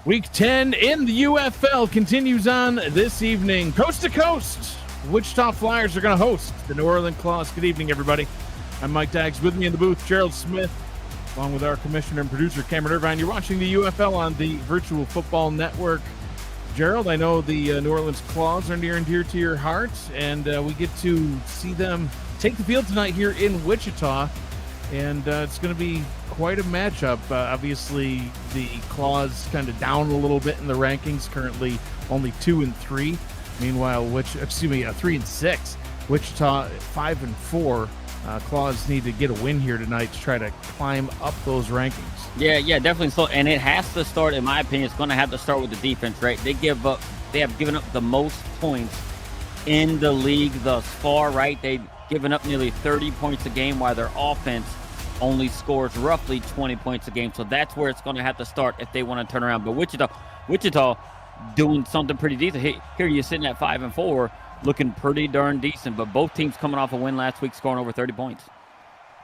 Week 10 in the UFL continues on this evening. Coast to coast, Wichita Flyers are going to host the New Orleans Claws. Good evening, everybody. I'm Mike Daggs. With me in the booth, Gerald Smith, along with our commissioner and producer, Cameron Irvine. You're watching the UFL on the Virtual Football Network. Gerald, I know the New Orleans Claws are near and dear to your heart, and we get to see them take the field tonight here in Wichita, and it's going to be quite a matchup. Obviously, the Claws kind of down a little bit in the rankings, currently only 2-3. Meanwhile, 3-6. Wichita 5-4. Claws need to get a win here tonight to try to climb up those rankings. Yeah, definitely. So, and it has to start, in my opinion, it's going to have to start with the defense, right? They have given up the most points in the league thus far, right? They've given up nearly 30 points a game, while their offense only scores roughly 20 points a game. So that's where it's going to have to start if they want to turn around. But Wichita doing something pretty decent. Here you're sitting at 5-4, looking pretty darn decent. But both teams coming off a win last week, scoring over 30 points.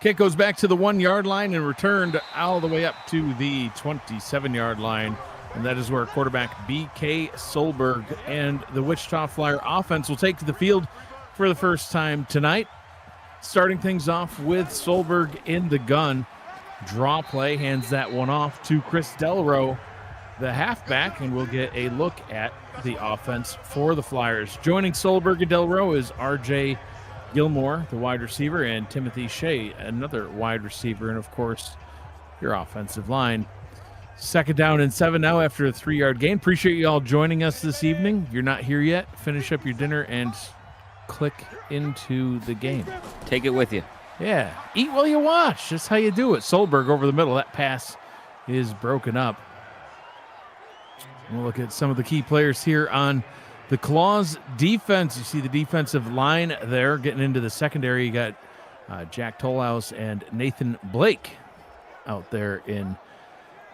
Kick goes back to the 1-yard line and returned all the way up to the 27-yard line. And that is where quarterback B.K. Solberg and the Wichita Flyer offense will take to the field for the first time tonight. Starting things off with Solberg in the gun. Draw play, hands that one off to Chris Delro, the halfback, and we'll get a look at the offense for the Flyers. Joining Solberg and Delro is R.J. Gilmore, the wide receiver, and Timothy Shea, another wide receiver, and of course, your offensive line. 2nd down and 7 now after a 3-yard gain. Appreciate you all joining us this evening. If you're not here yet, finish up your dinner and click into the game. Take it with you. Yeah, eat while you watch. That's how you do it. Solberg over the middle. That pass is broken up. We'll look at some of the key players here on the Claws defense. You see the defensive line there getting into the secondary. You got Jack Tollhouse and Nathan Blake out there in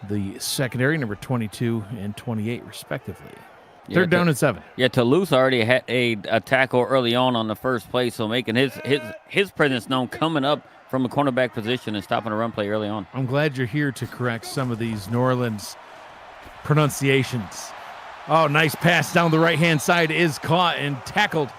the secondary, number 22 and 28 respectively. 3rd down and 7. Yeah, Toulouse already had a tackle early on the first play, so making his presence known, coming up from a cornerback position and stopping a run play early on. I'm glad you're here to correct some of these New Orleans pronunciations. Oh, nice pass down the right-hand side is caught and tackled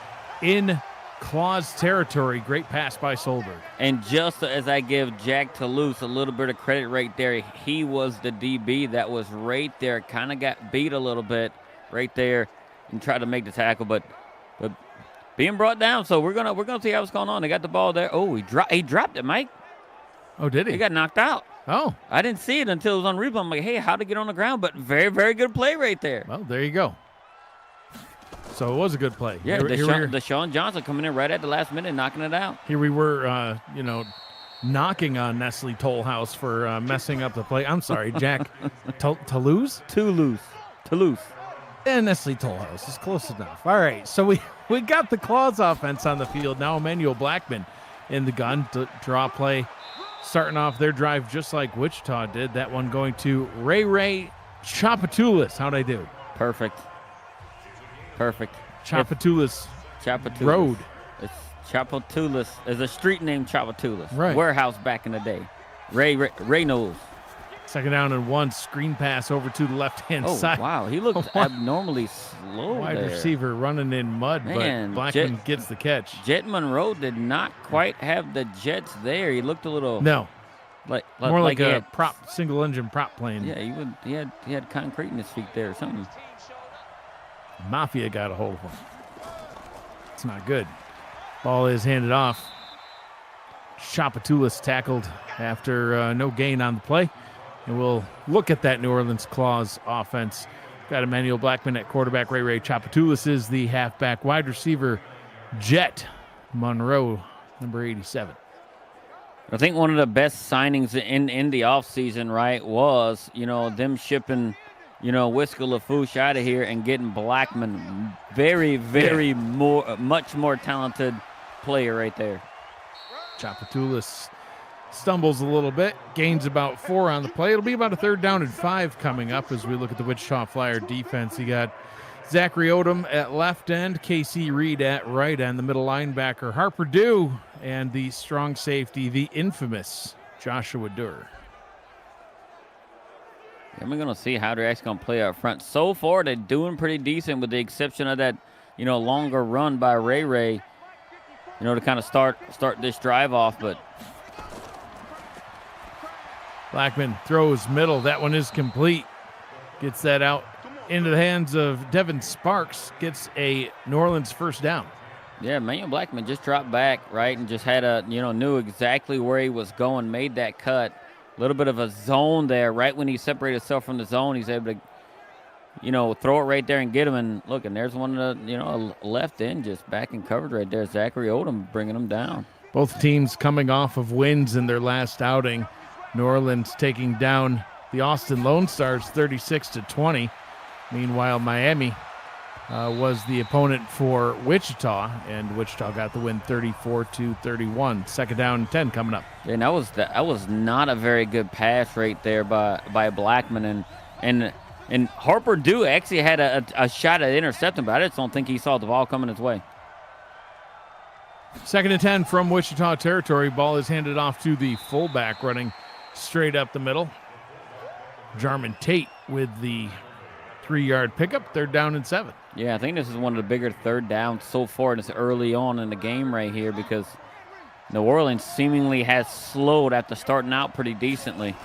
in Claws territory. Great pass by Solberg. And just as I give Jack Toulouse a little bit of credit right there, he was the DB that was right there, kind of got beat a little bit right there and tried to make the tackle, but being brought down. So we're gonna see how it's going on. They got the ball there. Oh, he dropped it, Mike. Oh, did he? He got knocked out. Oh, I didn't see it until it was on replay. I'm like, hey, how'd it get on the ground? But very, very good play right there. Well, there you go. So it was a good play. Yeah, Deshaun Johnson coming in right at the last minute, knocking it out. Here we were, knocking on Nestle Tollhouse for messing up the play. I'm sorry, Jack. Toulouse. And Nestle Tollhouse is close enough. All right, so we got the Claws offense on the field now. Emmanuel Blackman in the gun. Draw play starting off their drive just like Wichita did. That one going to Ray Chapatulis. How'd I do? Perfect. Chapatulis Road. It's Chapatulis. There's a street named Chapatulis. Right. Warehouse back in the day. Ray knows. 2nd down and 1. Screen pass over to the left-hand side. Oh, wow. He looked abnormally slow Wide there. Receiver running in mud, but Blackman gets the catch. Jet Monroe did not quite have the jets there. He looked a little... No. More like a single-engine prop plane. Yeah, he had concrete in his feet there or something. Mafia got a hold of him. It's not good. Ball is handed off. Chapatulis tackled after no gain on the play. And we'll look at that New Orleans Claws offense. Got Emmanuel Blackman at quarterback. Ray Chapatulis is the halfback. Wide receiver, Jet Monroe, number 87. I think one of the best signings in the offseason, right, was, them shipping, Whisker LaFouche out of here and getting Blackman. Very, very much more talented player right there. Chapatulis stumbles a little bit, gains about 4 on the play. It'll be about a 3rd down and 5 coming up as we look at the Wichita Flyer defense. You got Zachary Odom at left end, KC Reed at right end, the middle linebacker Harper Dew, and the strong safety, the infamous Joshua Durr. And we're going to see how they're actually going to play up front. So far, they're doing pretty decent with the exception of that, longer run by Ray, to kind of start this drive off. But Blackman throws middle. That one is complete. Gets that out into the hands of Devin Sparks. Gets a New Orleans first down. Yeah, Manuel Blackman just dropped back, right, and just had knew exactly where he was going, made that cut. A little bit of a zone there. Right when he separated himself from the zone, he's able to, throw it right there and get him. And look, and there's one of the, left end just back in coverage right there. Zachary Odom bringing him down. Both teams coming off of wins in their last outing. New Orleans taking down the Austin Lone Stars 36-20. Meanwhile, Miami was the opponent for Wichita, and Wichita got the win 34-31. Second down and 10 coming up. And that was not a very good pass right there by Blackman, and Harper Dew actually had a shot at intercepting, but I just don't think he saw the ball coming his way. Second and 10 from Wichita territory. Ball is handed off to the fullback running straight up the middle. Jarman Tate with the 3-yard pickup. Third down and 7. Yeah, I think this is one of the bigger third downs so far this early on in the game right here because New Orleans seemingly has slowed after starting out pretty decently.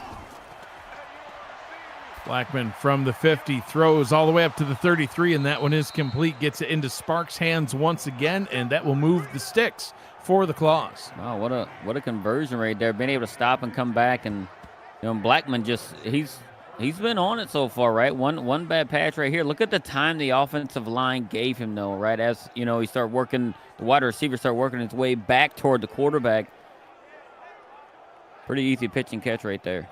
Blackman from the 50 throws all the way up to the 33, and that one is complete. Gets it into Sparks' hands once again, and that will move the sticks for the Claws. Wow, what a conversion right there. Being able to stop and come back, and Blackman just he's been on it so far, right? One bad pass right here. Look at the time the offensive line gave him, though, right? As he started working, the wide receiver started working his way back toward the quarterback. Pretty easy pitch and catch right there.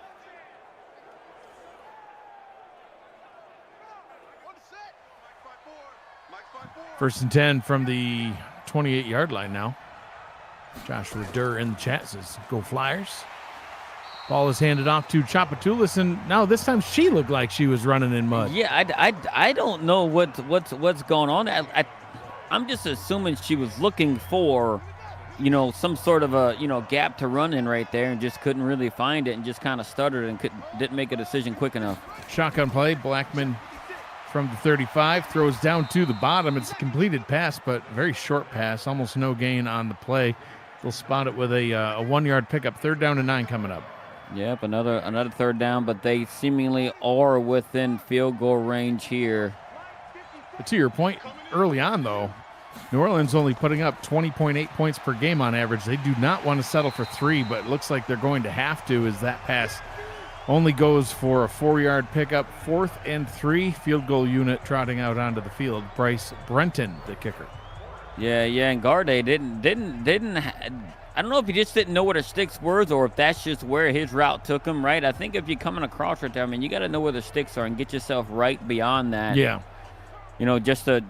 First and 10 from the 28-yard line now. Joshua Durr in the chat says, "Go Flyers." Ball is handed off to Chapatulis, and now this time she looked like she was running in mud. Yeah, I don't know what's going on. I'm just assuming she was looking for, some sort of a gap to run in right there, and just couldn't really find it, and just kind of stuttered and didn't make a decision quick enough. Shotgun play. Blackman from the 35 throws down to the bottom. It's a completed pass, but very short pass, almost no gain on the play. They'll spot it with a 1-yard pickup. Third down and 9 coming up. Yep, another third down, but they seemingly are within field goal range here. But to your point, early on, though, New Orleans only putting up 20.8 points per game on average. They do not want to settle for 3, but it looks like they're going to have to as that pass only goes for a 4-yard pickup. 4th and 3, field goal unit trotting out onto the field. Bryce Brenton, the kicker. Yeah, and Garde didn't. I don't know if he just didn't know where the sticks were or if that's just where his route took him, right? I think if you're coming across right there, you got to know where the sticks are and get yourself right beyond that. Yeah. Just to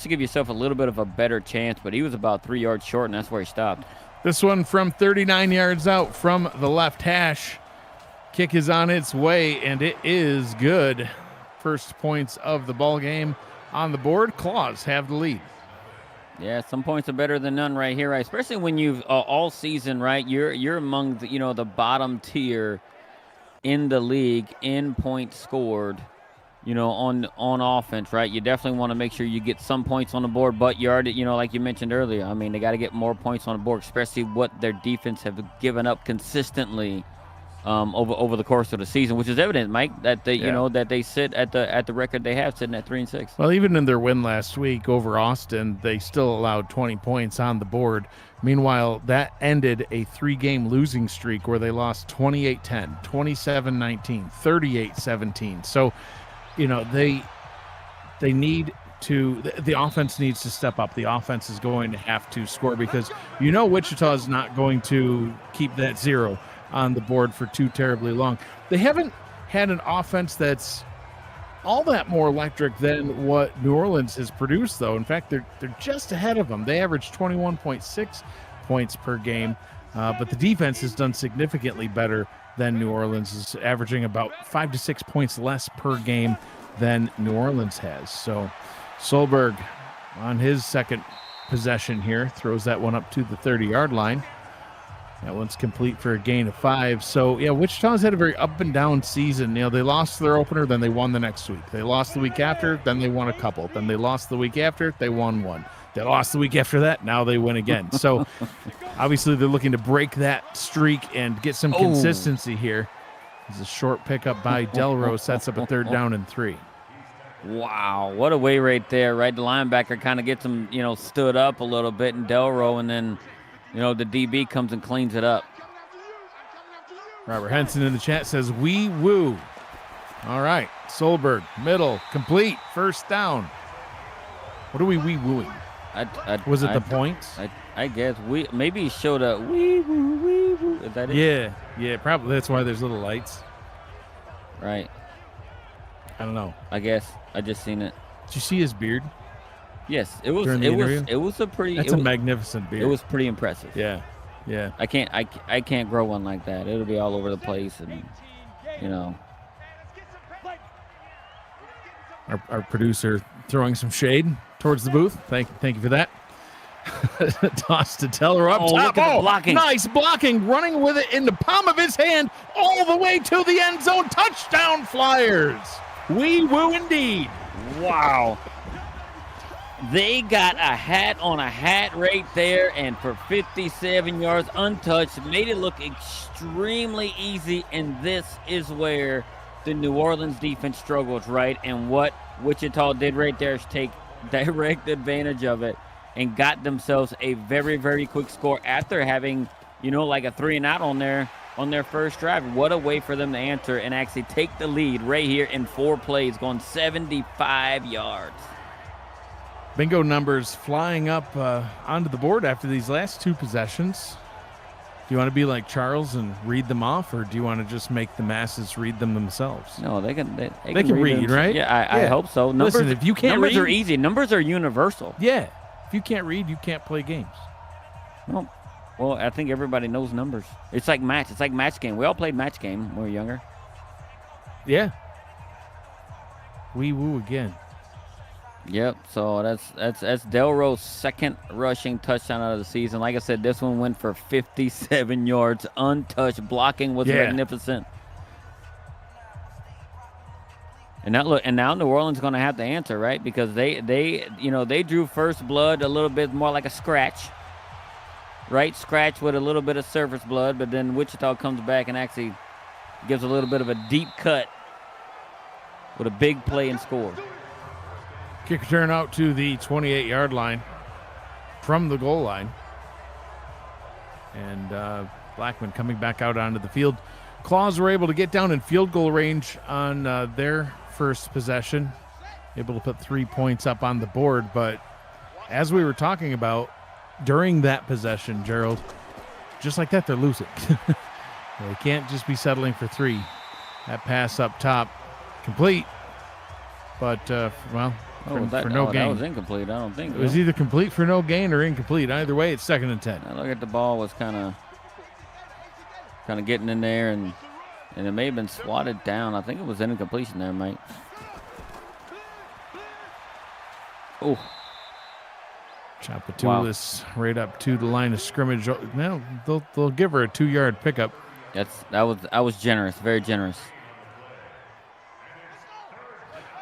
give yourself a little bit of a better chance, but he was about 3 yards short, and that's where he stopped. This one from 39 yards out from the left hash. Kick is on its way, and it is good. First points of the ball game on the board. Claws have the lead. Yeah, some points are better than none right here, right? Especially when you've all season, right? You're among the, the bottom tier in the league in points scored, on offense, right? You definitely want to make sure you get some points on the board, but you already, like you mentioned earlier, they got to get more points on the board, especially what their defense have given up consistently over the course of the season, which is evident, Mike, that they that they sit at the record they have, sitting at 3-6. Well, even in their win last week over Austin, they still allowed 20 points on the board. Meanwhile, that ended a 3-game losing streak where they lost 28-10, 27-19, 38-17. So, they need to. The offense needs to step up. The offense is going to have to score because Wichita is not going to keep that 0 on the board for too terribly long. They haven't had an offense that's all that more electric than what New Orleans has produced, though. In fact, they're just ahead of them. They average 21.6 points per game, but the defense has done significantly better than New Orleans, is averaging about 5 to 6 points less per game than New Orleans has. So Solberg on his second possession here throws that one up to the 30-yard line. That one's complete for a gain of 5. So, yeah, Wichita's had a very up and down season. You know, they lost their opener, then they won the next week. They lost the week after, then they won a couple. Then they lost the week after, they won one. They lost the week after that, now they win again. So, obviously, they're looking to break that streak and get some consistency here. It's a short pickup by Delro, sets up a 3rd down and 3. Wow, what a way right there, right? The linebacker kind of gets him, stood up a little bit, and Delro, and then the DB comes and cleans it up. Robert Henson in the chat says, "We woo." All right, Solberg, middle, complete, 1st down. What are we wooing? Was it the points? I guess maybe he showed a wee woo. Is that it? Yeah, probably. That's why there's little lights. Right. I don't know. I guess I just seen it. Did you see his beard? Yes, it was a pretty. That's a magnificent beard. It was pretty impressive. Yeah. I can't grow one like that. It'll be all over the place, and Our producer throwing some shade towards the booth. Thank you for that. Toss to Teller up top. Look at the blocking. Nice blocking, running with it in the palm of his hand all the way to the end zone. Touchdown Flyers. We woo indeed. Wow. They got a hat on a hat right there, and for 57 yards untouched, made it look extremely easy, and this is where the New Orleans defense struggles, right? And what Wichita did right there is take direct advantage of it and got themselves a very, very quick score after having, like a 3-and-out on their first drive. What a way for them to answer and actually take the lead right here in 4 plays, going 75 yards. Bingo numbers flying up onto the board after these last 2 possessions. Do you want to be like Charles and read them off, or do you want to just make the masses read them themselves? No, they can read, right? Yeah, I hope so. Listen, if you can't numbers read, are easy. Numbers are universal. Yeah. If you can't read, you can't play games. No. Well, I think everybody knows numbers. It's like match. It's like match game. We all played match game when we were younger. Yeah. We woo again. Yep. So that's Delro's 2nd rushing touchdown out of the season. Like I said, this one went for 57 yards untouched. Blocking was magnificent. And now New Orleans is going to have to answer, right? Because they drew first blood a little bit more like a scratch. Right? Scratch with a little bit of surface blood, but then Wichita comes back and actually gives a little bit of a deep cut with a big play and score. Kick return out to the 28-yard line from the goal line. And Blackman coming back out onto the field. Claws were able to get down in field goal range on their first possession. Able to put 3 points up on the board. But as we were talking about, during that possession, Gerald, just like that, they're losing. They can't just be settling for 3. That pass up top, complete. But, for no gain. That was incomplete, I don't think. It was either complete for no gain or incomplete. Either way, it's 2nd and 10. I look at the ball was kind of getting in there, and it may have been swatted down. I think it was an incompletion there, mate. Oh. Chapatulis right up to the line of scrimmage. Now they'll give her a 2-yard pickup. That was generous, very generous.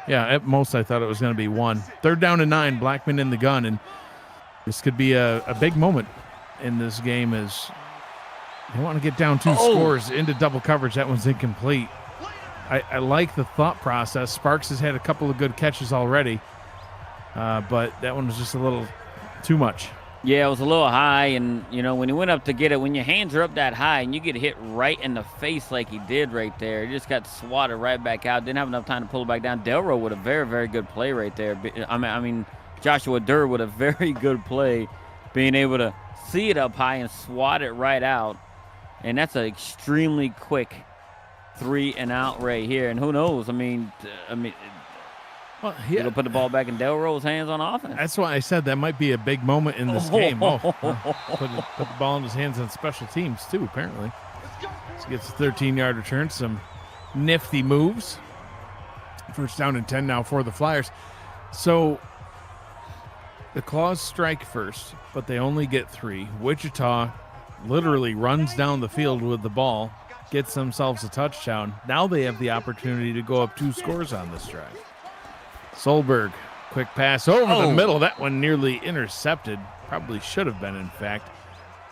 Yeah, at most I thought it was going to be 1. 3rd down and 9, Blackman in the gun, and this could be a big moment in this game as they want to get down 2 scores into double coverage. That one's incomplete. I like the thought process. Sparks has had a couple of good catches already, but that one was just a little too much. Yeah, it was a little high, and, when he went up to get it, when your hands are up that high and you get hit right in the face like he did right there, he just got swatted right back out. Didn't have enough time to pull it back down. Delro with a very, very good play right there. I mean, Joshua Durr with a very good play, being able to see it up high and swat it right out. And that's an extremely quick 3-and-out right here. And who knows? Well, yeah. It'll put the ball back in Delro's hands on offense. That's why I said that might be a big moment in this game. Put the ball in his hands on special teams, too, apparently. So gets a 13-yard return, some nifty moves. 1st down and 10 now for the Flyers. So the Claws strike first, but they only get 3. Wichita literally runs down the field with the ball, gets themselves a touchdown. Now they have the opportunity to go up 2 scores on this drive. Solberg, quick pass over the middle. That one nearly intercepted. Probably should have been, in fact,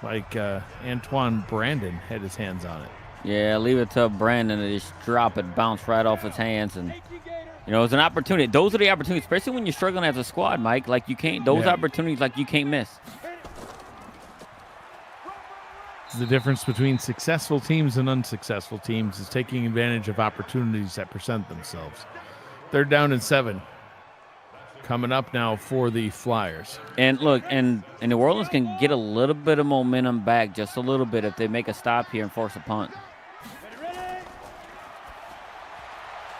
like Antoine Brandon had his hands on it. Yeah, leave it to Brandon to just drop it, bounce right off his hands, and you know, it's an opportunity. Those are the opportunities, especially when you're struggling as a squad, Mike. Like you can't, those opportunities, like you can't miss. The difference between successful teams and unsuccessful teams is taking advantage of opportunities that present themselves. 3rd down and 7. Coming up now for the Flyers. And look, and New Orleans can get a little bit of momentum back, just a little bit, if they make a stop here and force a punt.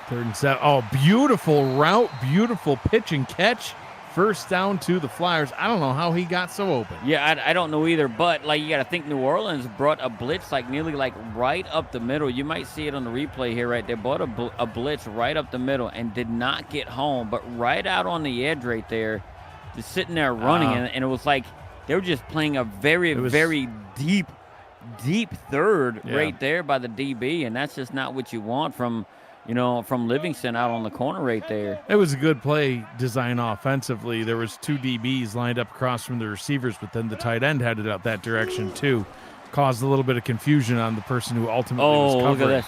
3rd and 7. Oh, beautiful route, beautiful pitch and catch. 1st down to the Flyers. I don't know how he got so open. Yeah, I don't know either, but like you got to think New Orleans brought a blitz like nearly like right up the middle. You might see it on the replay here, right? They brought a blitz right up the middle and did not get home, but right out on the edge right there, just sitting there running, and it was like they were just playing a very deep third right there by the DB, and that's just not what you want from Livingston out on the corner right there. It was a good play design offensively. There was 2 DBs lined up across from the receivers, but then the tight end headed out that direction too. Caused a little bit of confusion on the person who ultimately was covering. Look at this.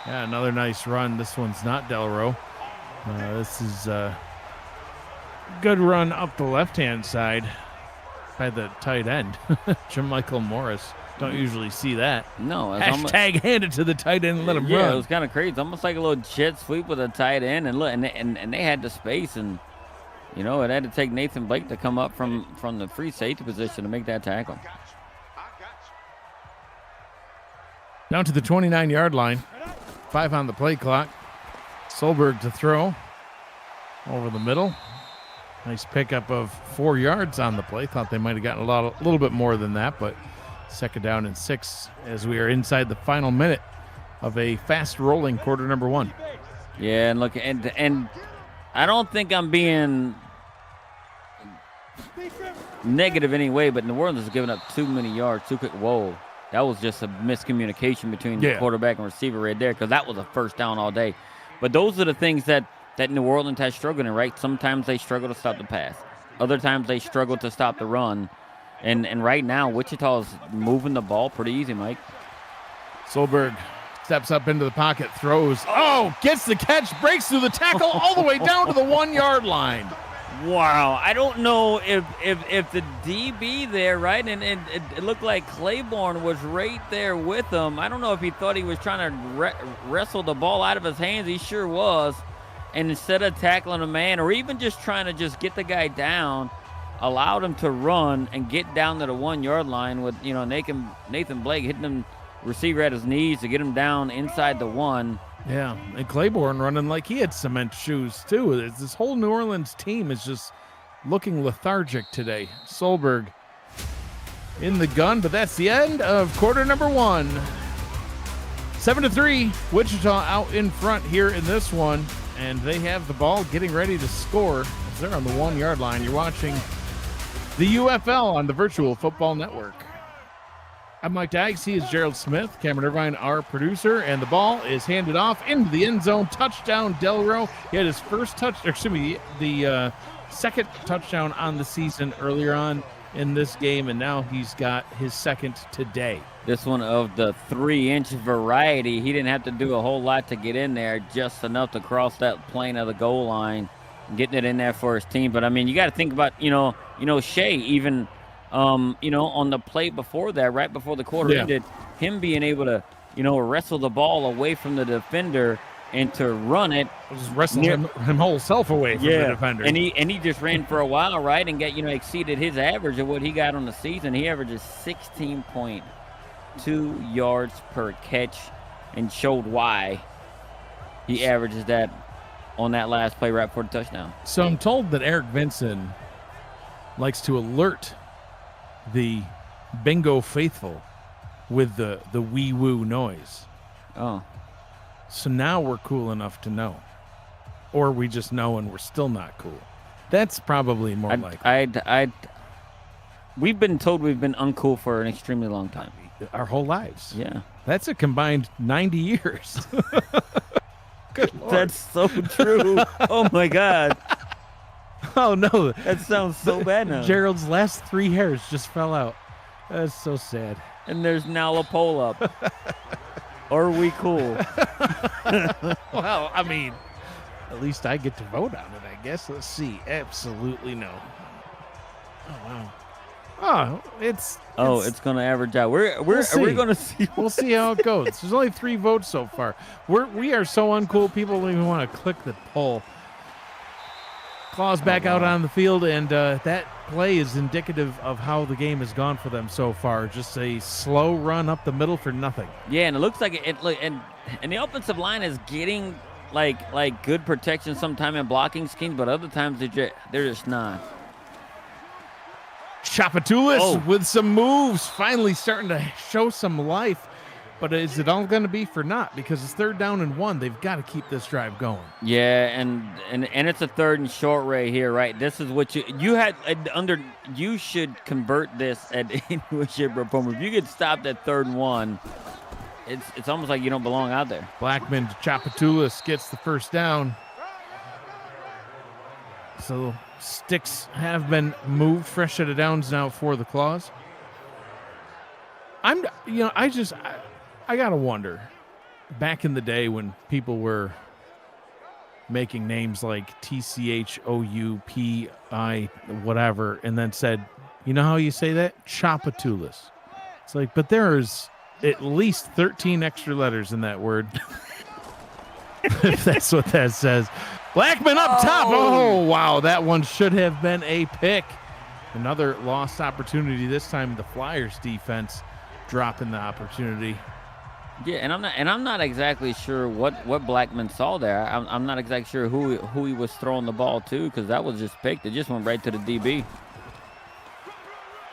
Yeah, another nice run. This one's not Delro. This is a good run up the left-hand side by the tight end, Michael Morris. Don't usually see that. No. Hashtag hand it to the tight end and let him run. Yeah, it was kind of crazy. It's almost like a little jet sweep with a tight end. And look, and they had the space. And, you know, it had to take Nathan Blake to come up from the free safety position to make that tackle. Down to the 29-yard line. 5 on the play clock. Solberg to throw. Over the middle. Nice pickup of 4 yards on the play. Thought they might have gotten a little bit more than that, but 2nd down and 6 as we are inside the final minute of a fast-rolling quarter number 1. Yeah, and look, and I don't think I'm being negative anyway, but New Orleans is giving up too many yards too quick. Whoa, that was just a miscommunication between the quarterback and receiver right there, because that was a 1st down all day. But those are the things that New Orleans has struggled in, right? Sometimes they struggle to stop the pass. Other times they struggle to stop the run. And right now, Wichita is moving the ball pretty easy, Mike. Solberg steps up into the pocket, throws. Oh, gets the catch, breaks through the tackle all the way down to the 1-yard line. Wow. I don't know if the DB there, right, and it looked like Claiborne was right there with him. I don't know if he thought he was trying to wrestle the ball out of his hands. He sure was. And instead of tackling a man or even just trying to just get the guy down, allowed him to run and get down to the 1-yard line with, you know, Nathan Blake hitting him receiver at his knees to get him down inside the 1. Yeah, and Claiborne running like he had cement shoes too. This whole New Orleans team is just looking lethargic today. Solberg in the gun, but that's the end of quarter number 1. 7-3, Wichita out in front here in this one, and they have the ball getting ready to score. They're on the 1-yard line. You're watching the UFL on the Virtual Football Network. I'm Mike Dykes. He is Gerald Smith. Cameron Irvine, our producer, and the ball is handed off into the end zone. Touchdown, Delro. He had his first the second touchdown on the season earlier on in this game, and now he's got his 2nd today. This one of the 3-inch variety. He didn't have to do a whole lot to get in there, just enough to cross that plane of the goal line, getting it in there for his team. But I mean, you got to think about, you know, Shea even, on the play before that, right before the quarter ended, him being able to, wrestle the ball away from the defender and to run it. Just wrestling him whole self away from the defender. And he just ran for a while, right, and got, exceeded his average of what he got on the season. He averages 16.2 yards per catch and showed why he averages that on that last play right before the touchdown. So I'm told that Eric Vinson likes to alert the bingo faithful with the wee-woo noise. Oh. So now we're cool enough to know. Or we just know and we're still not cool. That's probably more likely. We've been told we've been uncool for an extremely long time. our whole lives. Yeah. That's a combined 90 years. Good Lord. That's so true. Oh, my God. Oh, no. That sounds so bad now. Gerald's last 3 hairs just fell out. That's so sad. And there's now a poll up. Are we cool? Well, I mean, at least I get to vote on it, I guess. Let's see. Absolutely no. Oh, wow. Oh, it's going to average out. We're going to see. We'll see how it goes. There's only 3 votes so far. We are so uncool. People don't even want to click the poll. Claus back out on the field, and that play is indicative of how the game has gone for them so far. Just a slow run up the middle for nothing. Yeah, and it looks like and the offensive line is getting like good protection sometime in blocking schemes, but other times they're just not. Chapatulis with some moves, finally starting to show some life. But is it all going to be for naught? Because it's 3rd down and 1. They've got to keep this drive going. Yeah, and it's a 3rd and short right here, right? This is what you had under. You should convert this at any way, shape, or form. If you get stopped at 3rd and 1, it's almost like you don't belong out there. Blackman to Chapatulis gets the 1st down. So sticks have been moved. Fresh set of downs now for the Claws. I gotta wonder, back in the day when people were making names like TCHOUPI whatever, and then said, you know how you say that? Chapatulis. It's like, but there's at least 13 extra letters in that word. If that's what that says. Blackman up top. Oh, wow. That one should have been a pick. Another lost opportunity. This time the Flyers defense dropping the opportunity. Yeah, and I'm not exactly sure what Blackman saw there. I'm not exactly sure who he was throwing the ball to, because that was just picked. It just went right to the DB.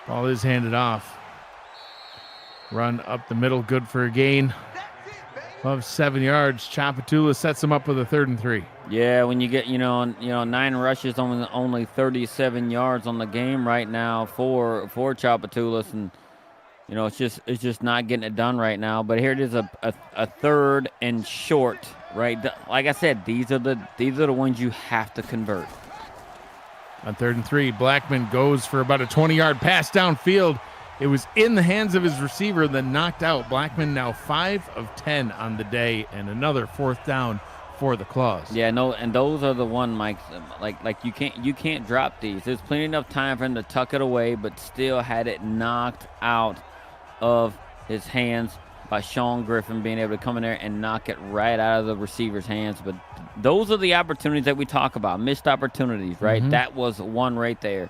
Ball is handed off. Run up the middle, good for a gain of 7 yards. Chapatula sets him up with a 3rd and 3. Yeah, when you get 9 rushes, only 37 yards on the game right now for Chapatulas, and it's just not getting it done right now. But here it is, a 3rd and short, right? Like I said, these are the ones you have to convert. On 3rd and 3, Blackman goes for about a 20-yard pass downfield. It was in the hands of his receiver, then knocked out. Blackman now 5 of 10 on the day, and another 4th down for the Claws. Yeah, no, and those are the one, Mike. Like you can't drop these. There's plenty enough time for him to tuck it away, but still had it knocked out of his hands by Sean Griffin being able to come in there and knock it right out of the receiver's hands. But those are the opportunities that we talk about, missed opportunities, right? Mm-hmm. That was one right there.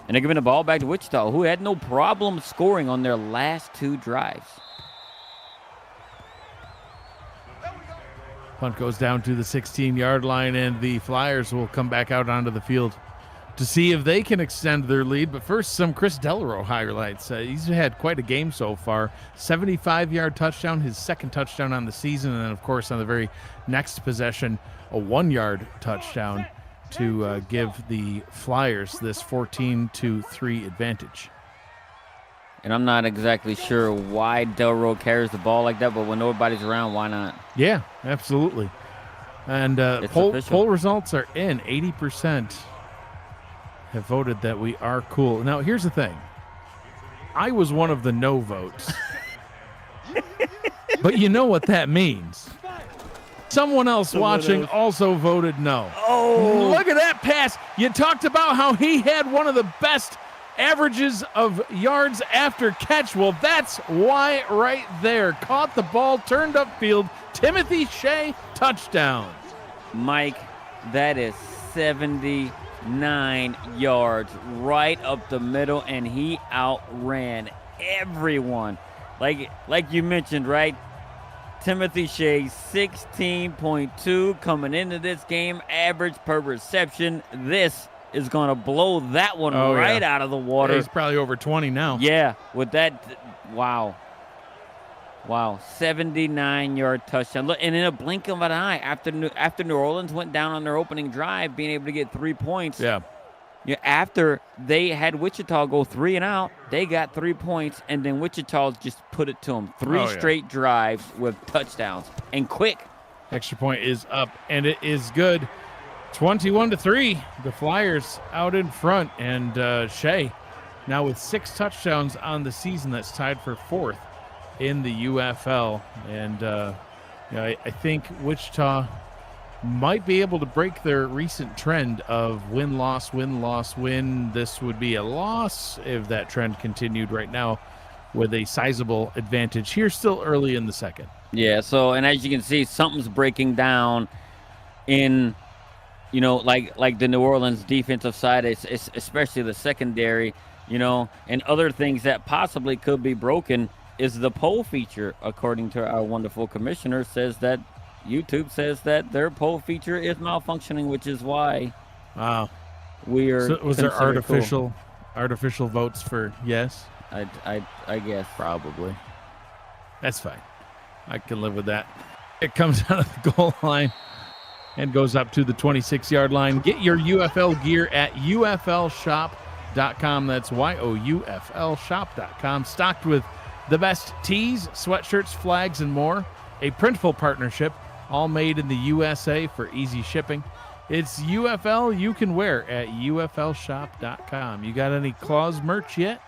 And they're giving the ball back to Wichita, who had no problem scoring on their last 2 drives. Punt goes down to the 16-yard line, and the Flyers will come back out onto the field to see if they can extend their lead. But first, some Chris Delarose highlights. He's had quite a game so far. 75-yard touchdown, his 2nd touchdown on the season, and then, of course, on the very next possession, a 1-yard touchdown to give the Flyers this 14-3 advantage. And I'm not exactly sure why Delarose carries the ball like that, but when nobody's around, why not? Yeah, absolutely. And poll results are in. 80% have voted that we are cool. Now, here's the thing. I was one of the no votes. But you know what that means. Someone else watching also voted no. Oh, look at that pass. You talked about how he had one of the best averages of yards after catch. Well, that's why right there. Caught the ball, turned upfield. Timothy Shea, touchdown. Mike, that is 79 yards right up the middle, and he outran everyone. Like you mentioned, right? Timothy Shea, 16.2 coming into this game, average per reception. This is going to blow that one out of the water. Yeah, he's probably over 20 now. Yeah, with that, wow, 79-yard touchdown. Look, and in a blink of an eye, after New Orleans went down on their opening drive, being able to get 3 points. Yeah. Yeah, after they had Wichita go 3 and out, they got 3 points, and then Wichita just put it to them. Three straight drives with touchdowns and quick. Extra point is up, and it is good. 21-3. The Flyers out in front, and Shea now with 6 touchdowns on the season. That's tied for 4th in the UFL, and I think Wichita might be able to break their recent trend of win-loss, win-loss, win. This would be a loss if that trend continued right now with a sizable advantage here still early in the second. Yeah, so, and as you can see, something's breaking down in, like the New Orleans defensive side, it's especially the secondary, and other things that possibly could be broken is the poll feature, according to our wonderful commissioner, says that YouTube says that their poll feature is malfunctioning, which is why we are. So was there artificial votes for yes? I guess probably. That's fine. I can live with that. It comes out of the goal line and goes up to the 26-yard line. Get your UFL gear at UFLshop.com. That's YOUFLshop.com. Stocked with the best tees, sweatshirts, flags, and more. A Printful partnership, all made in the USA for easy shipping. It's UFL you can wear at UFLshop.com. You got any Claws merch yet?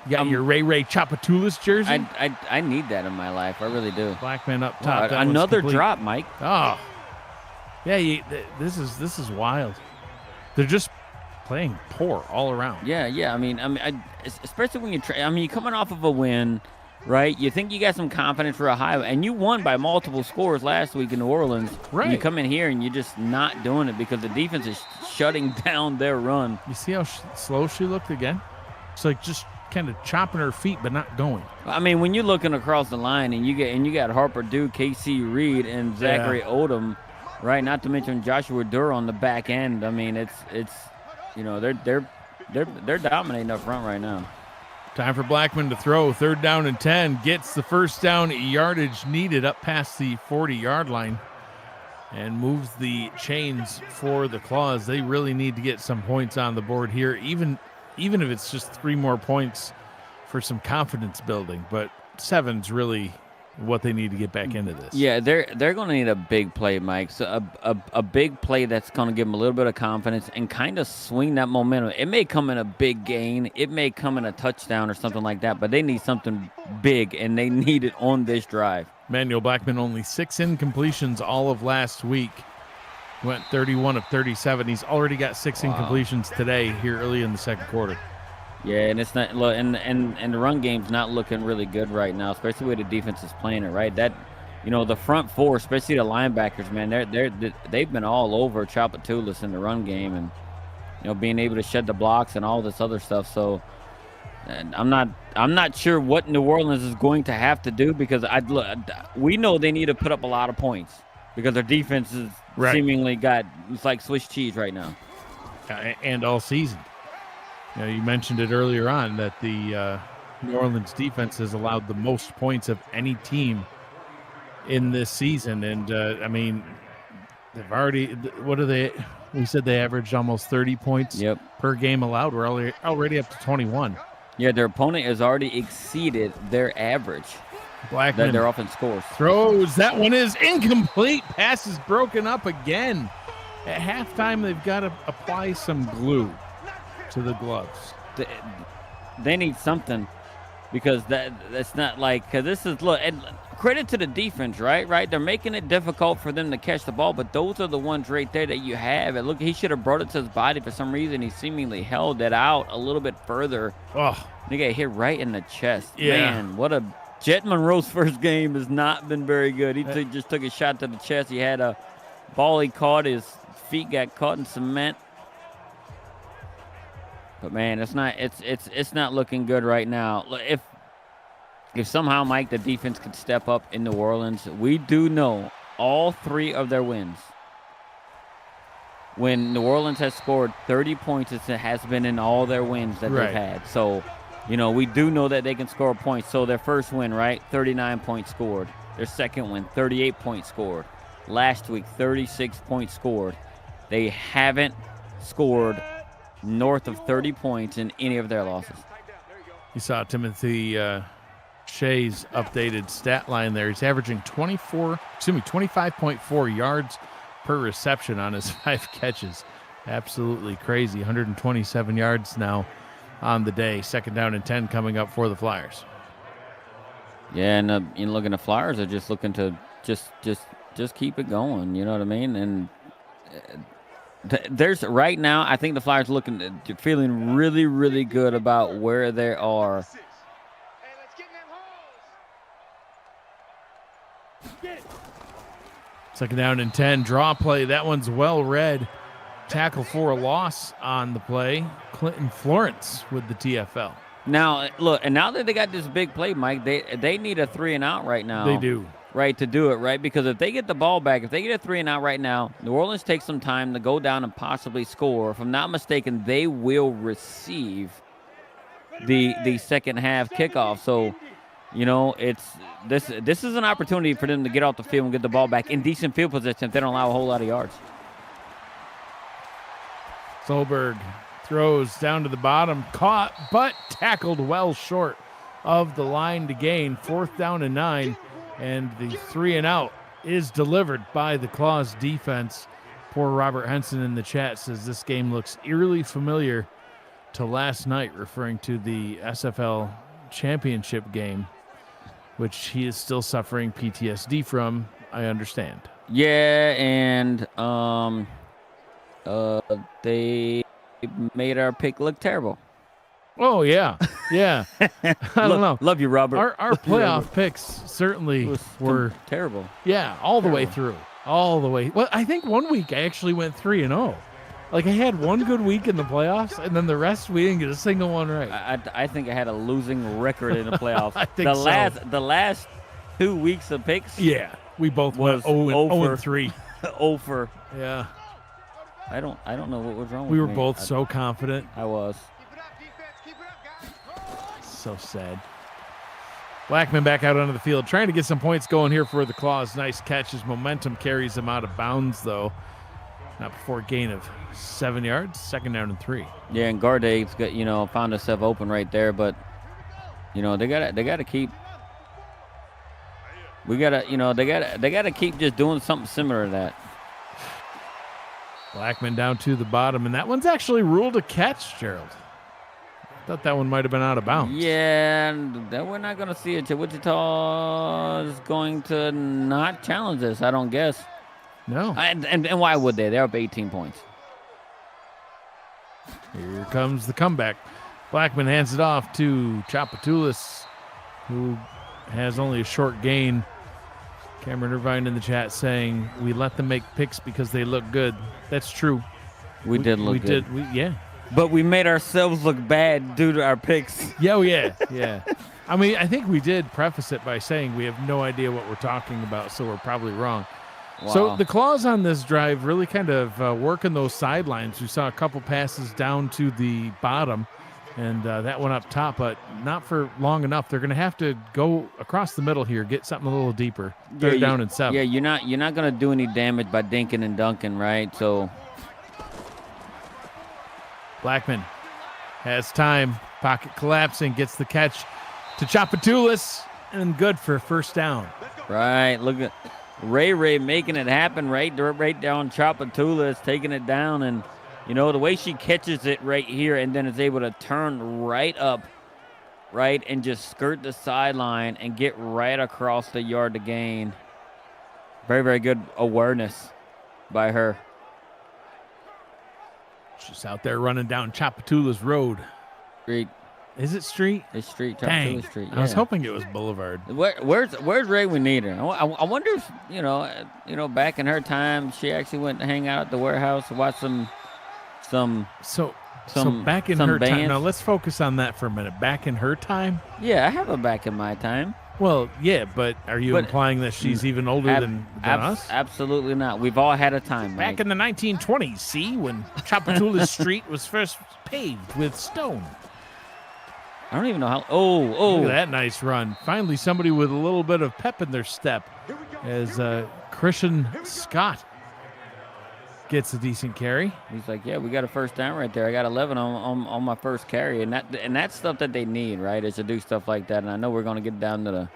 You got your Ray Chapatulis jersey? I need that in my life. I really do. Blackman up top. Another drop, Mike. Oh. Yeah, this is wild. They're just playing poor all around. Yeah. I mean, especially when you're coming off of a win, right? You think you got some confidence for Ohio, and you won by multiple scores last week in New Orleans. Right. And you come in here and you're just not doing it because the defense is shutting down their run. You see how slow she looked again? It's like just kind of chopping her feet but not going. I mean, when you're looking across the line and you got Harper Duke, KC Reed, and Zachary Odom, right? Not to mention Joshua Durr on the back end. I mean, it's they're dominating up front right now. Time for Blackman to throw. 3rd down and 10. Gets the first down yardage needed up past the 40-yard line and moves the chains for the Claws. They really need to get some points on the board here, even if it's just 3 more points for some confidence building. But 7's really what they need to get back into this. Yeah, they're going to need a big play, Mike. So a big play that's going to give them a little bit of confidence and kind of swing that momentum. It may come in a big gain. It may come in a touchdown or something like that, but they need something big, and they need it on this drive. Manuel Blackman only 6 incompletions all of last week. Went 31 of 37. He's already got 6 incompletions today here early in the second quarter. Yeah, and it's not, and the run game's not looking really good right now, especially the way the defense is playing it. Right, that the front 4, especially the linebackers, man, they've been all over Chapatulis in the run game, and being able to shed the blocks and all this other stuff. So, and I'm not sure what New Orleans is going to have to do, because we know they need to put up a lot of points because their defense is seemingly it's like Swiss cheese right now, and all season. You mentioned it earlier on that the New Orleans defense has allowed the most points of any team in this season. And, I mean, they've already – what are they – we said they averaged almost 30 points per game allowed. We're already up to 21. Yeah, their opponent has already exceeded their average. Blackman, their offense scores. Throws. That one is incomplete. Pass is broken up again. At halftime, they've got to apply some glue to the gloves. They need something, because that's not like, because this is, look, and credit to the defense, right? They're making it difficult for them to catch the ball, but those are the ones right there that you have. And look, he should have brought it to his body. For some reason, he seemingly held that out a little bit further. Oh, they got hit right in the chest. Yeah. Man, what a Jet Monroe's first game has not been very good. He just took a shot to the chest. He had a ball he caught. His feet got caught in cement. But man, it's not looking good right now. If somehow, Mike, the defense could step up in New Orleans, we do know all 3 of their wins, when New Orleans has scored 30 points, it has been in all their wins that they've had. So, we do know that they can score points. So their first win, right, 39 points scored. Their second win, 38 points scored. Last week, 36 points scored. They haven't scored north of 30 points in any of their losses. You saw Timothy Shea's updated stat line there. He's averaging 25.4 yards per reception on his 5 catches. Absolutely crazy. 127 yards now on the day. 2nd down and 10 coming up for the Flyers. Yeah, and looking, the Flyers are just looking to just keep it going. You know what I mean? And there's right now, I think the Flyers feeling really, really good about where they are. Second down and 10. Draw play. That one's well read. Tackle for a loss on the play. Clinton Florence with the TFL. Now, look, and now that they got this big play, Mike, they need a 3-and-out right now. They do. Right, to do it, right? Because if they get the ball back, if they get a 3-and-out right now, New Orleans takes some time to go down and possibly score. If I'm not mistaken, they will receive the second half kickoff. So, you know, this is an opportunity for them to get off the field and get the ball back in decent field position if they don't allow a whole lot of yards. Solberg throws down to the bottom, caught, but tackled well short of the line to gain. 4th down and 9, and the 3-and-out is delivered by the Claws defense. Poor Robert Henson in the chat says this game looks eerily familiar to last night, referring to the SFL championship game, which he is still suffering PTSD from, I understand. Yeah, and they made our pick look terrible. Oh, yeah. Yeah. I don't know. Love you, Robert. Our playoff picks certainly were terrible. Yeah, all the way through. All the way. Well, I think one week I actually went 3-0. Like, I had one good week in the playoffs, and then the rest we didn't get a single one right. I think I had a losing record in the playoffs. I think the last 2 weeks of picks. Yeah, we both went 0-3. Over. Yeah. I don't know what was wrong with me. We me. were both so confident. I was. So sad. Blackman back out onto the field, trying to get some points going here for the Claws. Nice catch. His momentum carries him out of bounds, though. Not before a gain of 7 yards. 2nd down and 3. Yeah, and Gardade's got, found himself open right there, but they gotta keep. They gotta keep just doing something similar to that. Blackman down to the bottom, and that one's actually ruled a catch, Gerald. Thought that one might have been out of bounds. Yeah, that we're not going to see it. Wichita is going to not challenge this, I don't guess. No. And why would they? They're up 18 points. Here comes the comeback. Blackman hands it off to Chapatulis, who has only a short gain. Cameron Irvine in the chat saying, we let them make picks because they look good. That's true. We did look good. Yeah. But we made ourselves look bad due to our picks. Yeah, yeah. I mean, I think we did preface it by saying we have no idea what we're talking about, so we're probably wrong. Wow. So the Claws on this drive really kind of working those sidelines. We saw a couple passes down to the bottom, and that one up top, but not for long enough. They're going to have to go across the middle here, get something a little deeper. Third down and 7. Yeah, you're not going to do any damage by dinking and dunking, right? So Blackman has time, pocket collapsing, gets the catch to Chapatulis, and good for 1st down. Right, look at Ray making it happen right down Chapatulis, taking it down, and the way she catches it right here and then is able to turn right up, right, and just skirt the sideline and get right across the yard to gain. Very, very good awareness by her. She's out there running down Chapatulas Road. Street. Is it street? It's street. Dang. Street. Yeah. I was hoping it was Boulevard. Where's Ray? We need her. I wonder if back in her time she actually went to hang out at the warehouse and watch some back in her bands. time. Now let's focus on that for a minute. Back in her time? Yeah, I have a back in my time. Well, yeah, but are you implying that she's even older than us? Absolutely not. We've all had a time. Back in the 1920s, see, when Chapatulas Street was first paved with stone. I don't even know how. Oh! Look at that nice run. Finally, somebody with a little bit of pep in their step as Christian Scott gets a decent carry. He's like, yeah, we got a first down right there. I got 11 on my first carry, and that's stuff that they need, right? Is to do stuff like that. And I know we're going to get down to the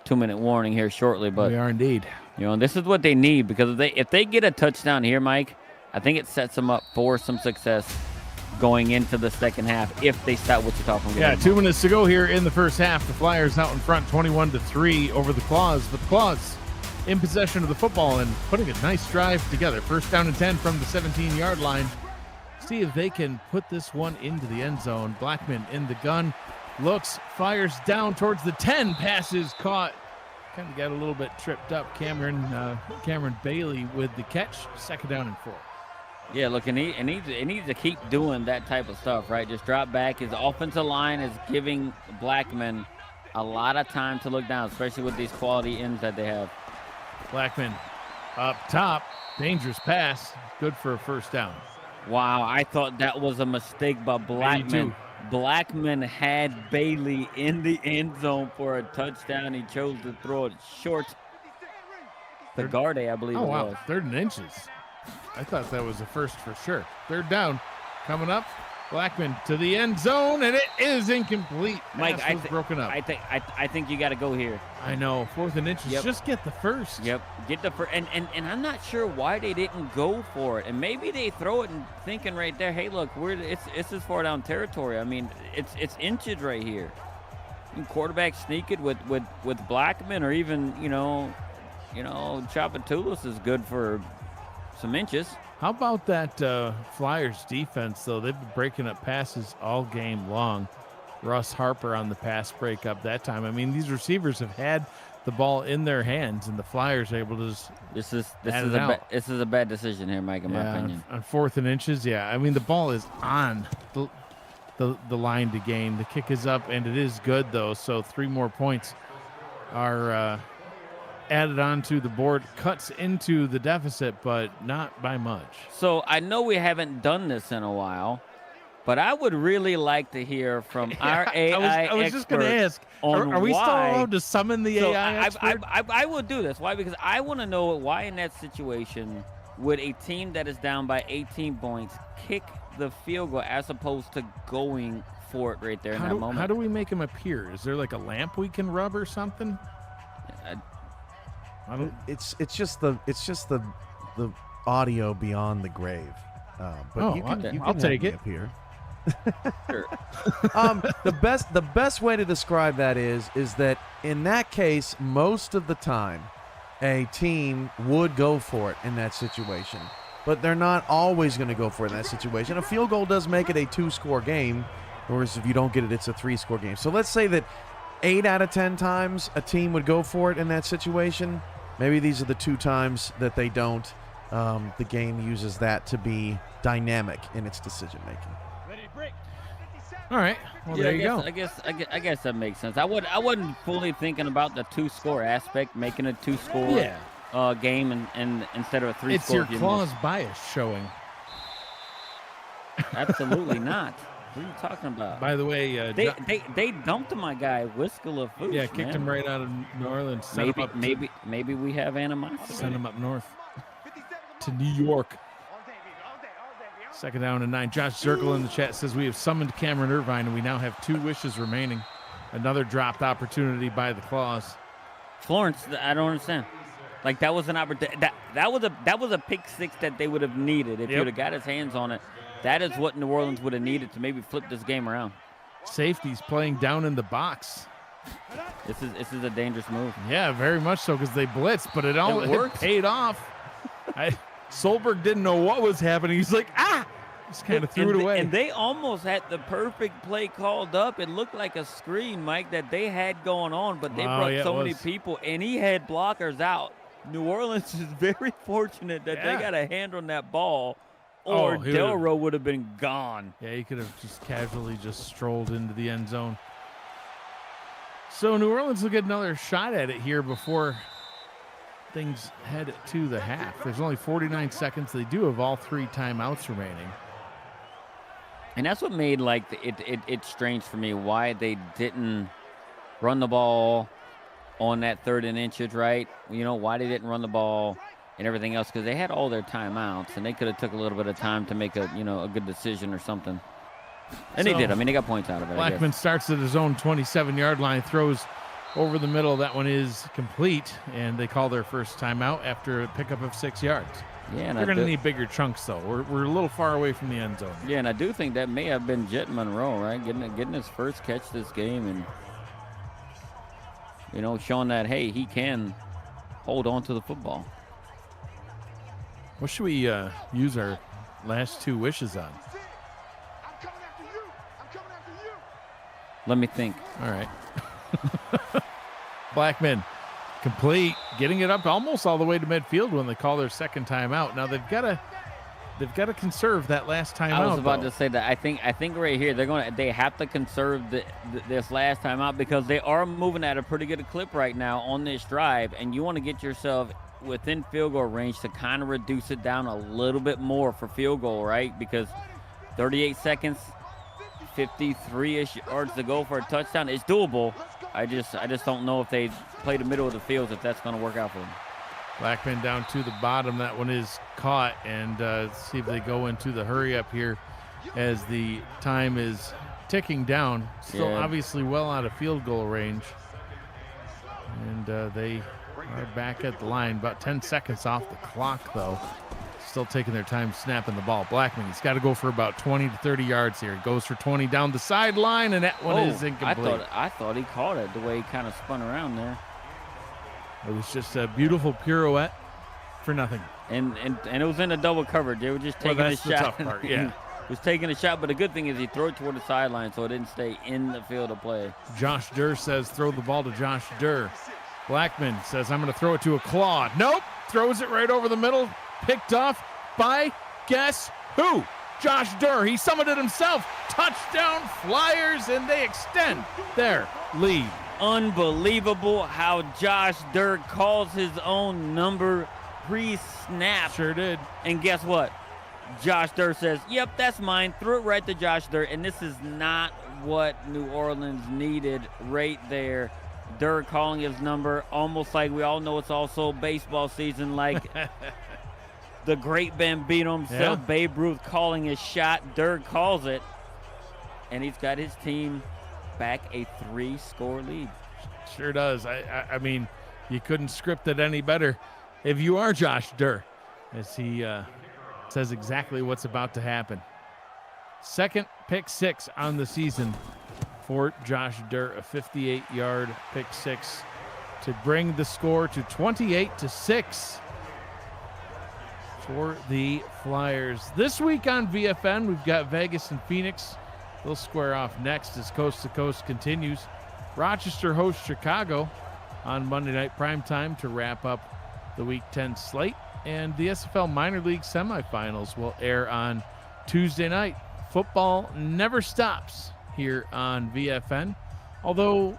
2-minute warning here shortly, but We are indeed. this is what they need, because if they get a touchdown here, Mike, I think it sets them up for some success going into the second half if they stop Wichita from getting Yeah, the 2 ball. minutes to go here in the first half. The Flyers out in front, 21-3 over the Claws, but the Claws in possession of the football and putting a nice drive together. First down and 10 from the 17-yard line. See if they can put this one into the end zone. Blackman in the gun, looks, fires down towards the 10. Passes caught. Kind of got a little bit tripped up. Cameron Bailey with the catch. Second down and 4. Yeah, look, and he needs to keep doing that type of stuff, right? Just drop back. His offensive line is giving Blackman a lot of time to look down, especially with these quality ends that they have. Blackman up top. Dangerous pass. Good for a first down. Wow, I thought that was a mistake by Blackman. Blackman had Bailey in the end zone for a touchdown. He chose to throw it short. The Garde, I believe it was. 3rd and inches. I thought that was a first for sure. 3rd down coming up. Blackman to the end zone, and it is incomplete. Mike, Pass was broken up. I think you got to go here. I know, 4th and inches. Yep. Just get the first. Yep, get the first. And I'm not sure why they didn't go for it. And maybe they throw it and thinking right there, hey, look, it's this far down territory. I mean, it's inches right here. You can quarterback sneak it with Blackman, or even Chapatulis is good for some inches. How about that Flyers defense, though? They've been breaking up passes all game long. Russ Harper on the pass breakup that time. I mean, these receivers have had the ball in their hands, and the Flyers are able to just This is a bad decision here, Mike, in my opinion. On 4th and inches, yeah. I mean, the ball is on the line to gain. The kick is up, and it is good, though. So 3 more points are added onto the board, cuts into the deficit, but not by much. So I know we haven't done this in a while, but I would really like to hear from our AI I was just going to ask, are we still allowed to summon the AI expert? I will do this. Why? Because I want to know why in that situation would a team that is down by 18 points kick the field goal as opposed to going for it right there in that moment. How do we make him appear? Is there like a lamp we can rub or something? It's just the audio beyond the grave. But you can I'll take it up here. Sure. The best way to describe that is that in that case, most of the time, a team would go for it in that situation, but they're not always going to go for it in that situation. A field goal does make it a 2-score game, whereas if you don't get it, it's a 3-score game. So let's say that 8 out of 10 times a team would go for it in that situation. Maybe these are the 2 times that they don't. The game uses that to be dynamic in its decision making. All right. Well, Yeah, there you go. I guess that makes sense. I wasn't fully thinking about the 2-score aspect, making a 2-score game and instead of a 3-score. It's your Claws bias showing. Absolutely not. What are you talking about? By the way, They dumped my guy Whiskey of Foods. yeah, kicked him right out of New Orleans. Maybe we have animosity. Send him up north to New York. 2nd down and 9. Josh Zirkle in the chat says we have summoned Cameron Irvine, and we now have 2 wishes remaining. Another dropped opportunity by the Claws. Florence, I don't understand. Like that was an opportunity. That was a pick six that they would have needed if he would have got his hands on it. That is what New Orleans would have needed to maybe flip this game around. Safety's playing down in the box. This is a dangerous move. Yeah, very much so, because they blitzed, but it worked. paid off. Solberg didn't know what was happening. He's like, just kind of threw it away. And they almost had the perfect play called up. It looked like a screen, Mike, that they had going on, but they brought so many people, and he had blockers out. New Orleans is very fortunate that they got a hand on that ball, or Delro would have been gone. Yeah, he could have just casually just strolled into the end zone. So New Orleans will get another shot at it here before things head to the half. There's only 49 seconds. They do have all 3 timeouts remaining. And that's what made it strange for me why they didn't run the ball on that 3rd and inches, right? You know, why they didn't run the ball and everything else, because they had all their timeouts, and they could have took a little bit of time to make a good decision or something. And they did. I mean, they got points out of it. Blackman starts at his own 27-yard line, throws over the middle. That one is complete, and they call their first timeout after a pickup of 6 yards. Yeah, and they're going to need bigger chunks, though. We're a little far away from the end zone. Yeah, and I do think that may have been Jet Monroe, right? Getting his first catch this game, and showing that, hey, he can hold on to the football. What should we use our last 2 wishes on? Let me think. All right. Blackman complete, getting it up almost all the way to midfield when they call their second timeout. Now they've got to conserve that last timeout. I was about to say that. I think right here they have to conserve this last timeout, because they are moving at a pretty good clip right now on this drive, and you want to get yourself within field goal range to kind of reduce it down a little bit more for field goal, right? Because 38 seconds, 53-ish yards to go for a touchdown is doable. I just don't know if they play the middle of the field, if that's going to work out for them. Blackman down to the bottom. That one is caught, and see if they go into the hurry up here as the time is ticking down. Still obviously well out of field goal range. And they are back at the line. About 10 seconds off the clock, though. Still taking their time snapping the ball. Blackman, he's got to go for about 20 to 30 yards here. He goes for 20 down the sideline, and that one is incomplete. I thought he caught it the way he kind of spun around there. It was just a beautiful pirouette for nothing. And it was in a double coverage. They were just taking a shot. That's the tough part, yeah. Was taking a shot, but the good thing is he threw it toward the sideline, so it didn't stay in the field of play. Josh Durr says throw the ball to Josh Durr. Blackman says I'm going to throw it to a Claude. Nope, throws it right over the middle. Picked off by guess who? Josh Durr. He summoned it himself. Touchdown Flyers, and they extend their lead. Unbelievable how Josh Durr calls his own number pre-snap. Sure did. And guess what? Josh Durr says, yep, that's mine. Threw it right to Josh Durr, and this is not what New Orleans needed right there. Durr calling his number, almost like we all know it's also baseball season, like the great Bambino himself, Babe Ruth calling his shot. Durr calls it, and he's got his team back a 3-score lead. Sure does. I mean, you couldn't script it any better if you are Josh Durr, as he says exactly what's about to happen. Second pick 6 on the season for Josh Durr, a 58-yard pick 6 to bring the score to 28-6 for the Flyers. This week on VFN, we've got Vegas and Phoenix. They'll square off next as Coast to Coast continues. Rochester hosts Chicago on Monday Night Primetime to wrap up the Week 10 slate. And the SFL Minor League semifinals will air on Tuesday night. Football never stops here on VFN, although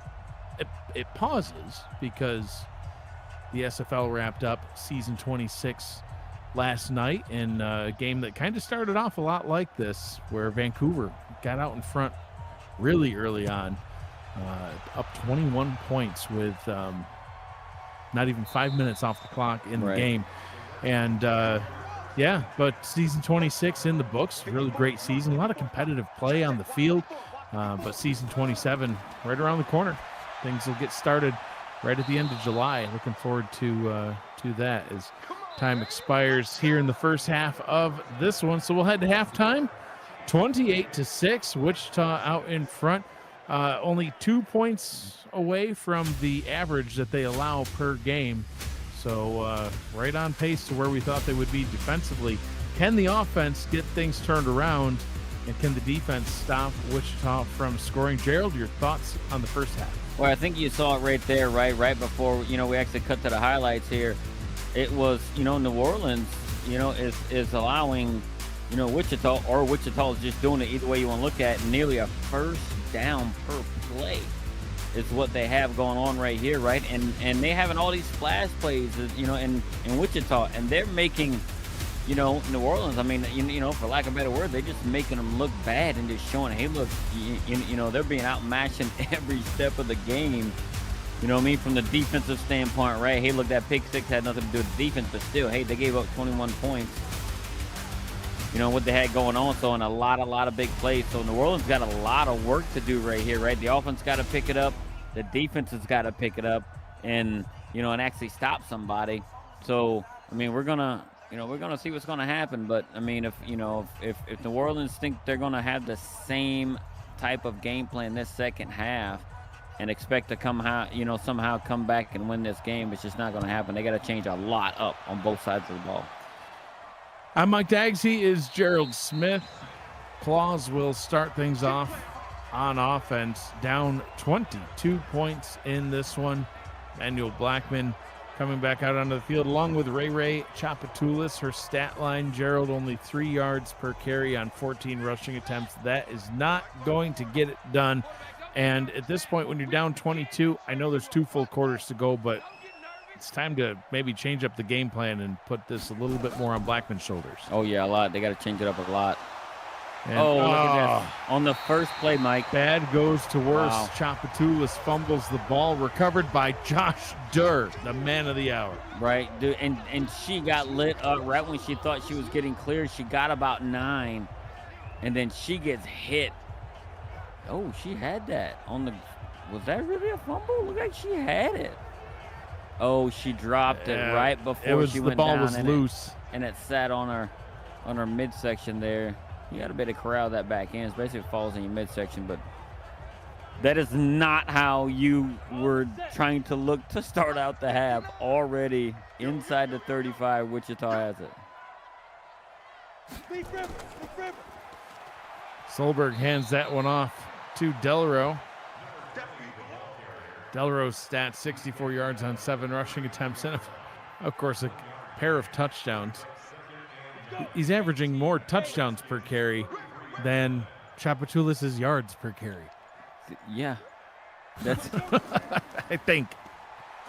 it pauses because the SFL wrapped up season 26 last night in a game that kind of started off a lot like this, where Vancouver got out in front really early on, up 21 points with not even 5 minutes off the clock in the game. And but season 26 in the books, really great season, a lot of competitive play on the field, but season 27 right around the corner. Things will get started right at the end of July. Looking forward to that as time expires here in the first half of this one. So we'll head to halftime. 28-6, Wichita out in front, only 2 points away from the average that they allow per game. So right on pace to where we thought they would be defensively. Can the offense get things turned around, and can the defense stop Wichita from scoring? Gerald, your thoughts on the first half? Well, I think you saw it right there, right before, we actually cut to the highlights here. It was, New Orleans, is allowing, Wichita, or Wichita is just doing it either way you want to look at it, nearly a first down per play is what they have going on right here, right? And they having all these splash plays, in Wichita, and they're making, New Orleans, I mean, for lack of a better word, they're just making them look bad and just showing, hey, look, they're being outmatched in every step of the game. You know what I mean? From the defensive standpoint, right? Hey, look, that pick six had nothing to do with the defense, but still, hey, they gave up 21 points. You know what they had going on, so in a lot of big plays. So New Orleans got a lot of work to do right here, right? The offense got to pick it up, the defense has got to pick it up, and and actually stop somebody. So I mean, we're gonna see what's gonna happen. But I mean, if New Orleans think they're gonna have the same type of game plan this second half and expect to somehow come back and win this game, it's just not gonna happen. They got to change a lot up on both sides of the ball. I'm Mike Daggs. He is Gerald Smith. Claus will start things off on offense, down 22 points in this one. Manuel Blackman coming back out onto the field along with Ray Chapatulis. Her stat line, Gerald, only 3 yards per carry on 14 rushing attempts. That is not going to get it done. And at this point, when you're down 22, I know there's 2 full quarters to go, but it's time to maybe change up the game plan and put this a little bit more on Blackman's shoulders. Oh, yeah, a lot. They got to change it up a lot. And, look at this. On the first play, Mike. Bad goes to worse. Wow. Chapatulis fumbles the ball, recovered by Josh Durr, the man of the hour. Right, dude, and she got lit up right when she thought she was getting cleared. She got about 9, and then she gets hit. Oh, she had that on the. Was that really a fumble? Looked like she had it. Oh, she dropped it right before she went down. The ball was loose, and it sat on her midsection there. You got to be able to corral that back in. It basically falls in your midsection, but that is not how you were trying to look to start out the half. Already inside the 35, Wichita has it. Solberg hands that one off to Delro. Delro's stats, 64 yards on 7 rushing attempts, and of course a pair of touchdowns. He's averaging more touchdowns per carry than Chapatulis' yards per carry. Yeah. That's I think.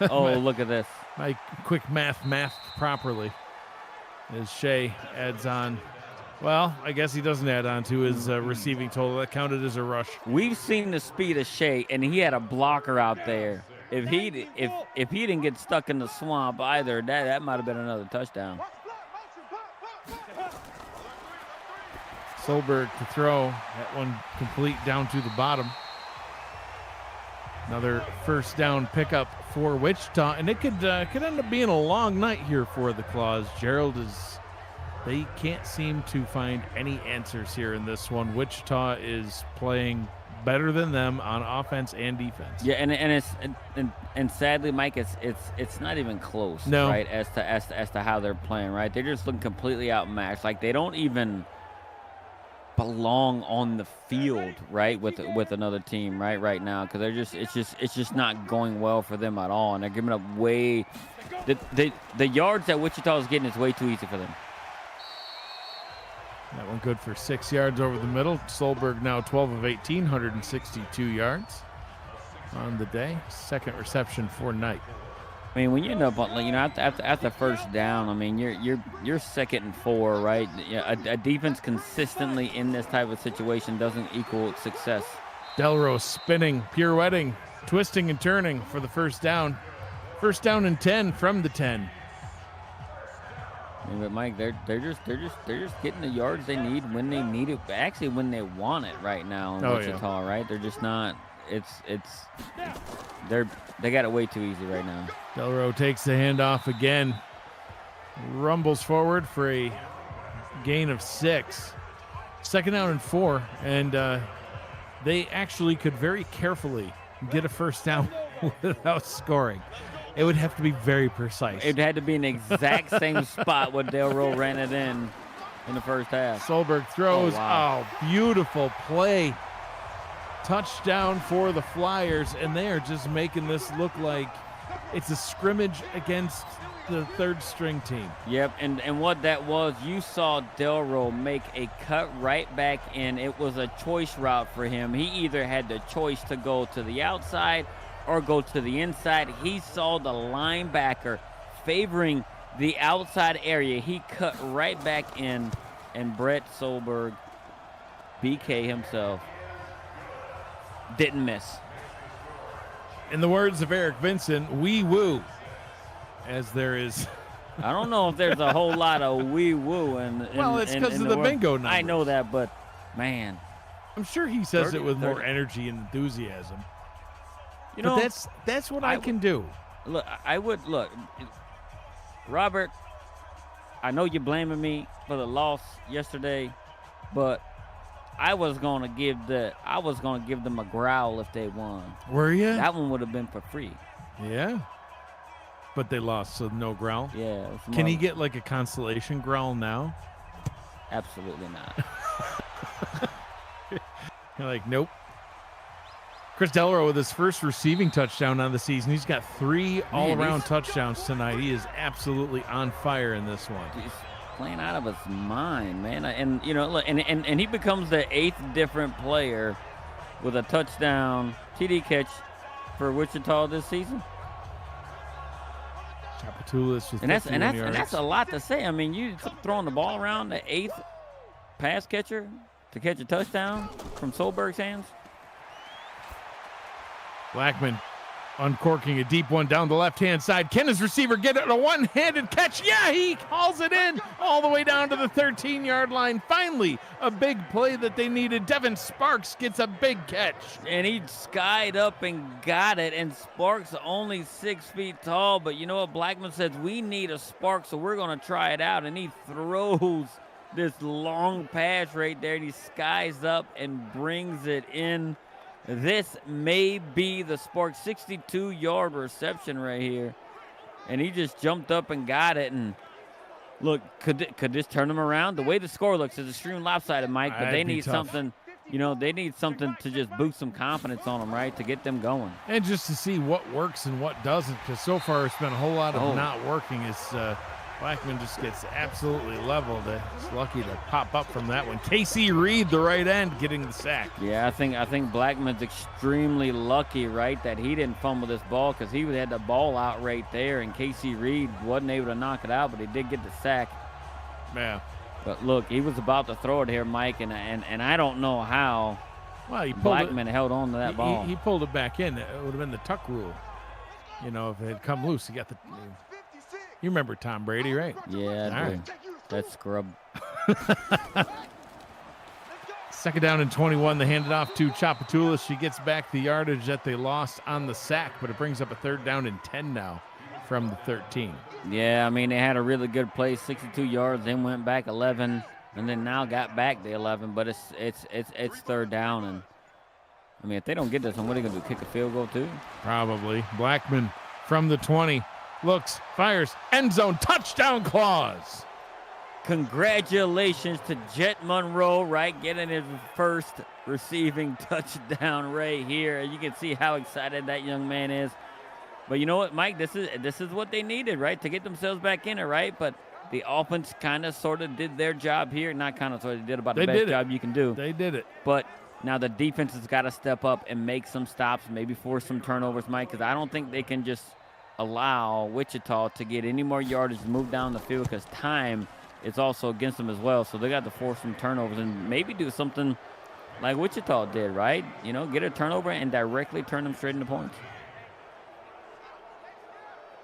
Oh, look at this. My quick math properly. As Shea adds on. Well, I guess he doesn't add on to his receiving total. That counted as a rush. We've seen the speed of Shea, and he had a blocker out there. If he didn't get stuck in the swamp either, that might have been another touchdown. Solberg to throw. That one complete down to the bottom. Another first down pickup for Wichita, and it could end up being a long night here for the Claws. Gerald they can't seem to find any answers here in this one. Wichita is playing better than them on offense and defense. Yeah, and sadly, Mike, it's not even close. No. Right, as to how they're playing. Right, they're just looking completely outmatched. Like they don't even belong on the field, right, with another team, right now, because it's just not going well for them at all, and they're giving up way the yards that Wichita is getting is way too easy for them. That one good for 6 yards over the middle. Solberg now 12 of 18, 162 yards on the day. Second reception for Knight. I mean, when you end up on, after first down, I mean, you're second and 4, right? Yeah, a defense consistently in this type of situation doesn't equal success. Delro spinning, pirouetting, twisting and turning for the first down. First down and 10 from the 10. I mean, but Mike, they're just getting the yards they need when they need it. Actually, when they want it right now in Wichita, right? They're just not. They got it way too easy right now. Delro takes the handoff again, rumbles forward for a gain of 6. Second down and 4, and they actually could very carefully get a first down without scoring. It would have to be very precise. It had to be an exact same spot where Delro ran it in the first half. Solberg throws. Oh, wow. Oh, beautiful play. Touchdown for the Flyers, and they are just making this look like it's a scrimmage against the third string team. Yep, and what that was, you saw Delro make a cut right back in. It was a choice route for him. He either had the choice to go to the outside or go to the inside. He saw the linebacker favoring the outside area. He cut right back in, and Brett Solberg, BK himself, didn't miss. In the words of Eric Vincent, we woo, as there is. I don't know if there's a whole lot of wee woo Well, it's because of the bingo numbers. I know that, but man, I'm sure he says 30, it with 30. more energy and enthusiasm. You But know, that's what I can do. Look, I would look, Robert. I know you're blaming me for the loss yesterday, but I was gonna give them a growl if they won. Were you? That one would have been for free. Yeah. But they lost, so no growl. Yeah. Can he get like a consolation growl now? Absolutely not. You're like, nope. Chris Delro with his first receiving touchdown on the season. He's got 3 all-around touchdowns tonight. He is absolutely on fire in this one. He's playing out of his mind, man. And you know, look, and he becomes the 8th different player with a touchdown TD catch for Wichita this season. Chapatulis with And 51 yards. and that's a lot to say. I mean, you throwing the ball around, the 8th pass catcher to catch a touchdown from Solberg's hands. Blackman uncorking a deep one down the left-hand side. Can his receiver get it a one-handed catch? Yeah, he hauls it in all the way down to the 13-yard line. Finally, a big play that they needed. Devin Sparks gets a big catch. And he skied up and got it, and Sparks only 6 feet tall. But you know what? Blackman says, we need a Spark, so we're going to try it out. And he throws this long pass right there, and he skies up and brings it in. This may be the Spark 62-yard reception right here. And he just jumped up and got it. And look, could this turn them around? The way the score looks is extreme lopsided, Mike, but they need something, you know, they need something to just boost some confidence on them, right, to get them going. And just to see what works and what doesn't, because so far it's been a whole lot of not working. It's Blackman just gets absolutely leveled. It's lucky to pop up from that one. KC Reed, the right end, getting the sack. Yeah, I think Blackman's extremely lucky, right, that he didn't fumble this ball, because he had the ball out right there, and KC Reed wasn't able to knock it out, but he did get the sack. Yeah. But look, he was about to throw it here, Mike, and I don't know how Blackman held on to that ball. He pulled it back in. It would have been the tuck rule. You know, if it had come loose, he got the. You remember Tom Brady, right? Yeah, all right. That scrub. Second down and 21. They hand it off to Chapatulis. She gets back the yardage that they lost on the sack, but it brings up a 3rd down and 10 now from the 13. Yeah, I mean, they had a really good play, 62 yards, then went back 11, and then now got back the 11, but it's 3rd down. And I mean, if they don't get this one, what are they going to do, kick a field goal too? Probably. Blackman from the 20. Looks, fires, end zone, touchdown clause. Congratulations to Jet Monroe, right? Getting his first receiving touchdown right here. You can see how excited that young man is. But you know what, Mike? This is what they needed, right? To get themselves back in it, right? But the offense kind of sort of did their job here. Not kind of sort of did about the best job you can do. They did it. But now the defense has got to step up and make some stops, maybe force some turnovers, Mike, because I don't think they can just allow Wichita to get any more yardage to move down the field, because time is also against them as well. So they got to force some turnovers and maybe do something like Wichita did, right? You know, get a turnover and directly turn them straight into points.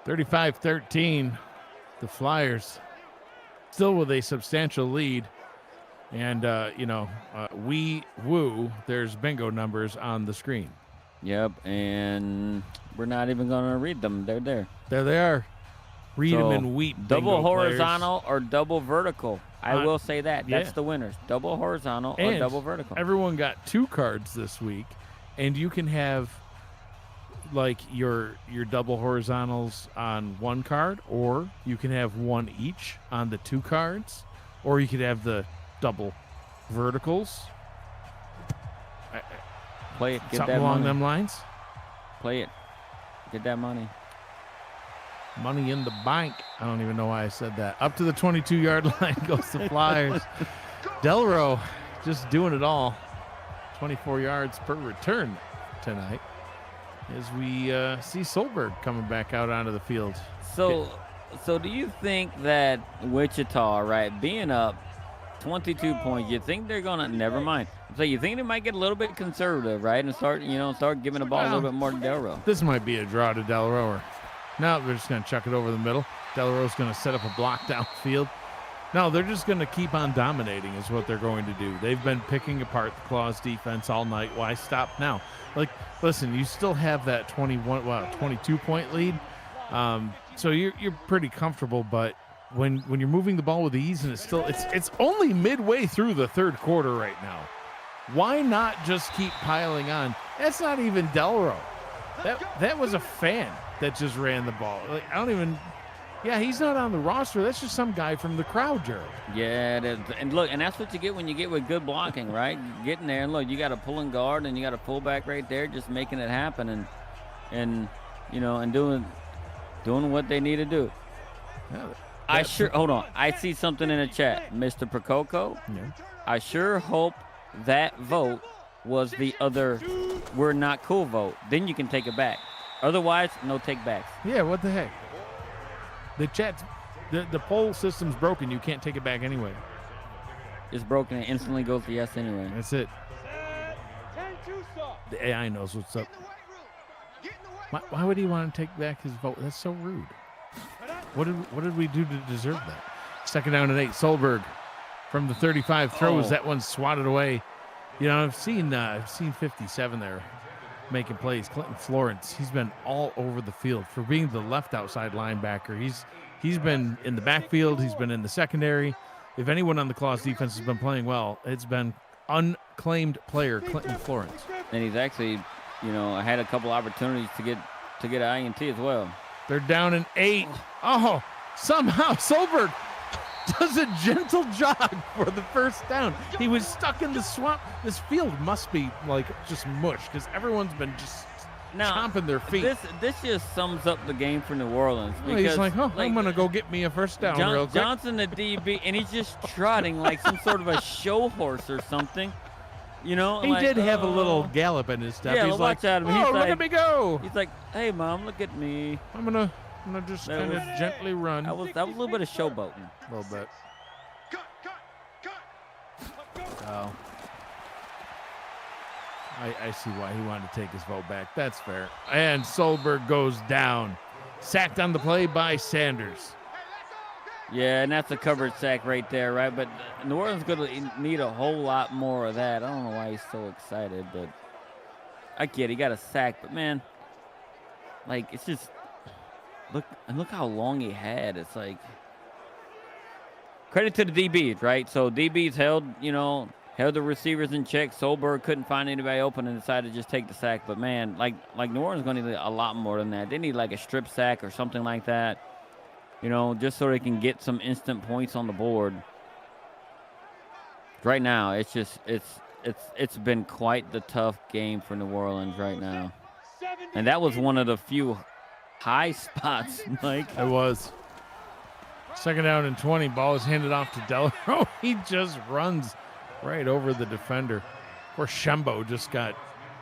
35-13, the Flyers still with a substantial lead. And, we woo, there's bingo numbers on the screen. Yep, and we're not even going to read them. They're there. There they are. Read them in wheat. Double horizontal players. or double vertical. I will say that. That's the winners. Double horizontal or double vertical. Everyone got 2 cards this week, and you can have like your double horizontals on 1 card, or you can have 1 each on the 2 cards, or you could have the double verticals. Play it. Get Something that along money. them lines. Play it. Get that money. Money in the bank. I don't even know why I said that. Up to the 22-yard line goes the Flyers. Delro just doing it all. 24 yards per return tonight as we see Solberg coming back out onto the field. So do you think that Wichita, right, being up 22 points. You think they're gonna? Never mind. So you think they might get a little bit conservative, right, and start giving the ball a little bit more to Delro. This might be a draw to Delro. No, they're just gonna chuck it over the middle. Delro's gonna set up a block downfield. No, they're just gonna keep on dominating is what they're going to do. They've been picking apart the Claws defense all night. Why stop now? Like, listen, you still have that 22-point lead, so you're pretty comfortable, but when you're moving the ball with ease and it's only midway through the third quarter right now. Why not just keep piling on? That's not even Delro. That was a fan that just ran the ball. Like, he's not on the roster. That's just some guy from the crowd, Jared. Yeah, it is. And look, and that's what you get when you get with good blocking, right? Getting there, and look, you got a pulling guard and you got a fullback right there, just making it happen and doing what they need to do. Yeah, hold on. I see something in the chat, Mr. Prococo. Yeah. I sure hope that vote was the other "we're not cool" vote. Then you can take it back. Otherwise, no take backs. Yeah, what the heck? The chat, the poll system's broken. You can't take it back anyway. It's broken. It instantly goes to yes anyway. That's it. The AI knows what's up. Why would he want to take back his vote? That's so rude. What did we do to deserve that? 2nd down and 8. Solberg from the 35 throws. That one swatted away. I've seen 57 there making plays. Clinton Florence, he's been all over the field for being the left outside linebacker. He's been in the backfield. He's been in the secondary. If anyone on the Claws defense has been playing well, it's been unclaimed player Clinton Florence. And he's actually, had a couple opportunities to get INT as well. They're down in 8. Oh, somehow Solberg does a gentle jog for the first down. He was stuck in the swamp. This field must be like just mush because everyone's been just chomping their feet. This just sums up the game for New Orleans. Because, he's like, I'm going to go get me a first down real quick. Johnson, the DB, and he's just trotting like some sort of a show horse or something. He did have a little gallop in his step. Yeah, he's like, at him. He's look at me go. He's like, hey, Mom, look at me. I'm gonna just kind of gently run. That was a little bit of showboating. A little bit. Oh. I see why he wanted to take his vote back. That's fair. And Solberg goes down. Sacked on the play by Sanders. Yeah, and that's a covered sack right there, right? But New Orleans going to need a whole lot more of that. I don't know why he's so excited, but I get it. He got a sack, but man, like it's just look how long he had. It's like credit to the DBs, right? So DBs held the receivers in check. Solberg couldn't find anybody open and decided to just take the sack. But man, like New Orleans going to need a lot more than that. They need like a strip sack or something like that. Just so they can get some instant points on the board. Right now, it's been quite the tough game for New Orleans right now. And that was one of the few high spots, Mike. It was. 2nd down and 20. Ball is handed off to Delro. He just runs right over the defender. Poor Shembo just got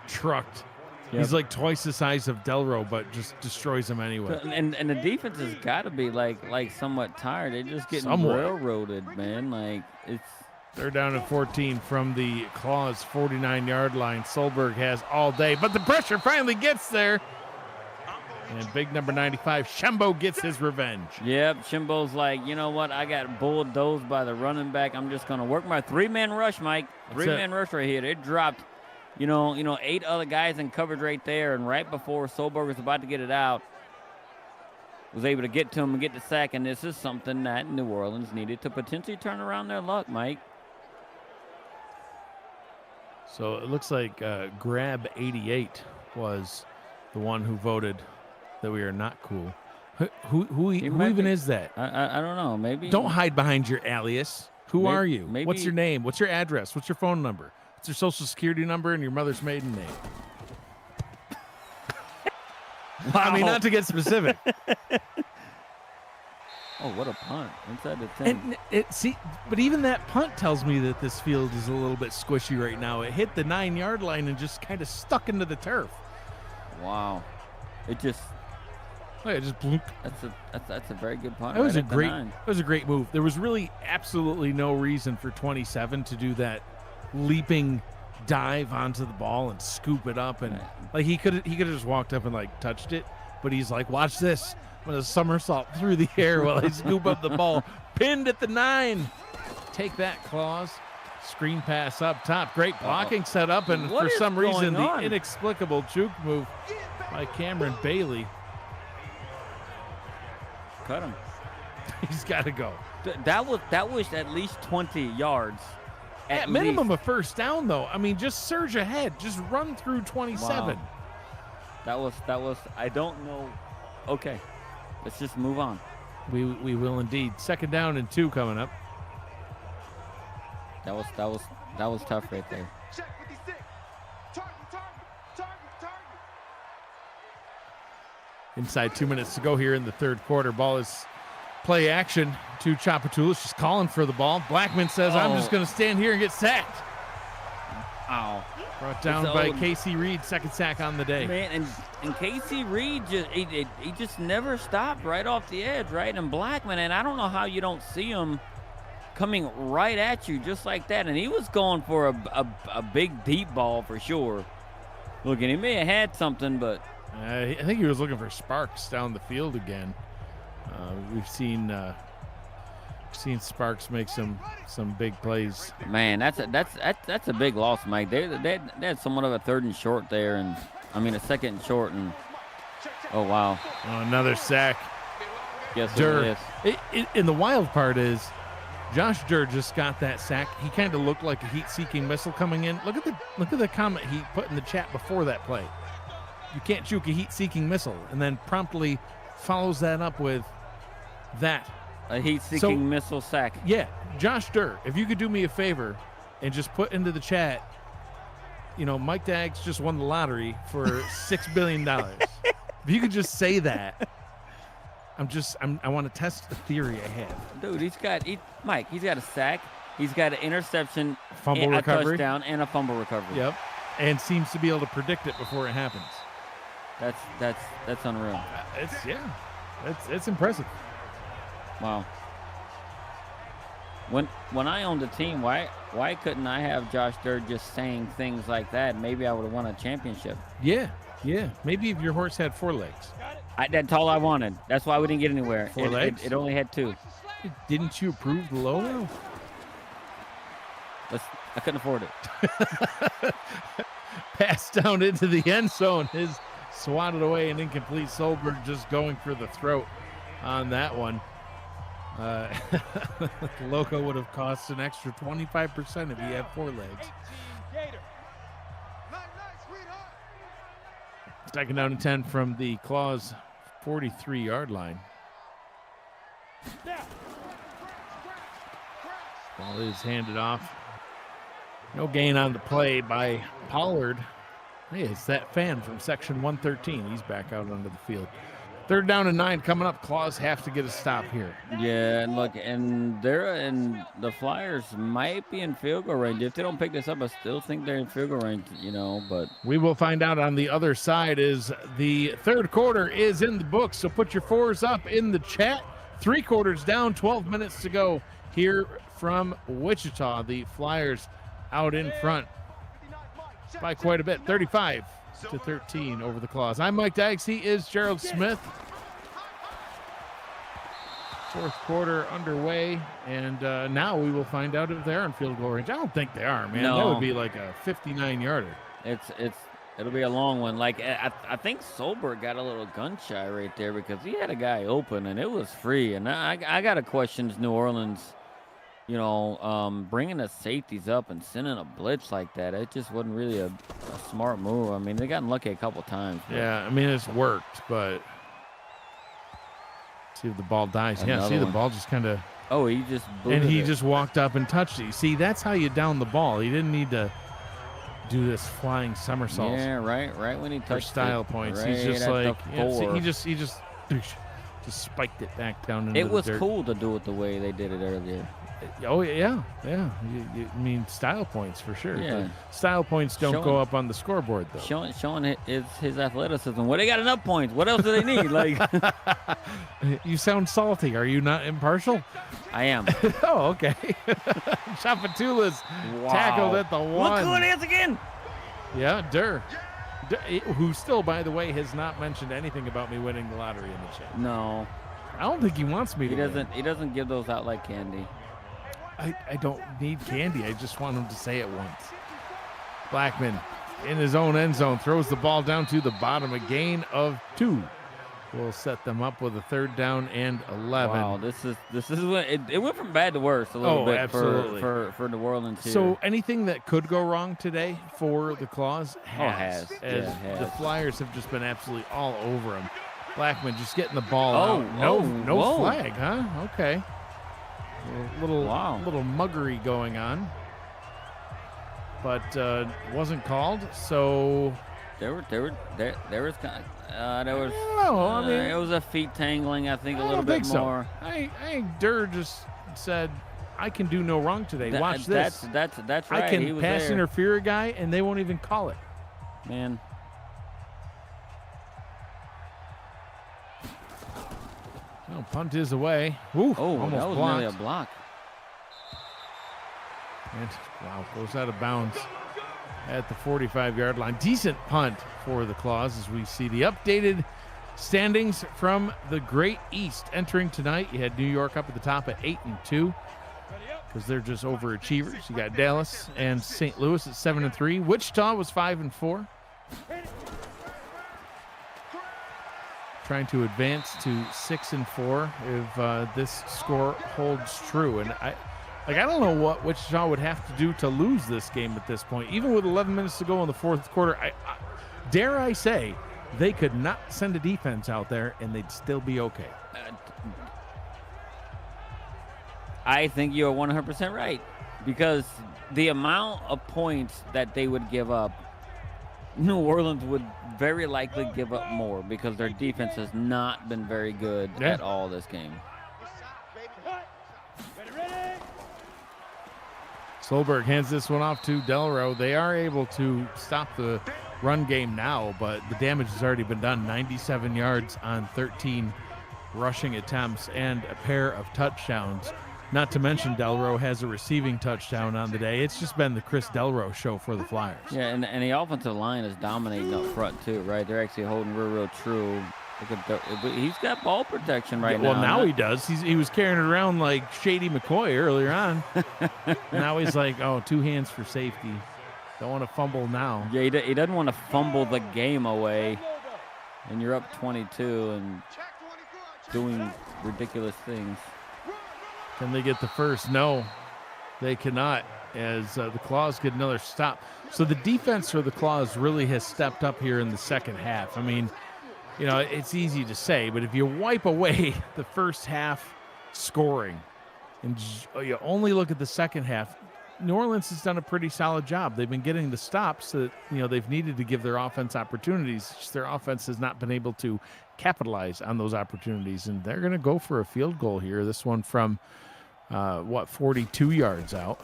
trucked. Yep. He's like twice the size of Delro, but just destroys him anyway. And the defense has got to be like somewhat tired. They're just getting railroaded, man. Like it's. They're down at 14 from the Claws 49-yard line. Solberg has all day, but the pressure finally gets there. And big number 95, Shembo gets his revenge. Yep, Shembo's like, you know what? I got bulldozed by the running back. I'm just going to work my 3-man rush, Mike. 3-man rush right here. They dropped, 8 other guys in coverage right there. And right before Solberg was about to get it out, was able to get to him and get the sack. And this is something that New Orleans needed to potentially turn around their luck, Mike. So it looks like Grab 88 was the one who voted that we are not cool. Who even is that? I don't know. Maybe. Don't hide behind your alias. Who are you? Maybe. What's your name? What's your address? What's your phone number? What's your social security number and your mother's maiden name? Wow. I mean, not to get specific. Oh, what a punt. Inside the 10. And but even that punt tells me that this field is a little bit squishy right now. It hit the 9-yard line and just kind of stuck into the turf. Wow. It just Oh, yeah, just bloop. That's a very good punt. That was right a at the great. 9. That was a great move. There was really absolutely no reason for 27 to do that leaping dive onto the ball and scoop it up, and like he could have just walked up and like touched it, but he's like, watch this, I'm gonna somersault through the air while I scoop up the ball, pinned at the 9. Take that, Claus. Screen pass up top, great blocking set up, and What for is some reason going on? the inexplicable juke move by Cameron Bailey. Cut him. He's got to go. That was at least 20 yards. At minimum a first down, though. I mean, just surge ahead. Just run through 27. Wow. That was. I don't know. Okay, let's just move on. We will indeed. 2nd down and 2 coming up. That was tough right there. Inside 2 minutes to go here in the 3rd quarter. Ball is play action to Chapatulis. Just calling for the ball. Blackman says, I'm just going to stand here and get sacked. Ow. Brought down by Casey Reed. 2nd sack on the day. Man, and Casey Reed, he just never stopped right off the edge, right? And Blackman, and I don't know how you don't see him coming right at you just like that. And he was going for a big deep ball for sure. Look, and he may have had something, but I think he was looking for sparks down the field again. We've seen Sparks make some big plays. man, that's a big loss, Mike. They had somewhat of a 3rd and short there, and I mean a 2nd and short, and oh wow, another sack. Yes, Durr. it is. And the wild part is, Josh Durr just got that sack. He kind of looked like a heat-seeking missile coming in. Look at the comment he put in the chat before that play. You can't juke a heat-seeking missile, and then promptly follows that up with that. A heat-seeking missile sack. Yeah, Josh Durr, if you could do me a favor and just put into the chat, Mike Daggs just won the lottery for $6 billion. If you could just say that, I want to test the theory I have. Dude, he's got a sack, he's got an interception, Fumble a recovery. touchdown, and a fumble recovery. Yep, and seems to be able to predict it before it happens. That's unreal. It's impressive. Wow. When I owned the team, why couldn't I have Josh Durr just saying things like that? Maybe I would have won a championship. Yeah. Maybe if your horse had 4 legs. That's all I wanted. That's why we didn't get anywhere. 4 legs? It only had 2. Didn't you approve the logo? I couldn't afford it. Pass down into the end zone is swatted away and incomplete. Solberg just going for the throat on that one. The logo would have cost an extra 25% if he had 4 legs. 2nd down and 10 from the Claus 43-yard line. Ball is handed off. No gain on the play by Pollard. Hey, it's that fan from section 113. He's back out onto the field. 3rd down and 9 coming up. Claus have to get a stop here. Yeah, and look, and the Flyers might be in field goal range. If they don't pick this up, I still think they're in field goal range, but we will find out on the other side. Is the 3rd quarter is in the books, so put your 4s up in the chat. 3 quarters down, 12 minutes to go here from Wichita. The Flyers out in front by quite a bit, 35-13 over the Claus. I'm Mike Daggs. He is Gerald Smith. 4th quarter underway, and now we will find out if they are in field goal range. I don't think they are, man. No. That would be like a 59-yarder. It'll be a long one. Like I think Solberg got a little gun shy right there because he had a guy open and it was free. And I got to question New Orleans, bringing the safeties up and sending a blitz like that. It just wasn't really a smart move. I mean, they got lucky a couple times. Yeah, I mean, it's worked, but see if the ball dies. Another the one. ball just kind of. Oh, he just blew and he it. just walked up and touched it. You see, that's how you down the ball. He didn't need to do this flying somersaults. Yeah, right when he for touched style it, points. right He's just at like the four. he just spiked it back down into It was the dirt. cool to do it the way they did it earlier. Oh yeah. You mean style points for sure. Yeah. But style points don't go up on the scoreboard though. Showing his athleticism. Well, they got enough points. What else do they need? Like, You sound salty. Are you not impartial? I am. Oh, okay. Chapatula's tackled at the one. Look who it is again. Yeah, Durr, who still, by the way, has not mentioned anything about me winning the lottery in the chat. No, I don't think he wants me to. He doesn't give those out like candy. I don't need candy. I just want him to say it once. Blackman in his own end zone throws the ball down to the bottom. A gain of 2 will set them up with a 3rd down and 11. Wow, this is when it went from bad to worse a little bit absolutely. for New Orleans here. So anything that could go wrong today for the Claws has. has. The Flyers have just been absolutely all over him. Blackman just getting the ball out. No whoa. flag, huh? Okay. Little muggery going on, but wasn't called. So there was kind of, it was a feet tangling. I think a little bit more. So. I think Durr just said, "I can do no wrong today. Watch this." That's right. I can pass interfere a guy, and they won't even call it. Man. Oh, punt is away. Ooh, almost that was blocked. nearly a block. And wow, goes out of bounds at the 45-yard line. Decent punt for the Claws as we see the updated standings from the Great East. Entering tonight, you had New York up at the top at 8-2 because they're just overachievers. You got Dallas and St. Louis at 7-3. Wichita was 5-4. Trying to advance to 6-4 if this score holds true. And I don't know what Wichita would have to do to lose this game at this point. Even with 11 minutes to go in the fourth quarter, dare I say, they could not send a defense out there and they'd still be okay. I think you're 100% right, because the amount of points that they would give up, New Orleans would very likely give up more because their defense has not been very good at all this game. Solberg hands this one off to Delro. They are able to stop the run game now, but the damage has already been done. 97 yards on 13 rushing attempts and a pair of touchdowns. Not to mention Delro has a receiving touchdown on the day. It's just been the Chris Delro show for the Flyers. Yeah, and the offensive line is dominating up front too, right? They're actually holding real true. He's got ball protection now. Well, now he does. He was carrying it around like Shady McCoy earlier on. Now he's like, 2 hands for safety. Don't want to fumble now. Yeah, he doesn't want to fumble the game away. And you're up 22 and doing ridiculous things. Can they get the first? No, they cannot, as the Claws get another stop. So the defense for the Claws really has stepped up here in the second half. I mean, it's easy to say, but if you wipe away the first half scoring and you only look at the second half, New Orleans has done a pretty solid job. They've been getting the stops that they've needed to give their offense opportunities. Just their offense has not been able to capitalize on those opportunities, and they're going to go for a field goal here. This one from 42 yards out.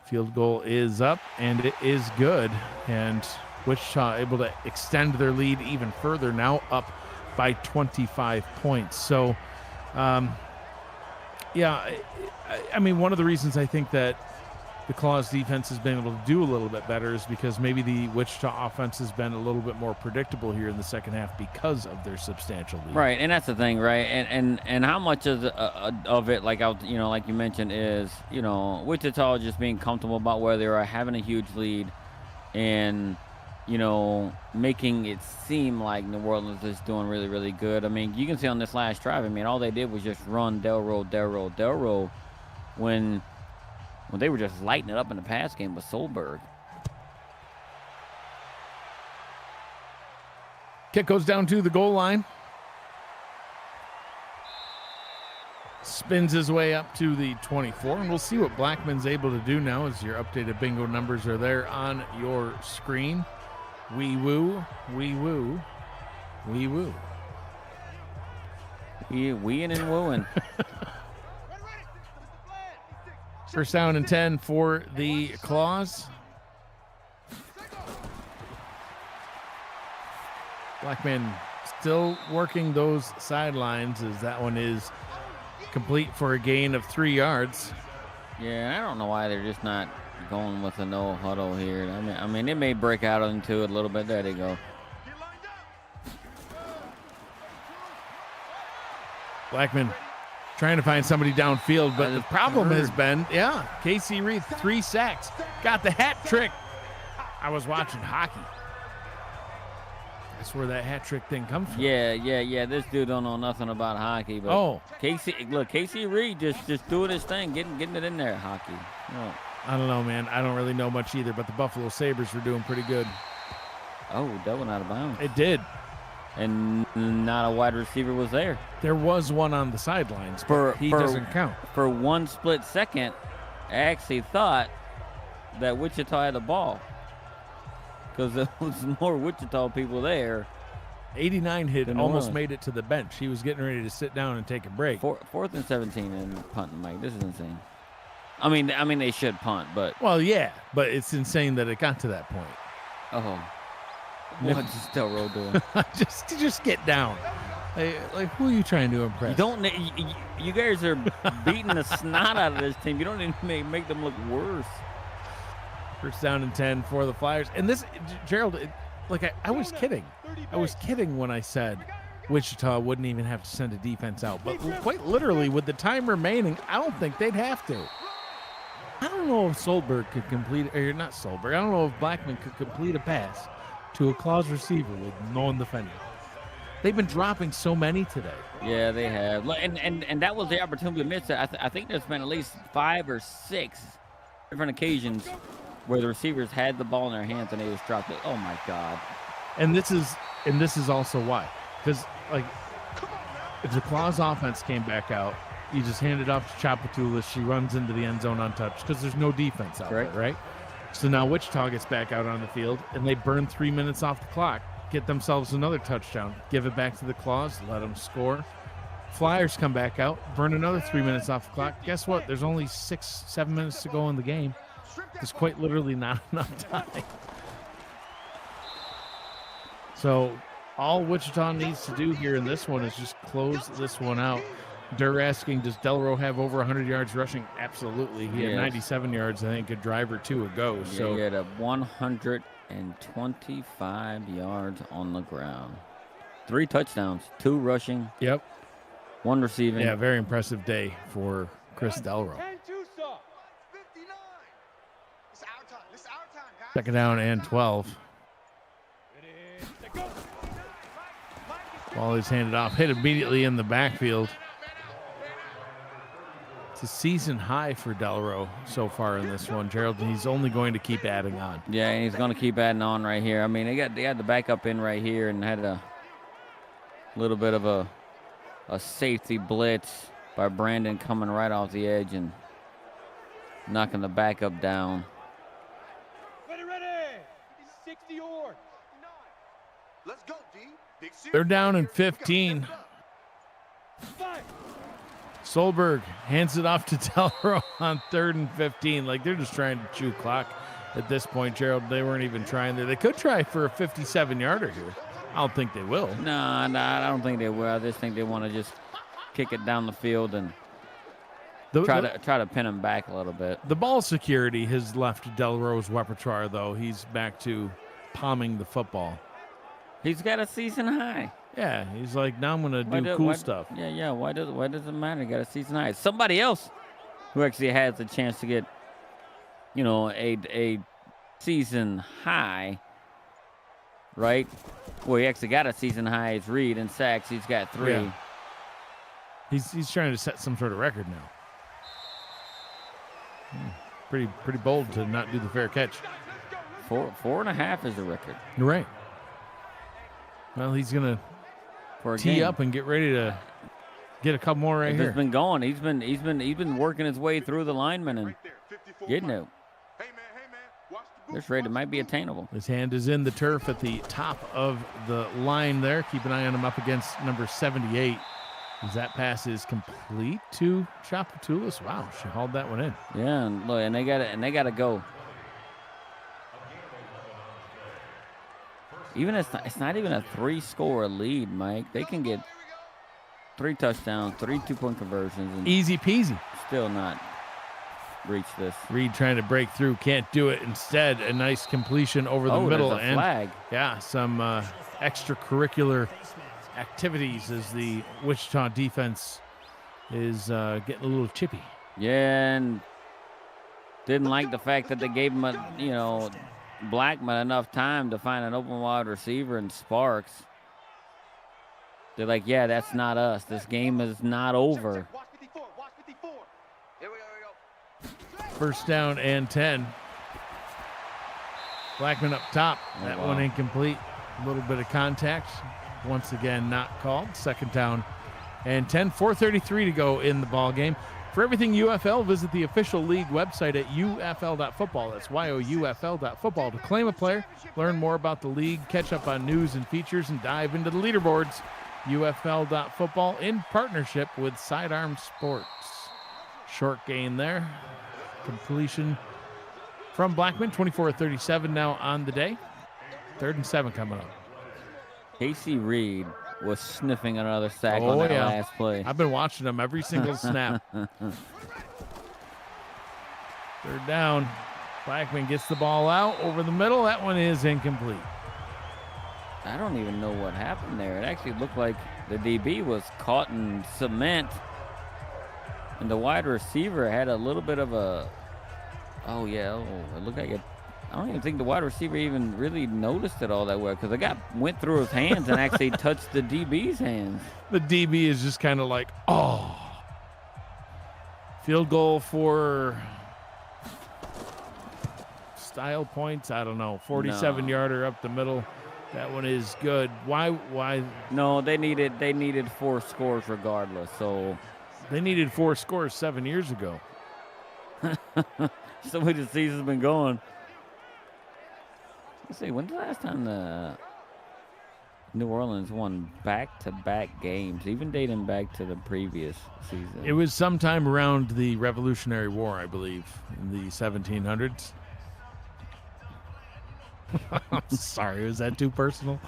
Field goal is up, and it is good. And Wichita able to extend their lead even further, now up by 25 points. So, I mean, one of the reasons I think that the Claws defense has been able to do a little bit better is because maybe the Wichita offense has been a little bit more predictable here in the second half because of their substantial lead. Right, and that's the thing, right? And how much of it, like you mentioned, is Wichita just being comfortable about where they are, having a huge lead, and making it seem like New Orleans is doing really, really good. I mean, you can see on this last drive, I mean, all they did was just run Delro when they were just lighting it up in the pass game with Solberg. Kick goes down to the goal line. Spins his way up to the 24, and we'll see what Blackman's able to do now as your updated bingo numbers are there on your screen. Wee woo, wee woo, wee woo. Weeing and wooing. First down and 10 for the Claws. Blackman still working those sidelines as that one is complete for a gain of 3 yards. Yeah, I don't know why they're just not going with a no huddle here. I mean, it may break out into it a little bit. There they go. Blackman trying to find somebody downfield, but the problem has been, Casey Reed, 3 sacks, got the hat trick. I was watching hockey. That's where that hat trick thing comes from. Yeah. This dude don't know nothing about hockey, but Casey Reed just doing his thing, getting it in there, hockey. No. I don't know, man. I don't really know much either, but the Buffalo Sabres were doing pretty good. Oh, that went out of bounds. It did. And not a wide receiver was there. There was one on the sidelines, but he doesn't count. For one split second, I actually thought that Wichita had the ball because there was more Wichita people there. 89 had almost made it to the bench. He was getting ready to sit down and take a break. 4th and 17 and punting, Mike. This is insane. I mean, they should punt, but well, yeah, but it's insane that it got to that point. Oh. What's Delro doing? just get down. Like, who are you trying to impress? You guys are beating the snot out of this team. You don't need to make them look worse. First down and 10 for the Flyers. And this, Gerald, I was kidding. I was kidding when I said Wichita wouldn't even have to send a defense out. But quite literally, with the time remaining, I don't think they'd have to. I don't know if Solberg could complete, or not Solberg, I don't know if Blackman could complete a pass to a Claws receiver with no one defending. They've been dropping so many today. Yeah, they have. And that was the opportunity to miss it. I think there's been at least 5 or 6 different occasions where the receivers had the ball in their hands and they just dropped it. Oh my God. And this is also why. Because if the Claws offense came back out, you just hand it off to Chapatulas. She runs into the end zone untouched because there's no defense out there, right? So now Wichita gets back out on the field, and they burn 3 minutes off the clock, get themselves another touchdown, give it back to the Claws, let them score. Flyers come back out, burn another 3 minutes off the clock. Guess what? There's only 6-7 minutes to go in the game. There's quite literally not enough time. So all Wichita needs to do here in this one is just close this one out. They're asking, does Delro have over 100 yards rushing? Absolutely. He had 97 yards, I think, a drive or two ago. Yeah, so he had a 125 yards on the ground. 3 touchdowns, 2 rushing. Yep. 1 receiving. Yeah, very impressive day for Chris Delro. Second down and 12. Ball is handed off, hit immediately in the backfield. It's a season high for Delro so far in this one, Gerald, and he's only going to keep adding on. Yeah, and he's going to keep adding on right here. I mean, they got the backup in right here and had a little bit of a safety blitz by Brandon coming right off the edge and knocking the backup down. Ready. 60 or 59. Let's go, D. They're down in 15. Solberg hands it off to Delro on 3rd and 15. Like, they're just trying to chew clock at this point, Gerald. They weren't even trying there. They could try for a 57-yarder here. I don't think they will. No, I don't think they will. I just think they want to just kick it down the field and try to pin him back a little bit. The ball security has left Delro's repertoire, though. He's back to palming the football. He's got a season high. Yeah, he's like, now I'm going to do cool stuff. Yeah. Why does it matter? He got a season high. Somebody else who actually has a chance to get, a season high, right? Well, he actually got a season high is Reed in sacks. He's got 3. Yeah. He's trying to set some sort of record now. Pretty bold to not do the fair catch. 4.5 is the record. You're right. Well, he's gonna tee up and get ready to get a couple more right here. He's been going. He's been working his way through the linemen and getting it. This rate, it might be attainable. His hand is in the turf at the top of the line there. Keep an eye on him up against number 78. As that pass is complete to Chapatulis. Wow, she hauled that one in. Yeah, and look, and they got to go. Even it's not even a 3-score lead, Mike. They can get 3 touchdowns, 3 2-point conversions, and Easy peasy. still not reach this. Reed trying to break through, can't do it. Instead, a nice completion over the middle. There's a flag. Yeah, some extracurricular activities as the Wichita defense is getting a little chippy. Yeah, and didn't like the fact that they gave him Blackman enough time to find an open wide receiver and Sparks. They're like, yeah, that's not us. This game is not over. Watch 54. Watch 54. Here we go. First down and 10. Blackman up top. That one incomplete. A little bit of contact. Once again, not called. Second down and 10. 4:33 to go in the ball game. For everything UFL, visit the official league website at youfl.football. That's youfl.football to claim a player, learn more about the league, catch up on news and features, and dive into the leaderboards. UFL.football in partnership with Sidearm Sports. Short gain there. Completion from Blackman. 24-37 now on the day. 3rd and 7 coming up. Casey Reed was sniffing another sack on that last play. I've been watching him every single snap. 3rd down. Blackman gets the ball out over the middle. That one is incomplete. I don't even know what happened there. It actually looked like the DB was caught in cement, and the wide receiver had a little bit of a. It looked like it. I don't even think the wide receiver even really noticed it all that well because the guy went through his hands and actually touched the DB's hands. The DB is just kind of like, oh. Field goal for style points. I don't know. 47-yarder up the middle. That one is good. Why? No, they needed 4 scores regardless. So they needed 4 scores 7 years ago. So the way the season's been going. Let's see, when's the last time the New Orleans won back-to-back games, even dating back to the previous season? It was sometime around the Revolutionary War, I believe, in the 1700s. I'm sorry, was that too personal?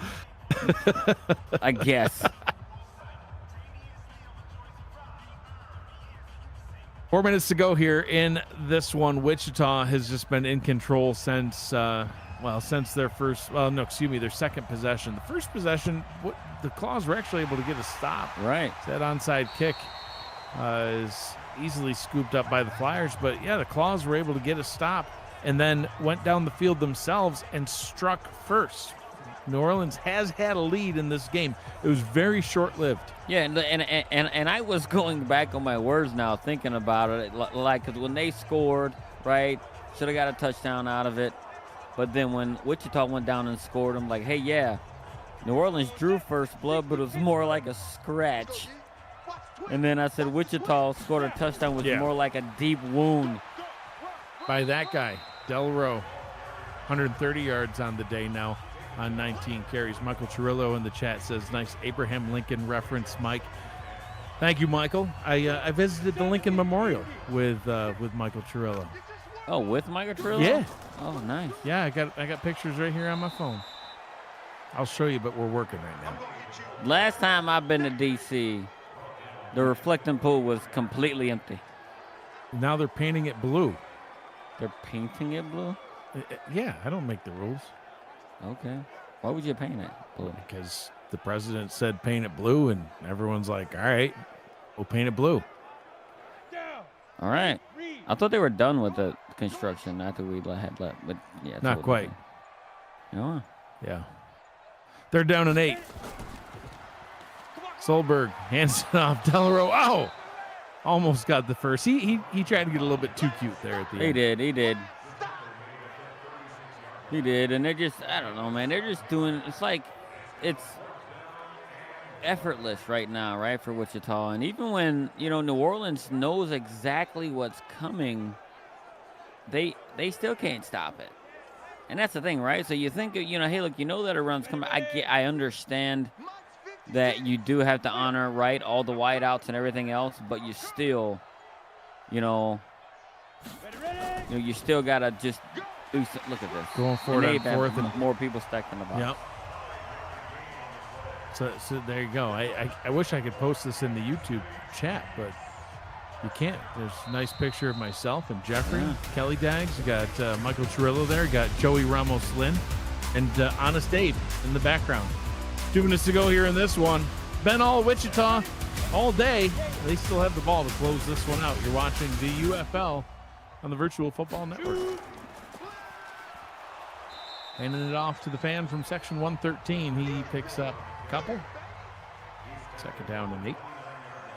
I guess. 4 minutes to go here in this one. Wichita has just been in control since their second possession. The first possession, the Claws were actually able to get a stop. Right. That onside kick is easily scooped up by the Flyers. But, yeah, the Claws were able to get a stop and then went down the field themselves and struck first. New Orleans has had a lead in this game. It was very short-lived. Yeah, and I was going back on my words now, thinking about it. Like, because when they scored, right, should have got a touchdown out of it. But then when Wichita went down and scored, I'm like, hey, yeah, New Orleans drew first blood, but it was more like a scratch. And then I said Wichita scored a touchdown, was more like a deep wound. By that guy, Delro, 130 yards on the day now on 19 carries. Michael Chirillo in the chat says, nice Abraham Lincoln reference, Mike. Thank you, Michael. I visited the Lincoln Memorial with Michael Chirillo. Oh, with Michael Chirillo? Yeah. Oh, nice. Yeah, I got pictures right here on my phone. I'll show you, but we're working right now. Last time I've been to D.C., the reflecting pool was completely empty. Now they're painting it blue. They're painting it blue? Yeah, I don't make the rules. Okay. Why would you paint it blue? Because the president said paint it blue, and everyone's like, all right, we'll paint it blue. All right. I thought they were done with the construction after we had left, but yeah. Not quite. No. Yeah. They're down an 8. Solberg hands it off. Delaro. Oh! Almost got the first. He tried to get a little bit too cute there at the end. He did. And they're just, I don't know, man. They're just doing, it's like, it's effortless right now, right, for Wichita. And even when, New Orleans knows exactly what's coming, they still can't stop it. And that's the thing, right? So you think, hey, look, that a run's coming. I understand that you do have to honor, right, all the wideouts and everything else, but you still, you still gotta just do. Look at this. Going for it on fourth and more people stacked in the box. Yep. So there you go. I wish I could post this in the YouTube chat, but you can't. There's a nice picture of myself and Jeffrey, Kelly Daggs. You got Michael Chirillo there. You got Joey Ramos-Lynn and Honest Abe in the background. 2 minutes to go here in this one. Been all Wichita all day. They still have the ball to close this one out. You're watching the UFL on the Virtual Football Network. Handing it off to the fan from section 113. He picks up a couple. 2nd down and 8.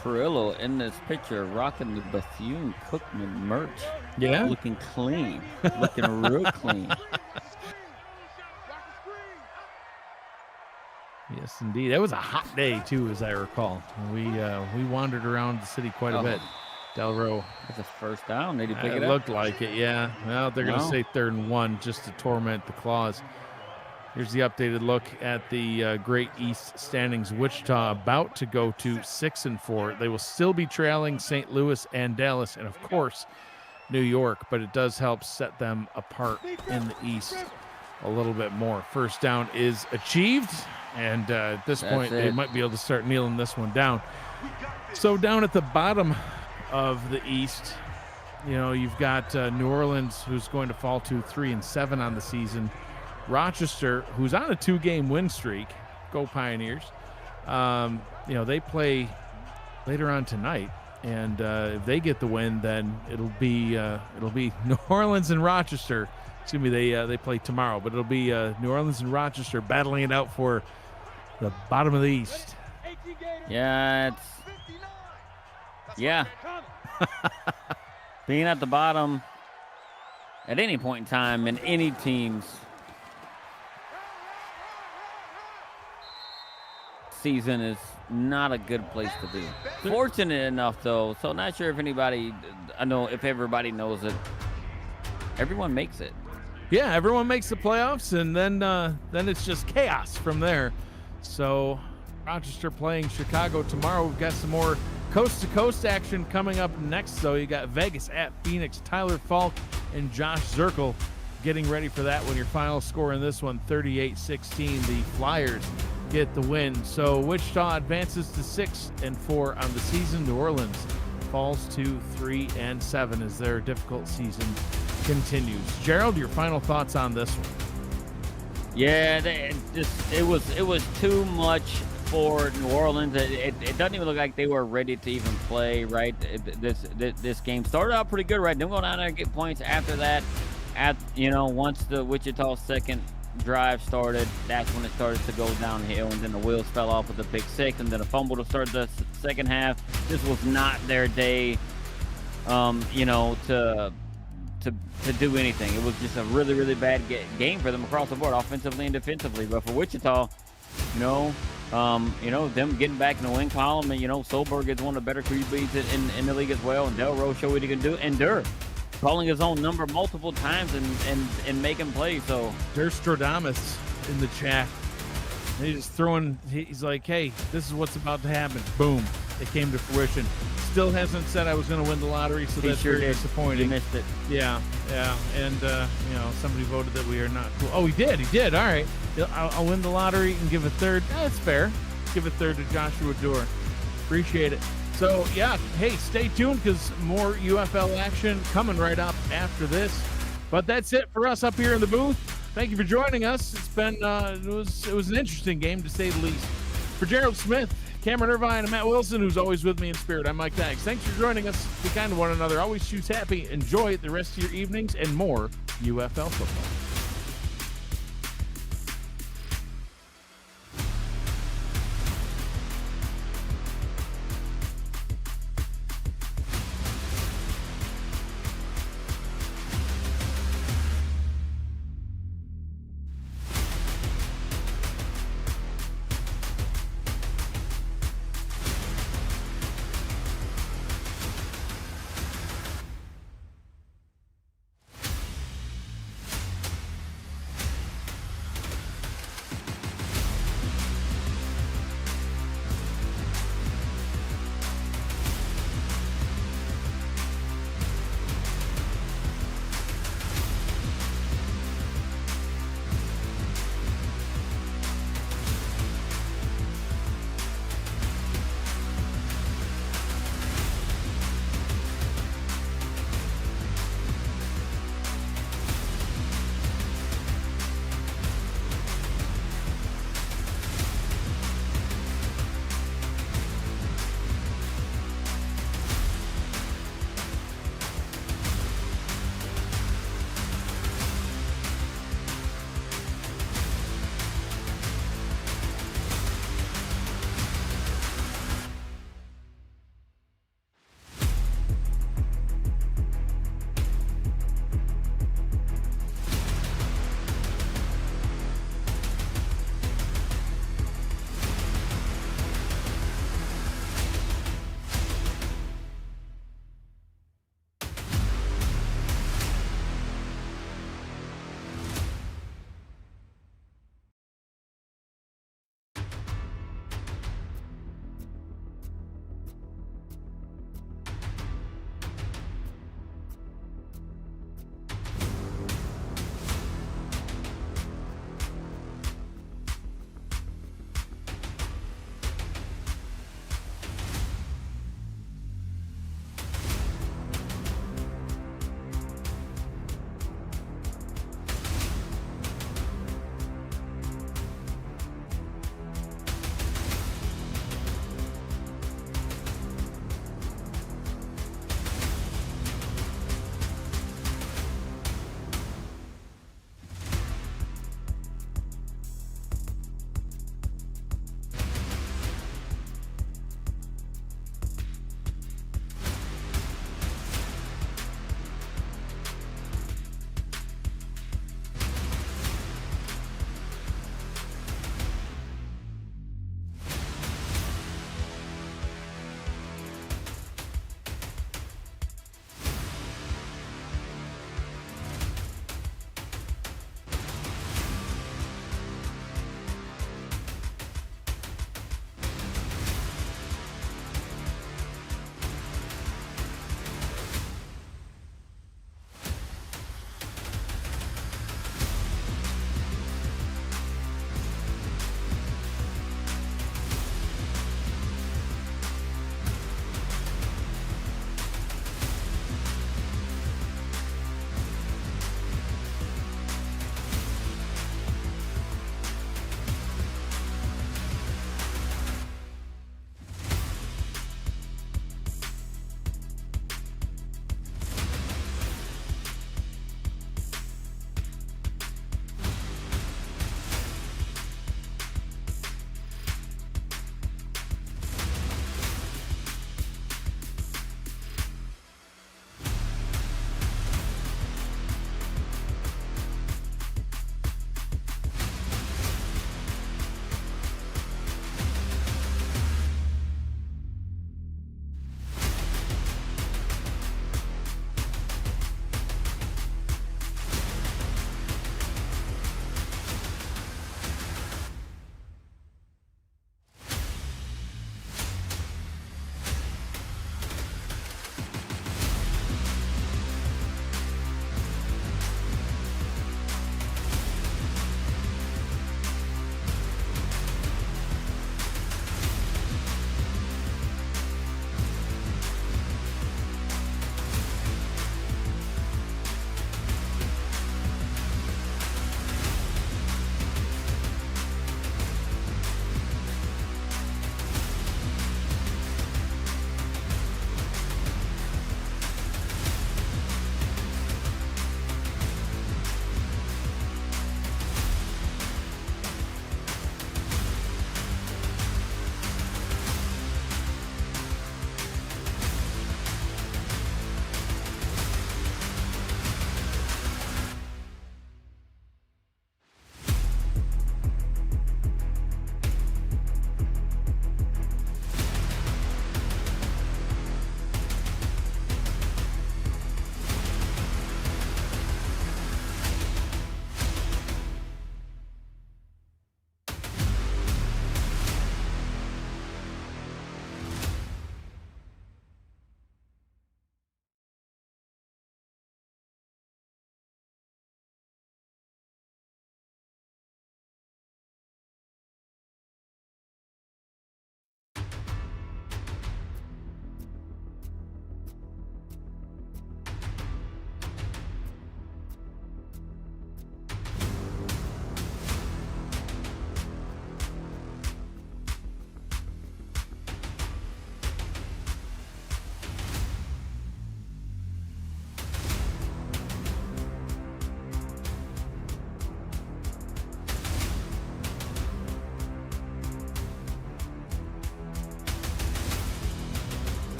Trillo in this picture rocking the Bethune-Cookman merch. Yeah. Looking clean. Looking real clean. Yes, indeed. It was a hot day, too, as I recall. We wandered around the city quite a bit. Delro. That's a first down. Did he pick it up? It looked like it, yeah. Well, they're going to say 3rd and 1 just to torment the Claws. Here's the updated look at the Great East standings. Wichita about to go to 6-4. They will still be trailing St. Louis and Dallas, and, of course, New York, but it does help set them apart in the East a little bit more. First down is achieved. And at this point, they might be able to start kneeling this one down. So down at the bottom of the East, you've got New Orleans, who's going to fall to 3-7 on the season. Rochester, who's on a 2-game win streak. Go Pioneers. They play later on tonight, and if they get the win, then it'll be New Orleans and Rochester. Excuse me, they play tomorrow, but it'll be New Orleans and Rochester battling it out for the bottom of the East. Yeah, being at the bottom at any point in time in any team's season is not a good place to be. Fortunate enough, though, so not sure if everybody knows it. Everyone makes it. Yeah, everyone makes the playoffs, and then it's just chaos from there. So Rochester playing Chicago tomorrow. We've got some more coast-to-coast action coming up next, though. You got Vegas at Phoenix. Tyler Falk and Josh Zirkle getting ready for that one. Your final score in this one, 38-16. The Flyers get the win. So Wichita advances to 6-4 on the season. New Orleans falls to 3-7 as their difficult season continues. Gerald, your final thoughts on this one? Yeah, it was too much for New Orleans. It doesn't even look like they were ready to even play, right? This game started out pretty good, right? Then go down there and get points after that. Once the Wichita second drive started, that's when it started to go downhill, and then the wheels fell off with a pick six, and then a fumble to start the second half. This was not their day, to do anything. It was just a really, really bad game for them across the board, offensively and defensively. But for Wichita, them getting back in the win column, and Solberg is one of the better QBs in the league as well, and Delro showed what he can do, and Durr calling his own number multiple times and making plays. So Durr Stradamus in the chat. He's like, hey, this is what's about to happen. Boom. It came to fruition. Still hasn't said I was going to win the lottery, so that's very disappointing. He missed it. Yeah. And, somebody voted that we are not cool. Oh, he did. All right. I'll win the lottery and give a third. That's fair. Give a third to Joshua Durr. Appreciate it. So, yeah, hey, stay tuned because more UFL action coming right up after this. But that's it for us up here in the booth. Thank you for joining us. It's been it was an interesting game, to say the least. For Gerald Smith, Cameron Irvine, and Matt Wilson, who's always with me in spirit, I'm Mike Daggs. Thanks for joining us. Be kind to one another. Always choose happy. Enjoy the rest of your evenings and more UFL football.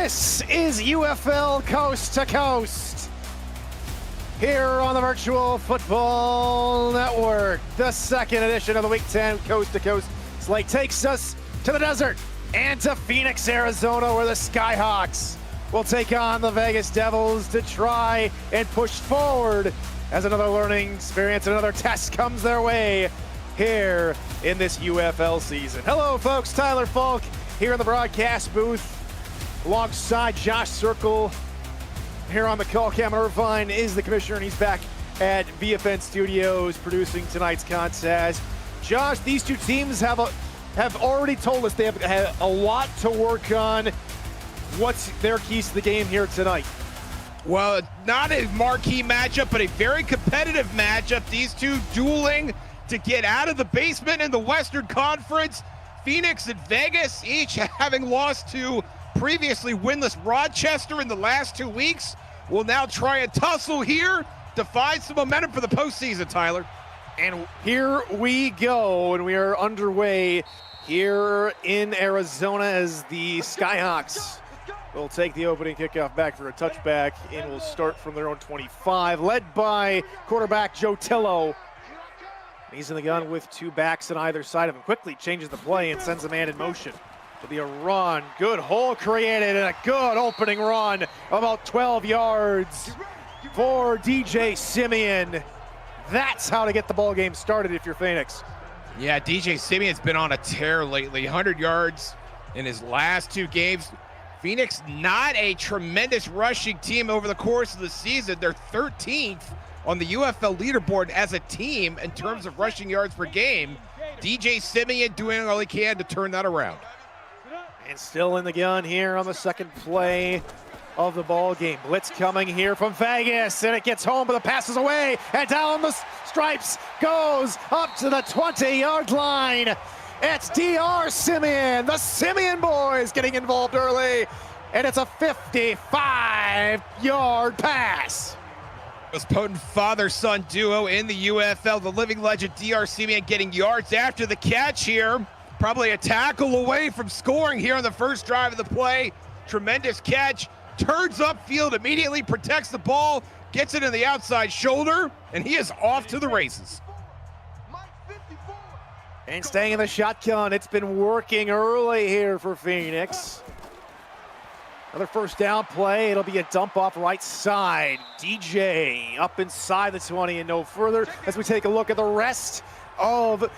This is UFL Coast to Coast here on the Virtual Football Network. The second edition of the Week 10 Coast to Coast slate takes us to the desert and to Phoenix, Arizona, where the Skyhawks will take on the Vegas Devils to try and push forward as another learning experience, another test comes their way here in this UFL season. Hello, folks. Tyler Falk here in the broadcast booth alongside Josh Circle. Here on the call cam, Irvine is the commissioner, and he's back at VFN Studios producing tonight's contest. Josh, these two teams have already told us they have had a lot to work on. What's their keys to the game here tonight? Well, not a marquee matchup, but a very competitive matchup. These two dueling to get out of the basement in the Western Conference. Phoenix and Vegas each having lost to previously winless Rochester in the last 2 weeks will now try and tussle here to find some momentum for the postseason, Tyler. And here we go, and we are underway here in Arizona as the Skyhawks will take the opening kickoff back for a touchback and will start from their own 25, led by quarterback Joe Tillo. He's in the gun with two backs on either side of him. Quickly changes the play and sends a man in motion. It'll be a run. Good hole created and a good opening run. About 12 yards for DJ Simeon. That's how to get the ball game started if you're Phoenix. Yeah, DJ Simeon's been on a tear lately. 100 yards in his last 2 games. Phoenix, not a tremendous rushing team over the course of the season. They're 13th on the UFL leaderboard as a team in terms of rushing yards per game. DJ Simeon doing all he can to turn that around. And still in the gun here on the second play of the ball game. Blitz coming here from Vegas, and it gets home, but the pass is away, and down the stripes goes up to the 20-yard line. It's DR Simeon, the Simeon boys getting involved early, and it's a 55-yard pass. Most potent father-son duo in the UFL, the living legend DR Simeon getting yards after the catch here. Probably a tackle away from scoring here on the first drive of the play. Tremendous catch, turns upfield, immediately protects the ball, gets it in the outside shoulder, and he is off to the races. And staying in the shotgun, it's been working early here for Phoenix. Another first down play, it'll be a dump off right side. DJ up inside the 20 and no further as we take a look at the rest of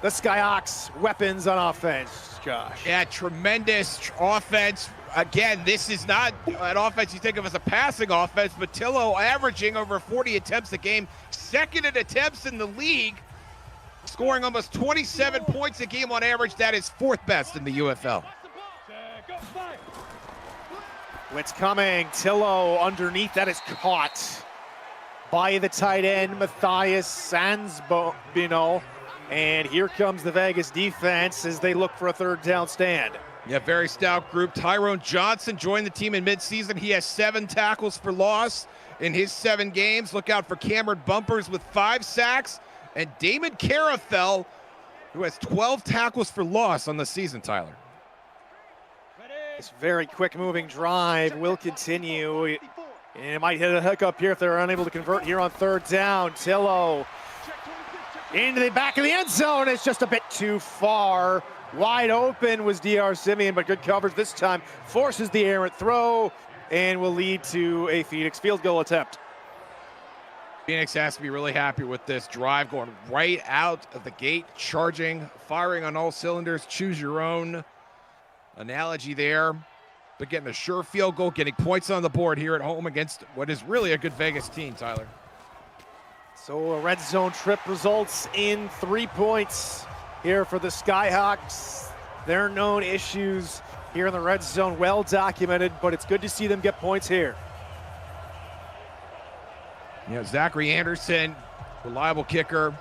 the Skyhawks weapons on offense, Josh. Yeah, tremendous offense. Again, this is not an offense you think of as a passing offense, but Tillo averaging over 40 attempts a game, second in attempts in the league, scoring almost 27 points a game on average. That is 4th best in the UFL. Blitz coming, Tillo underneath, that is caught by the tight end, Matthias Sansbino. And here comes the Vegas defense as they look for a third down stand. Yeah, very stout group. Tyrone Johnson joined the team in midseason. He has 7 tackles for loss in his 7 games. Look out for Cameron Bumpers with 5 sacks. And Damon Carafell, who has 12 tackles for loss on the season, Tyler. This very quick moving drive will continue. And it might hit a hiccup here if they're unable to convert here on third down. Tillo into the back of the end zone. It's just a bit too far. Wide open was DR Simeon, but good coverage this time. Forces the errant throw and will lead to a Phoenix field goal attempt. Phoenix has to be really happy with this drive, going right out of the gate, charging, firing on all cylinders. Choose your own analogy there, but getting a sure field goal, getting points on the board here at home against what is really a good Vegas team, Tyler. So a red zone trip results in 3 points here for the Skyhawks. Their known issues here in the red zone, well documented, but it's good to see them get points here. Yeah, Zachary Anderson, reliable kicker.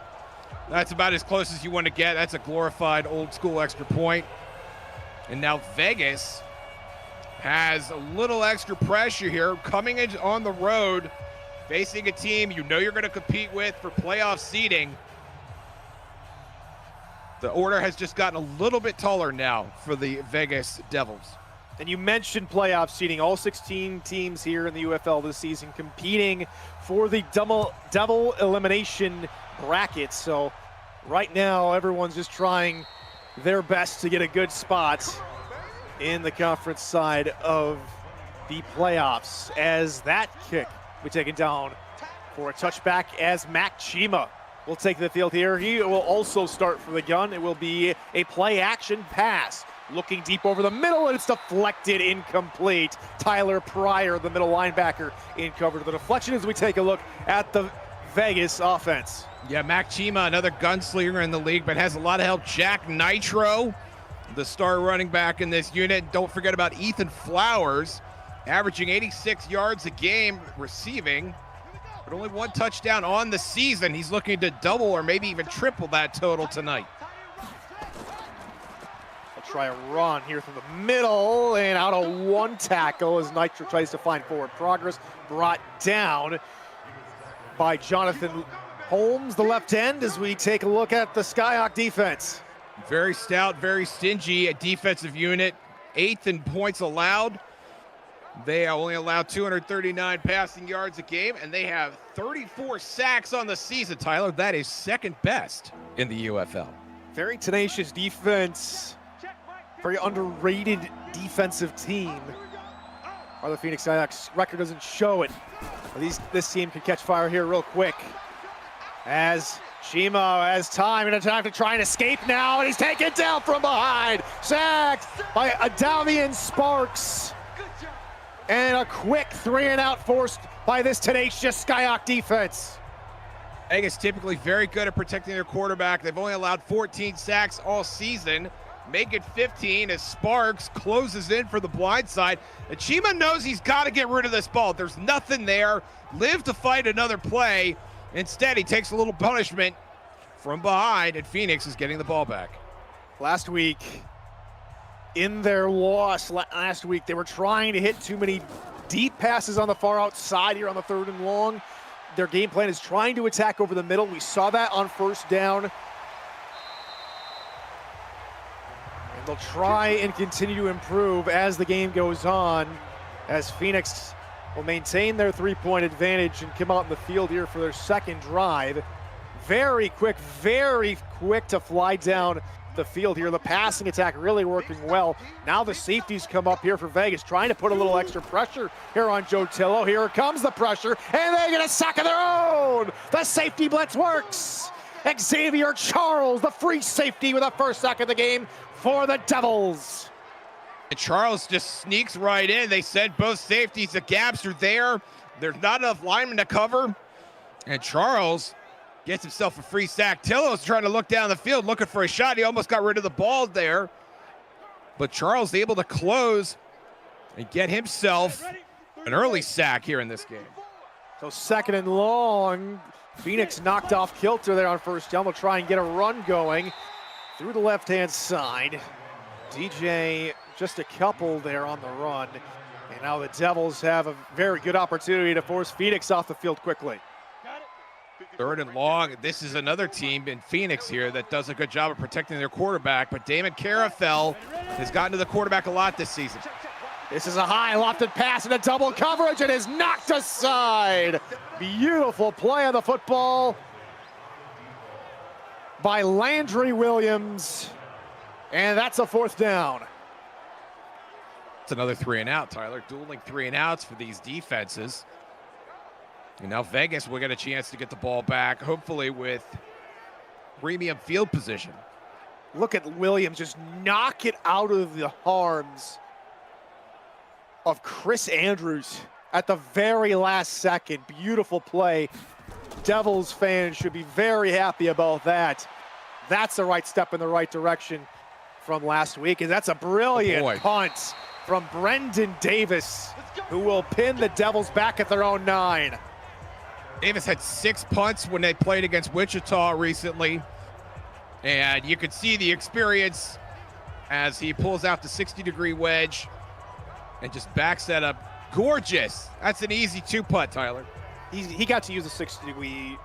That's about as close as you want to get. That's a glorified old school extra point. And now Vegas has a little extra pressure here, coming in on the road, facing a team you know you're going to compete with for playoff seeding. The order has just gotten a little bit taller now for the Vegas Devils. And you mentioned playoff seeding. All 16 teams here in the UFL this season competing for the double elimination bracket. So right now, everyone's just trying their best to get a good spot in the conference side of the playoffs. As that kick will be taken down for a touchback, as Mac Chima will take the field here. He will also start for the gun. It will be a play action pass. Looking deep over the middle, and it's deflected, incomplete. Tyler Pryor, the middle linebacker, in cover to the deflection as we take a look at the Vegas offense. Yeah, Mac Chima, another gunslinger in the league, but has a lot of help. Jack Nitro, the star running back in this unit. Don't forget about Ethan Flowers, averaging 86 yards a game receiving, but only 1 touchdown on the season. He's looking to double or maybe even triple that total tonight. Try a run here through the middle and out of 1 tackle as Nitro tries to find forward progress. Brought down by Jonathan Holmes, the left end, as we take a look at the Skyhawk defense. Very stout, very stingy, a defensive unit. 8th in points allowed. They only allow 239 passing yards a game, and they have 34 sacks on the season, Tyler. That is 2nd best in the UFL. Very tenacious defense. Very underrated defensive team. Or the Phoenix Skyhawks record doesn't show it. This team can catch fire here real quick. As Chima has time to try and escape now, and he's taken down from behind. Sacked by Adavian Sparks. And a quick 3-and-out forced by this tenacious Skyhawk defense. Vegas typically very good at protecting their quarterback. They've only allowed 14 sacks all season. Make it 15 as Sparks closes in for the blind side. And Chima knows he's got to get rid of this ball. There's nothing there. Live to fight another play. Instead, he takes a little punishment from behind, and Phoenix is getting the ball back. Last week, in their loss last week, they were trying to hit too many deep passes on the far outside here on the 3rd and long. Their game plan is trying to attack over the middle. We saw that on 1st down. They'll try and continue to improve as the game goes on, as Phoenix will maintain their 3-point advantage and come out in the field here for their 2nd drive. Very quick to fly down the field here. The passing attack really working well. Now the safeties come up here for Vegas, trying to put a little extra pressure here on Joe Tillo. Here comes the pressure, and they get a sack of their own. The safety blitz works. Xavier Charles, the free safety, with the 1st sack of the game for the Devils. And Charles just sneaks right in. They sent both safeties. The gaps are there. There's not enough linemen to cover. And Charles gets himself a free sack. Tillo's trying to look down the field, looking for a shot. He almost got rid of the ball there. But Charles able to close and get himself an early sack here in this game. So 2nd and long. Phoenix knocked off kilter there on 1st down. We'll try and get a run going through the left-hand side. DJ just a couple there on the run. And now the Devils have a very good opportunity to force Phoenix off the field quickly. 3rd and long. This is another team in Phoenix here that does a good job of protecting their quarterback, but Damon Carafel has gotten to the quarterback a lot this season. This is a high lofted pass into double coverage. It is knocked aside. Beautiful play on the football by Landry Williams. And that's a 4th down. It's another 3-and-out, Tyler. Dueling 3-and-outs for these defenses. And now Vegas will get a chance to get the ball back, hopefully with premium field position. Look at Williams just knock it out of the arms of Chris Andrews at the very last second. Beautiful play. Devils fans should be very happy about that. That's the right step in the right direction from last week, and that's a brilliant punt from Brendan Davis, who will pin the Devils back at their own 9. Davis had 6 punts when they played against Wichita recently, and you could see the experience as he pulls out the 60-degree wedge and just backs that up. Gorgeous. That's an easy 2-putt, Tyler. He got to use the 60-degree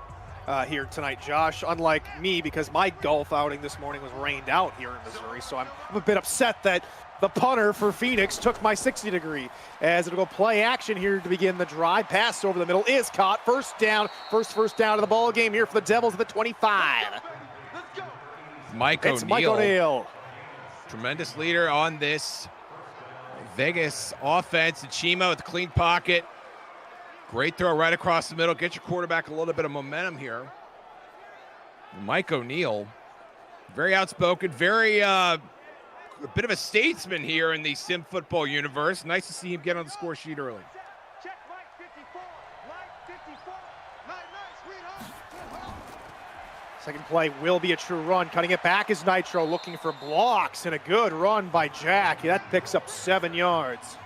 here tonight, Josh, unlike me, because my golf outing this morning was rained out here in Missouri, so I'm a bit upset that the punter for Phoenix, took my 60 degree. As it'll go play action here to begin the drive. Pass over the middle is caught. First down, first down of the ball game here for the Devils at the 25. Mike It's Mike O'Neill. Tremendous leader on this Vegas offense. And Chima with the clean pocket. Great throw right across the middle. Get your quarterback a little bit of momentum here. Mike O'Neill, very outspoken, very a bit of a statesman here in the sim football universe. Nice to see him get on the score sheet early. Check Mike 54. Mike 54. Nice, sweetheart. Second play will be a true run. Cutting it back is Nitro, looking for blocks, and a good run by Jack. That picks up 7 yards.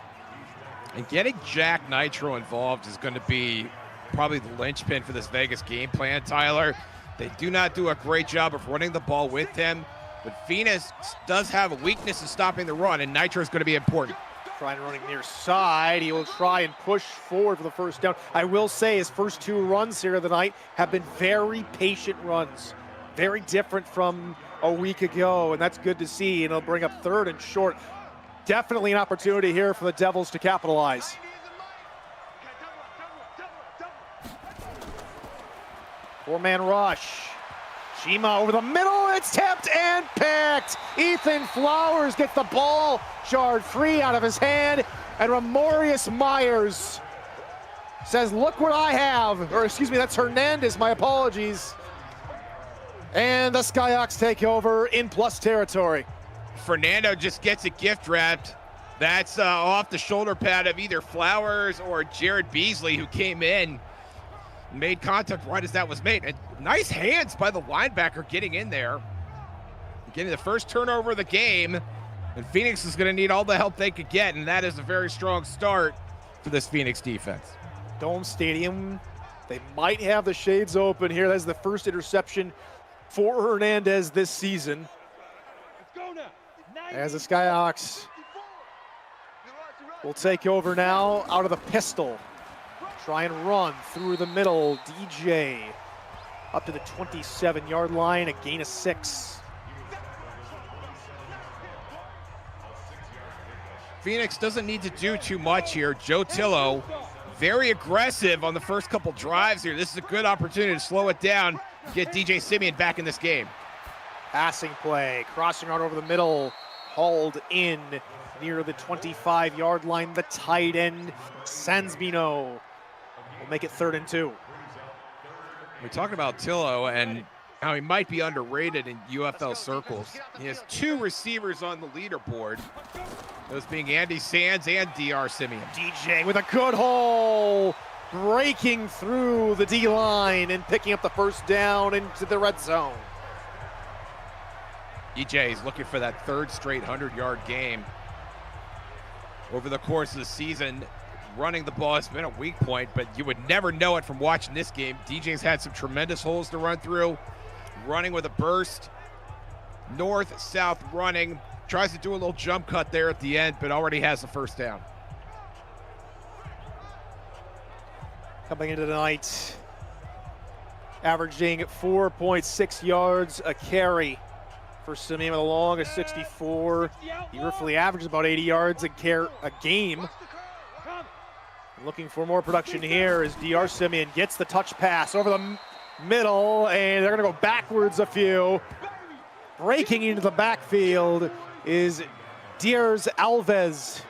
And getting Jack Nitro involved is going to be probably the linchpin for this Vegas game plan, Tyler. They do not do a great job of running the ball with him, but Phoenix does have a weakness in stopping the run, and Nitro is going to be important. Trying running near side. He will try and push forward for the first down. I will say his first 2 runs here of the night have been very patient runs. Very different from a week ago, and that's good to see, and it'll bring up 3rd and short. Definitely an opportunity here for the Devils to capitalize. Four-man rush. Chima over the middle, it's tipped and picked. Ethan Flowers gets the ball jarred free out of his hand, and Ramorius Myers says, look what I have. Or excuse me, that's Hernandez, my apologies. And the Skyhawks take over in plus territory. Fernando just gets it gift wrapped. That's off the shoulder pad of either Flowers or Jared Beasley, who came in, made contact right as that was made. And nice hands by the linebacker getting in there, getting the first turnover of the game. And Phoenix is going to need all the help they could get, and that is a very strong start for this Phoenix defense. Dome Stadium, they might have the shades open here. That's the first interception for Hernandez this season. As the Skyhawks will take over now out of the pistol. Try and run through the middle. DJ up to the 27-yard line, a gain of 6. Phoenix doesn't need to do too much here. Joe Tillo, very aggressive on the first couple drives here. This is a good opportunity to slow it down, get DJ Simeon back in this game. Passing play, crossing right over the middle, hauled in near the 25-yard line. The tight end, Sansbino, will make it 3rd and 2. We're talking about Tillo and how he might be underrated in UFL circles. He has 2 receivers on the leaderboard, those being Andy Sands and DR Simeon. DJ with a good hole, breaking through the D-line and picking up the first down into the red zone. DJ is looking for that 3rd straight 100-yard game. Over the course of the season, running the ball has been a weak point, but you would never know it from watching this game. DJ's had some tremendous holes to run through, running with a burst, north-south running, tries to do a little jump cut there at the end, but already has the first down. Coming into the night, averaging 4.6 yards a carry for Simeon with a long of 64. He roughly averages about 80 yards a game. Looking for more production here as DR Simeon gets the touch pass over the middle, and they're going to go backwards a few. Breaking into the backfield is Diers Alves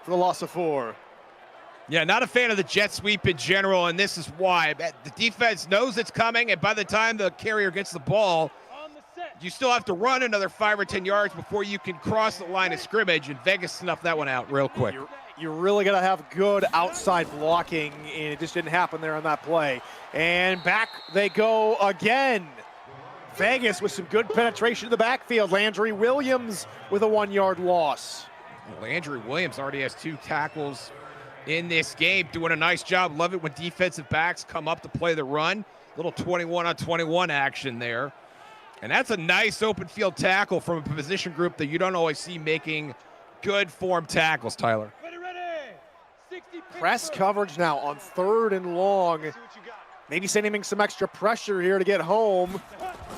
for the loss of 4. Yeah, not a fan of the jet sweep in general, and this is why. The defense knows it's coming, and by the time the carrier gets the ball, you still have to run another 5 or 10 yards before you can cross the line of scrimmage, and Vegas snuffed that one out real quick. You're really going to have good outside blocking, and it just didn't happen there on that play. And back they go again. Vegas with some good penetration in the backfield. Landry Williams with a 1-yard loss. Landry Williams already has 2 tackles in this game, doing a nice job. Love it when defensive backs come up to play the run. Little 21-on-21 action there. And that's a nice open field tackle from a position group that you don't always see making good form tackles, Tyler. Press coverage now on 3rd and long. Maybe sending some extra pressure here to get home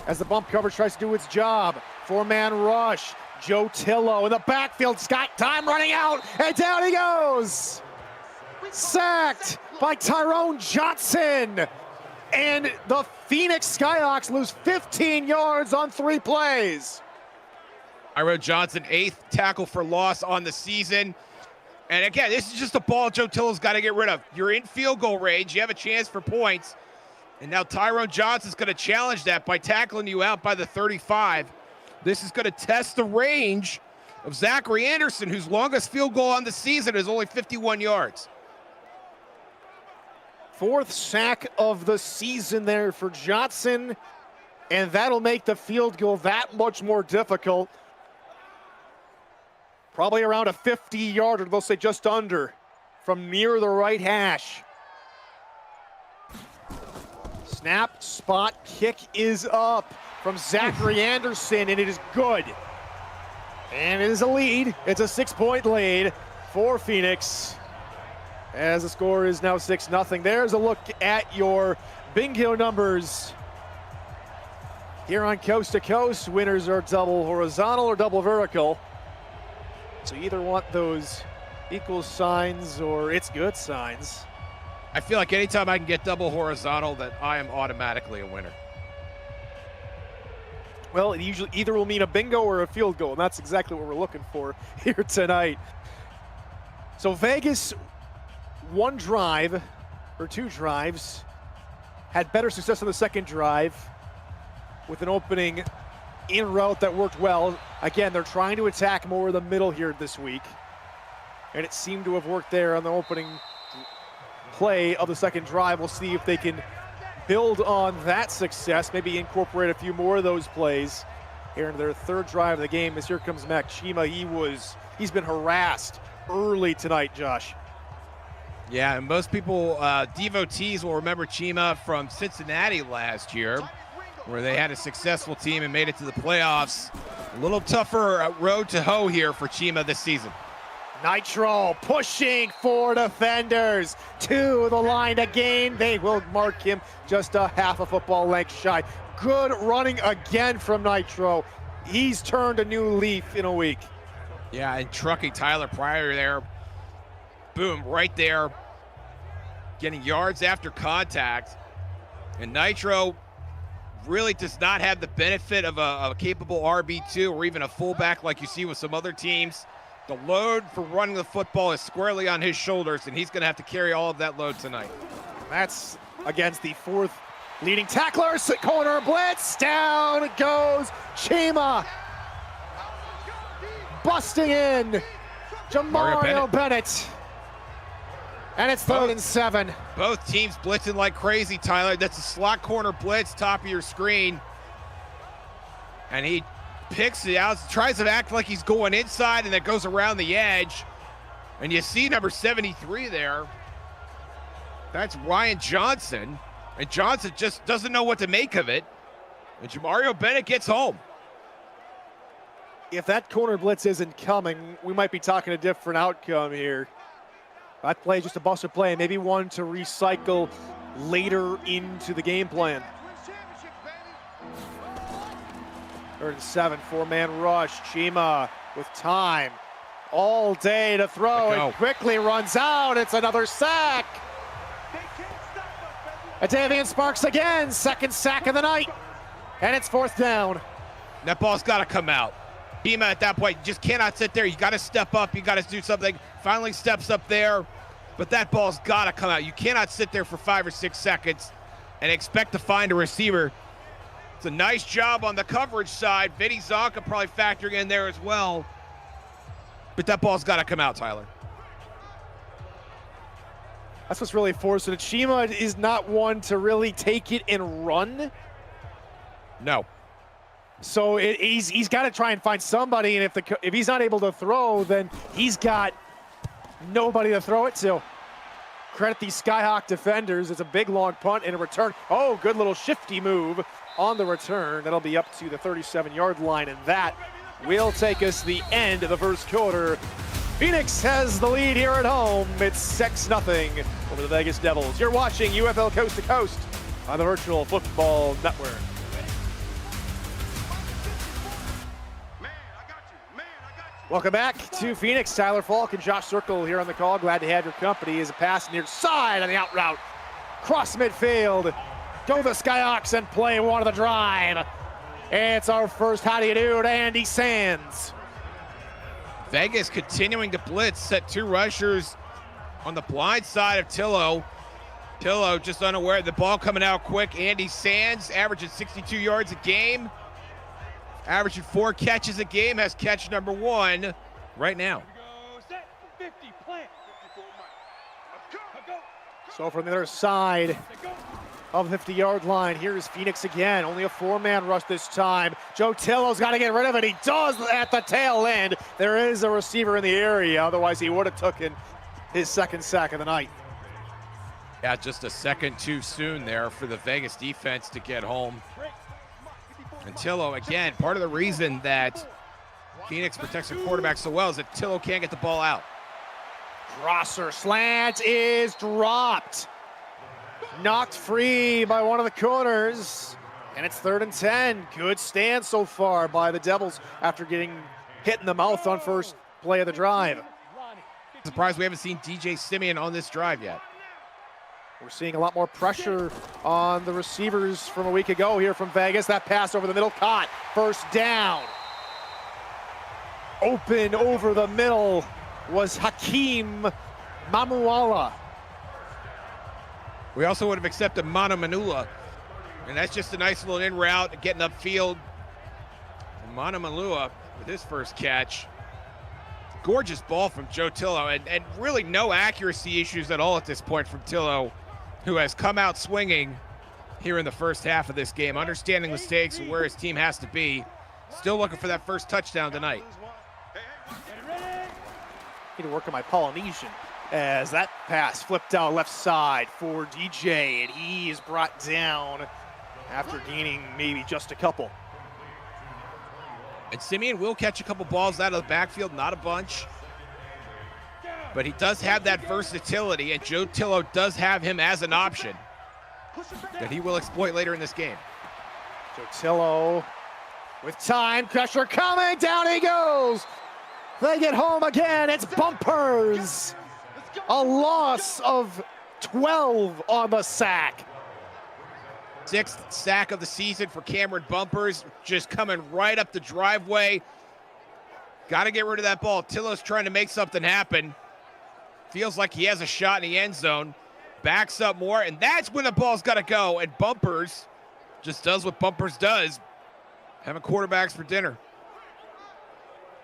as the bump coverage tries to do its job. 4-man rush. Joe Tillo in the backfield. Scott time running out, and down he goes. Sacked by Tyrone Johnson. And the Phoenix Skyhawks lose 15 yards on 3 plays. Tyrone Johnson, 8th tackle for loss on the season. And again, this is just a ball Joe Tillo's got to get rid of. You're in field goal range. You have a chance for points. And now Tyrone Johnson's going to challenge that by tackling you out by the 35. This is going to test the range of Zachary Anderson, whose longest field goal on the season is only 51 yards. 4th sack of the season there for Johnson. And that'll make the field goal that much more difficult. Probably around a 50-yarder, they'll say just under, from near the right hash. Snap, spot, kick is up from Zachary Anderson, and it is good. And it is a lead. It's a 6-point lead for Phoenix, as the score is now 6-0. There's a look at your bingo numbers here on Coast to Coast. Winners are double horizontal or double vertical. So you either want those equal signs or it's good signs. I feel like anytime I can get double horizontal, that I am automatically a winner. Well, it usually either will mean a bingo or a field goal, and that's exactly what we're looking for here tonight. So Vegas, 1 drive, or 2 drives, had better success on the 2nd drive with an opening in route that worked well. Again, they're trying to attack more of the middle here this week, and it seemed to have worked there on the opening play of the 2nd drive. We'll see if they can build on that success, maybe incorporate a few more of those plays here in their 3rd drive of the game. As here comes Mac Chima. He's been harassed early tonight, Josh. Yeah, and most people, devotees, will remember Chima from Cincinnati last year, where they had a successful team and made it to the playoffs. A little tougher road to hoe here for Chima this season. Nitro pushing 4 defenders to the line to gain. They will mark him just a half a football length shy. Good running again from Nitro. He's turned a new leaf in a week. Yeah, and trucking Tyler Pryor there. Boom, right there. Getting yards after contact. And Nitro really does not have the benefit of a capable RB2 or even a fullback like you see with some other teams. The load for running the football is squarely on his shoulders, and he's going to have to carry all of that load tonight. That's against the 4th leading tackler. Corner blitz. Down goes Chima. Busting in Jamario Bennett. And it's 3rd and 7. Both teams blitzing like crazy, Tyler. That's a slot corner blitz, top of your screen. And he picks it out, tries to act like he's going inside, and then goes around the edge. And you see number 73 there. That's Ryan Johnson. And Johnson just doesn't know what to make of it. And Jamario Bennett gets home. If that corner blitz isn't coming, we might be talking a different outcome here. That play is just a busted play, and maybe one to recycle later into the game plan. 3rd and 7, 4-man rush. Chima with time all day to throw, and quickly runs out. It's another sack. Davian Sparks again, 2nd sack of the night, and it's 4th down. That ball's got to come out. Chima at that point just cannot sit there. You got to step up. You got to do something. Finally steps up there, but that ball's got to come out. You cannot sit there for 5 or 6 seconds and expect to find a receiver. It's a nice job on the coverage side. Vinny Zonka probably factoring in there as well. But that ball's got to come out, Tyler. That's what's really forcing it. Chima is not one to really take it and run. No. So he's got to try and find somebody, and if he's not able to throw, then he's got nobody to throw it to. Credit these Skyhawk defenders. It's a big long punt and a return. Oh, good little shifty move on the return. That'll be up to the 37-yard line, and that will take us the end of the 1st quarter. Phoenix has the lead here at home. It's 6-0 over the Vegas Devils. You're watching UFL Coast to Coast on the Virtual Football Network. Man, I got you. Welcome back to Phoenix. Tyler Falk and Josh Circle here on the call. Glad to have your company. As a pass near side on the out route. Cross midfield. Go the Skyhawks and play one of the drive. It's our first how do you do to Andy Sands. Vegas continuing to blitz, set 2 rushers on the blind side of Tillo. Tillo just unaware, the ball coming out quick. Andy Sands averaging 62 yards a game. Averaging 4 catches a game, has catch number 1 right now. So from the other side of the 50-yard line, here's Phoenix again. Only a 4-man rush this time. Joe Tillo's got to get rid of it. He does at the tail end. There is a receiver in the area. Otherwise, he would have taken his 2nd sack of the night. Yeah, just a second too soon there for the Vegas defense to get home. And Tillo, again, part of the reason that Phoenix protects their quarterback so well is that Tillo can't get the ball out. Grosser slant is dropped. Knocked free by one of the corners. And it's 3rd and 10. Good stand so far by the Devils after getting hit in the mouth on first play of the drive. Surprised we haven't seen DJ Simeon on this drive yet. We're seeing a lot more pressure on the receivers from a week ago here from Vegas. That pass over the middle caught. First down. Open over the middle was Hakeem Mamuala. We also would have accepted Mana Manula. And that's just a nice little in route, getting upfield. And Mana Manula with his first catch. Gorgeous ball from Joe Tillo, and really no accuracy issues at all at this point from Tillo, who has come out swinging here in the first half of this game, understanding the stakes and where his team has to be. Still looking for that first touchdown tonight. Need to work on my Polynesian as that pass flipped out left side for DJ, and he is brought down after gaining maybe just a couple. And Simeon will catch a couple balls out of the backfield, not a bunch. But he does have that versatility, and Joe Tillo does have him as an option that he will exploit later in this game. Joe Tillo with time, pressure coming, down he goes. They get home again, it's bumpers. A loss of 12 on the sack. 6th sack of the season for Cameron Bumpers, just coming right up the driveway. Got to get rid of that ball. Tillo's trying to make something happen. Feels like he has a shot in the end zone. Backs up more, and that's when the ball's got to go. And Bumpers just does what Bumpers does. Having quarterbacks for dinner.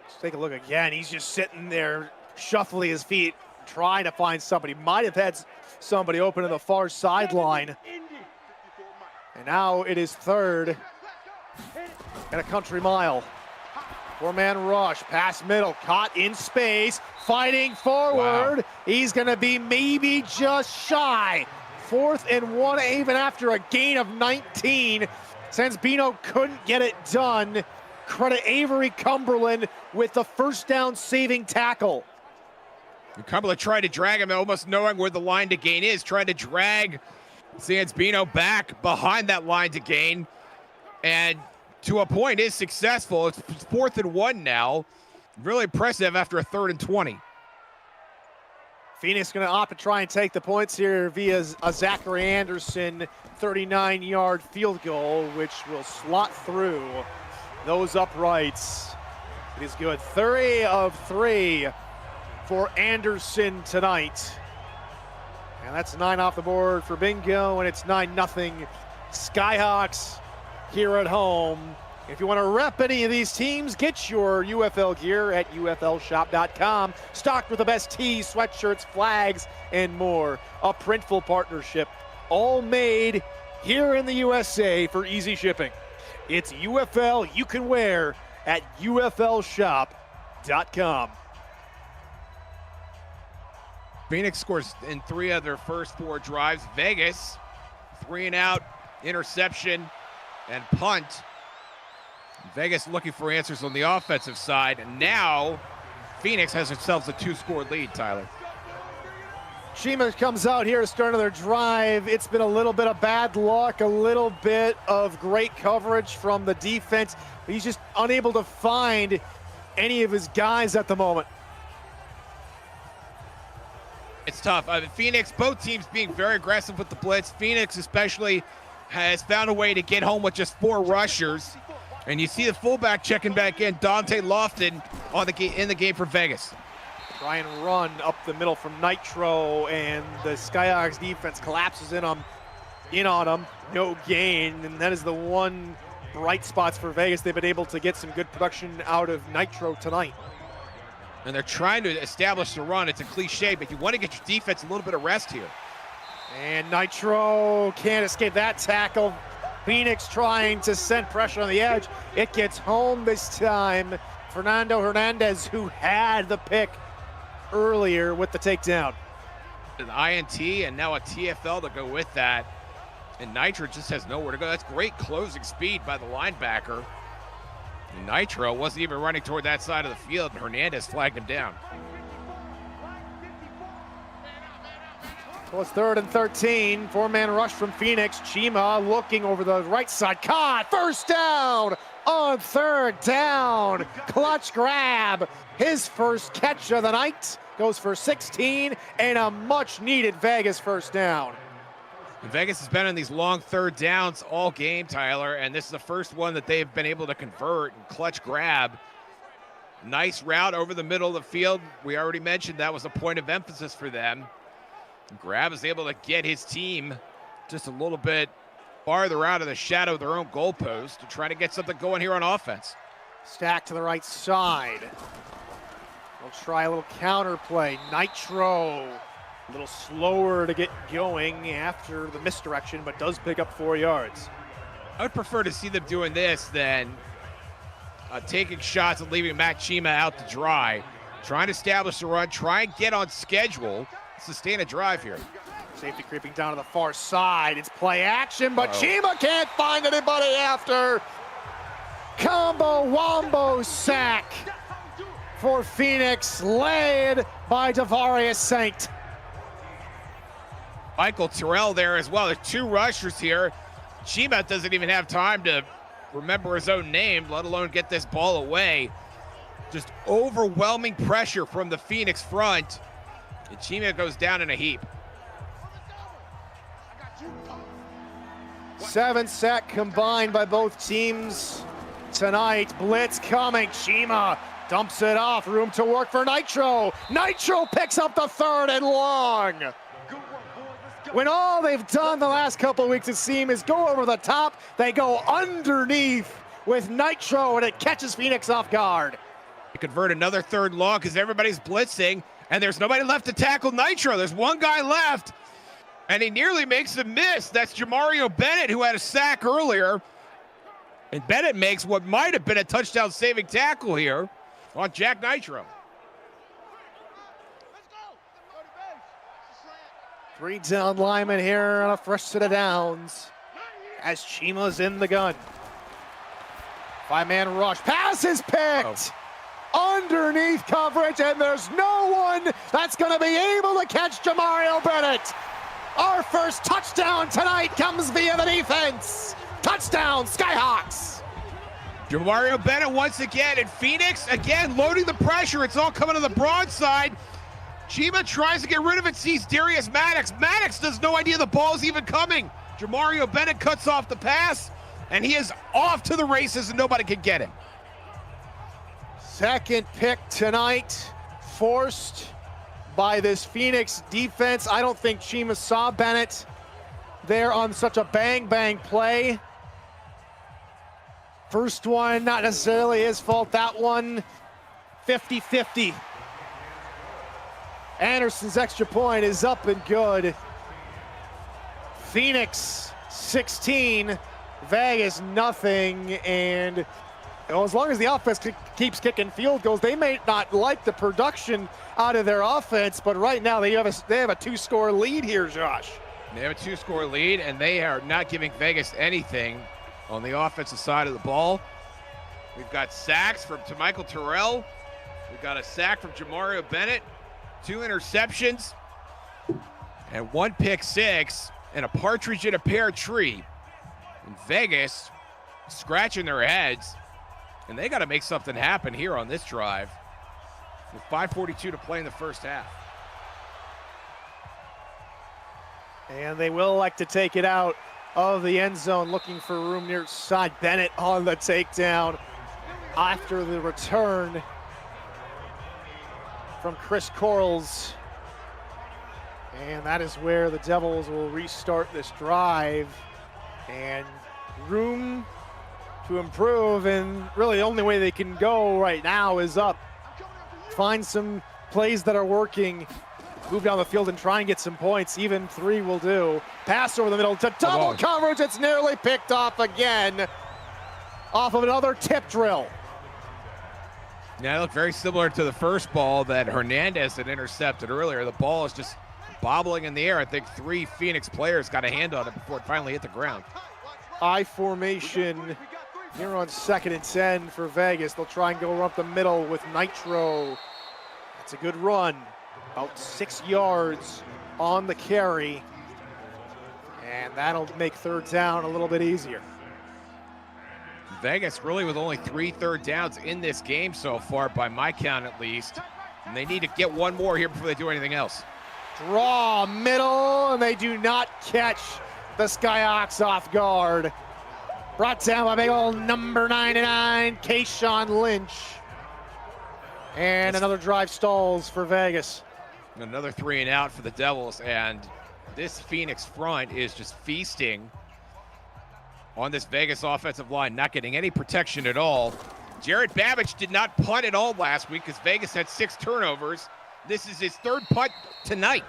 Let's take a look again. He's just sitting there, shuffling his feet, trying to find somebody. Might have had somebody open to the far sideline. And now it is 3rd and a country mile. 4-man rush, pass middle, caught in space, fighting forward. Wow. He's gonna be maybe just shy. 4th and 1, even after a gain of 19. Sansbino couldn't get it done. Credit Avery Cumberland with the first down saving tackle. And Cumberland tried to drag him, almost knowing where the line to gain is, trying to drag Sansbino back behind that line to gain, and to a point is successful. It's 4th and 1 now. Really impressive after a 3rd and 20. Phoenix going to opt to try and take the points here via a Zachary Anderson 39-yard field goal, which will slot through those uprights. It is good. 3 of 3 for Anderson tonight. And that's 9 off the board for bingo, and it's 9-0 Skyhawks here at home. If you want to rep any of these teams, get your UFL gear at UFLshop.com. Stocked with the best tees, sweatshirts, flags, and more. A Printful partnership, all made here in the USA for easy shipping. It's UFL you can wear at UFLshop.com. Phoenix scores in 3 of their first 4 drives. Vegas, 3 and out, interception, and punt. Vegas looking for answers on the offensive side. And now Phoenix has themselves a 2-score lead, Tyler. Shima comes out here to start another drive. It's been a little bit of bad luck, a little bit of great coverage from the defense. He's just unable to find any of his guys at the moment. It's tough. Phoenix, both teams being very aggressive with the blitz. Phoenix especially has found a way to get home with just 4 rushers. And you see the fullback checking back in, Dante Lofton, in the game for Vegas. Try and run up the middle from Nitro, and the Skyhawks defense collapses in on him. No gain, and that is the one bright spots for Vegas. They've been able to get some good production out of Nitro tonight. And they're trying to establish the run. It's a cliche, but you want to get your defense a little bit of rest here. And Nitro can't escape that tackle. Phoenix trying to send pressure on the edge. It gets home this time. Fernando Hernandez, who had the pick earlier with the takedown. An INT and now a TFL to go with that. And Nitro just has nowhere to go. That's great closing speed by the linebacker. And Nitro wasn't even running toward that side of the field, and Hernandez flagged him down. Well, it's 3rd and 13. 4-man rush from Phoenix. Chima looking over the right side. Caught. First down on 3rd down. Clutch grab. His first catch of the night. Goes for 16 and a much-needed Vegas first down. And Vegas has been on these long 3rd downs all game, Tyler, and this is the first one that they've been able to convert and clutch grab. Nice route over the middle of the field. We already mentioned that was a point of emphasis for them. Grab is able to get his team just a little bit farther out of the shadow of their own goalpost to try to get something going here on offense. Stack to the right side. They'll try a little counter play. Nitro, a little slower to get going after the misdirection, but does pick up 4 yards. I would prefer to see them doing this than taking shots and leaving Matt Chima out to dry. Trying to establish the run, try and get on schedule, sustain a drive here. Safety creeping down to the far side. It's play action, but Chima can't find anybody after. Combo wombo sack for Phoenix, led by Devarius Saint. Michael Terrell there as well. There's 2 rushers here. Chima doesn't even have time to remember his own name, let alone get this ball away. Just overwhelming pressure from the Phoenix front. And Chima goes down in a heap. 7 sack combined by both teams tonight. Blitz coming. Chima dumps it off. Room to work for Nitro. Nitro picks up the 3rd and long. When all they've done the last couple of weeks, it seems, is go over the top, they go underneath with Nitro, and it catches Phoenix off guard. They convert another 3rd long because everybody's blitzing, and there's nobody left to tackle Nitro. There's one guy left, and he nearly makes a miss. That's Jamario Bennett, who had a sack earlier. And Bennett makes what might have been a touchdown-saving tackle here on Jack Nitro. 3 down linemen here on a fresh set of downs as Chima's in the gun. 5-man rush. Pass is picked. Underneath coverage, and there's no one that's going to be able to catch Jamario Bennett. Our first touchdown tonight comes via the defense. Touchdown, Skyhawks. Jamario Bennett once again, and Phoenix again loading the pressure. It's all coming to the broadside. Chima tries to get rid of it, sees Darius Maddox. Maddox has no idea the ball's even coming. Jamario Bennett cuts off the pass, and he is off to the races, and nobody can get him. 2nd pick tonight, forced by this Phoenix defense. I don't think Chima saw Bennett there on such a bang-bang play. First one, not necessarily his fault. That one, 50-50. Anderson's extra point is up and good. Phoenix 16, Vegas nothing, and as long as the offense keeps kicking field goals, they may not like the production out of their offense, but right now they have a 2-score lead here, Josh. They have a 2-score lead, and they are not giving Vegas anything on the offensive side of the ball. We've got sacks from Michael Terrell. We've got a sack from Jamario Bennett. 2 interceptions and 1 pick six and a partridge in a pear tree. And Vegas scratching their heads And they got to make something happen here on this drive with 5:42 to play in the first half. And they will like to take it out of the end zone, looking for room near side. Bennett on the takedown after the return from Chris Corals. And that is where the Devils will restart this drive. And room to improve, and really the only way they can go right now is up. Find some plays that are working, move down the field and try and get some points. Even 3 will do. Pass over the middle to double coverage. It's nearly picked off again off of another tip drill. Yeah, it looked very similar to the first ball that Hernandez had intercepted earlier. The ball is just bobbling in the air. I think 3 Phoenix players got a hand on it before it finally hit the ground. I formation here on 2nd and 10 for Vegas. They'll try and go up the middle with Nitro. That's a good run. About 6 yards on the carry. And that'll make 3rd down a little bit easier. Vegas really with only 3 third downs in this game so far, by my count at least. And they need to get 1 more here before they do anything else. Draw middle, and they do not catch the Skyhawks off guard. Brought down by big old number 99, Kayshawn Lynch. And another drive stalls for Vegas. Another 3 and out for the Devils, and this Phoenix front is just feasting on this Vegas offensive line, not getting any protection at all. Jared Babbage did not punt at all last week because Vegas had 6 turnovers. This is his 3rd punt tonight.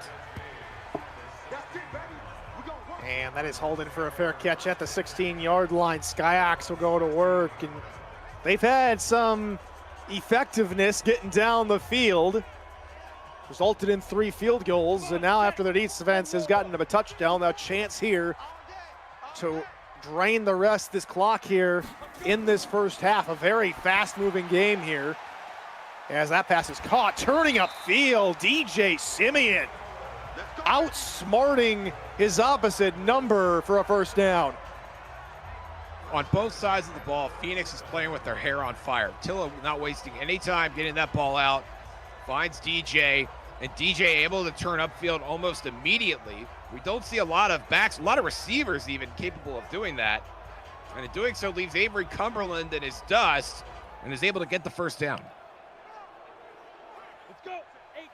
And that is holding for a fair catch at the 16-yard line. Skyhawks will go to work, and they've had some effectiveness getting down the field. Resulted in 3 field goals, and now after their defense has gotten them a touchdown, now a chance here to drain the rest of this clock here in this first half. A very fast-moving game here. As that pass is caught, turning upfield, DJ Simeon outsmarting his opposite number for a first down. On both sides of the ball, Phoenix is playing with their hair on fire. Tilla not wasting any time getting that ball out. Finds DJ, and DJ able to turn upfield almost immediately. We don't see a lot of backs, a lot of receivers even capable of doing that. And in doing so, leaves Avery Cumberland in his dust and is able to get the first down. Let's go. 18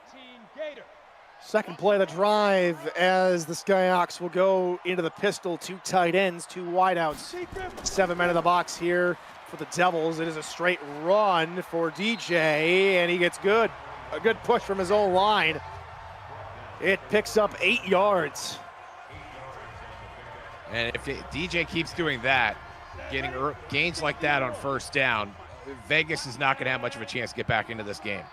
Gator. Second play of the drive as the Skyhawks will go into the pistol. 2 tight ends, 2 wideouts. 7 men in the box here for the Devils. It is a straight run for DJ, and he gets good. A good push from his own line. It picks up 8 yards. And if DJ keeps doing that, getting gains like that on first down, Vegas is not going to have much of a chance to get back into this game.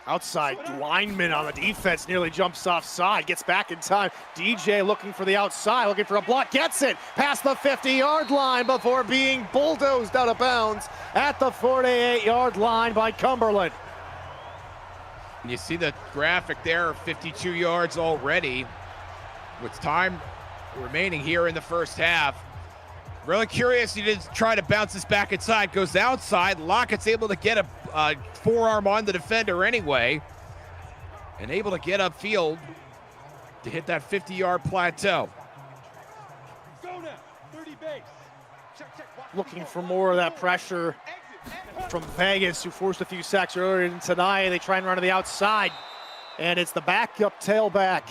Outside lineman on the defense nearly jumps offside, gets back in time. DJ looking for the outside, looking for a block, gets it past the 50-yard line before being bulldozed out of bounds at the 48-yard line by Cumberland. And you see the graphic there, 52 yards already with time remaining here in the first half. Really curious, he did try to bounce this back inside, goes outside. Lockett's able to get a forearm on the defender anyway, and able to get upfield to hit that 50-yard plateau. Go now. 30 base. Check. Looking for more of that pressure from Vegas, who forced a few sacks earlier tonight. They try and run to the outside, and it's the backup tailback,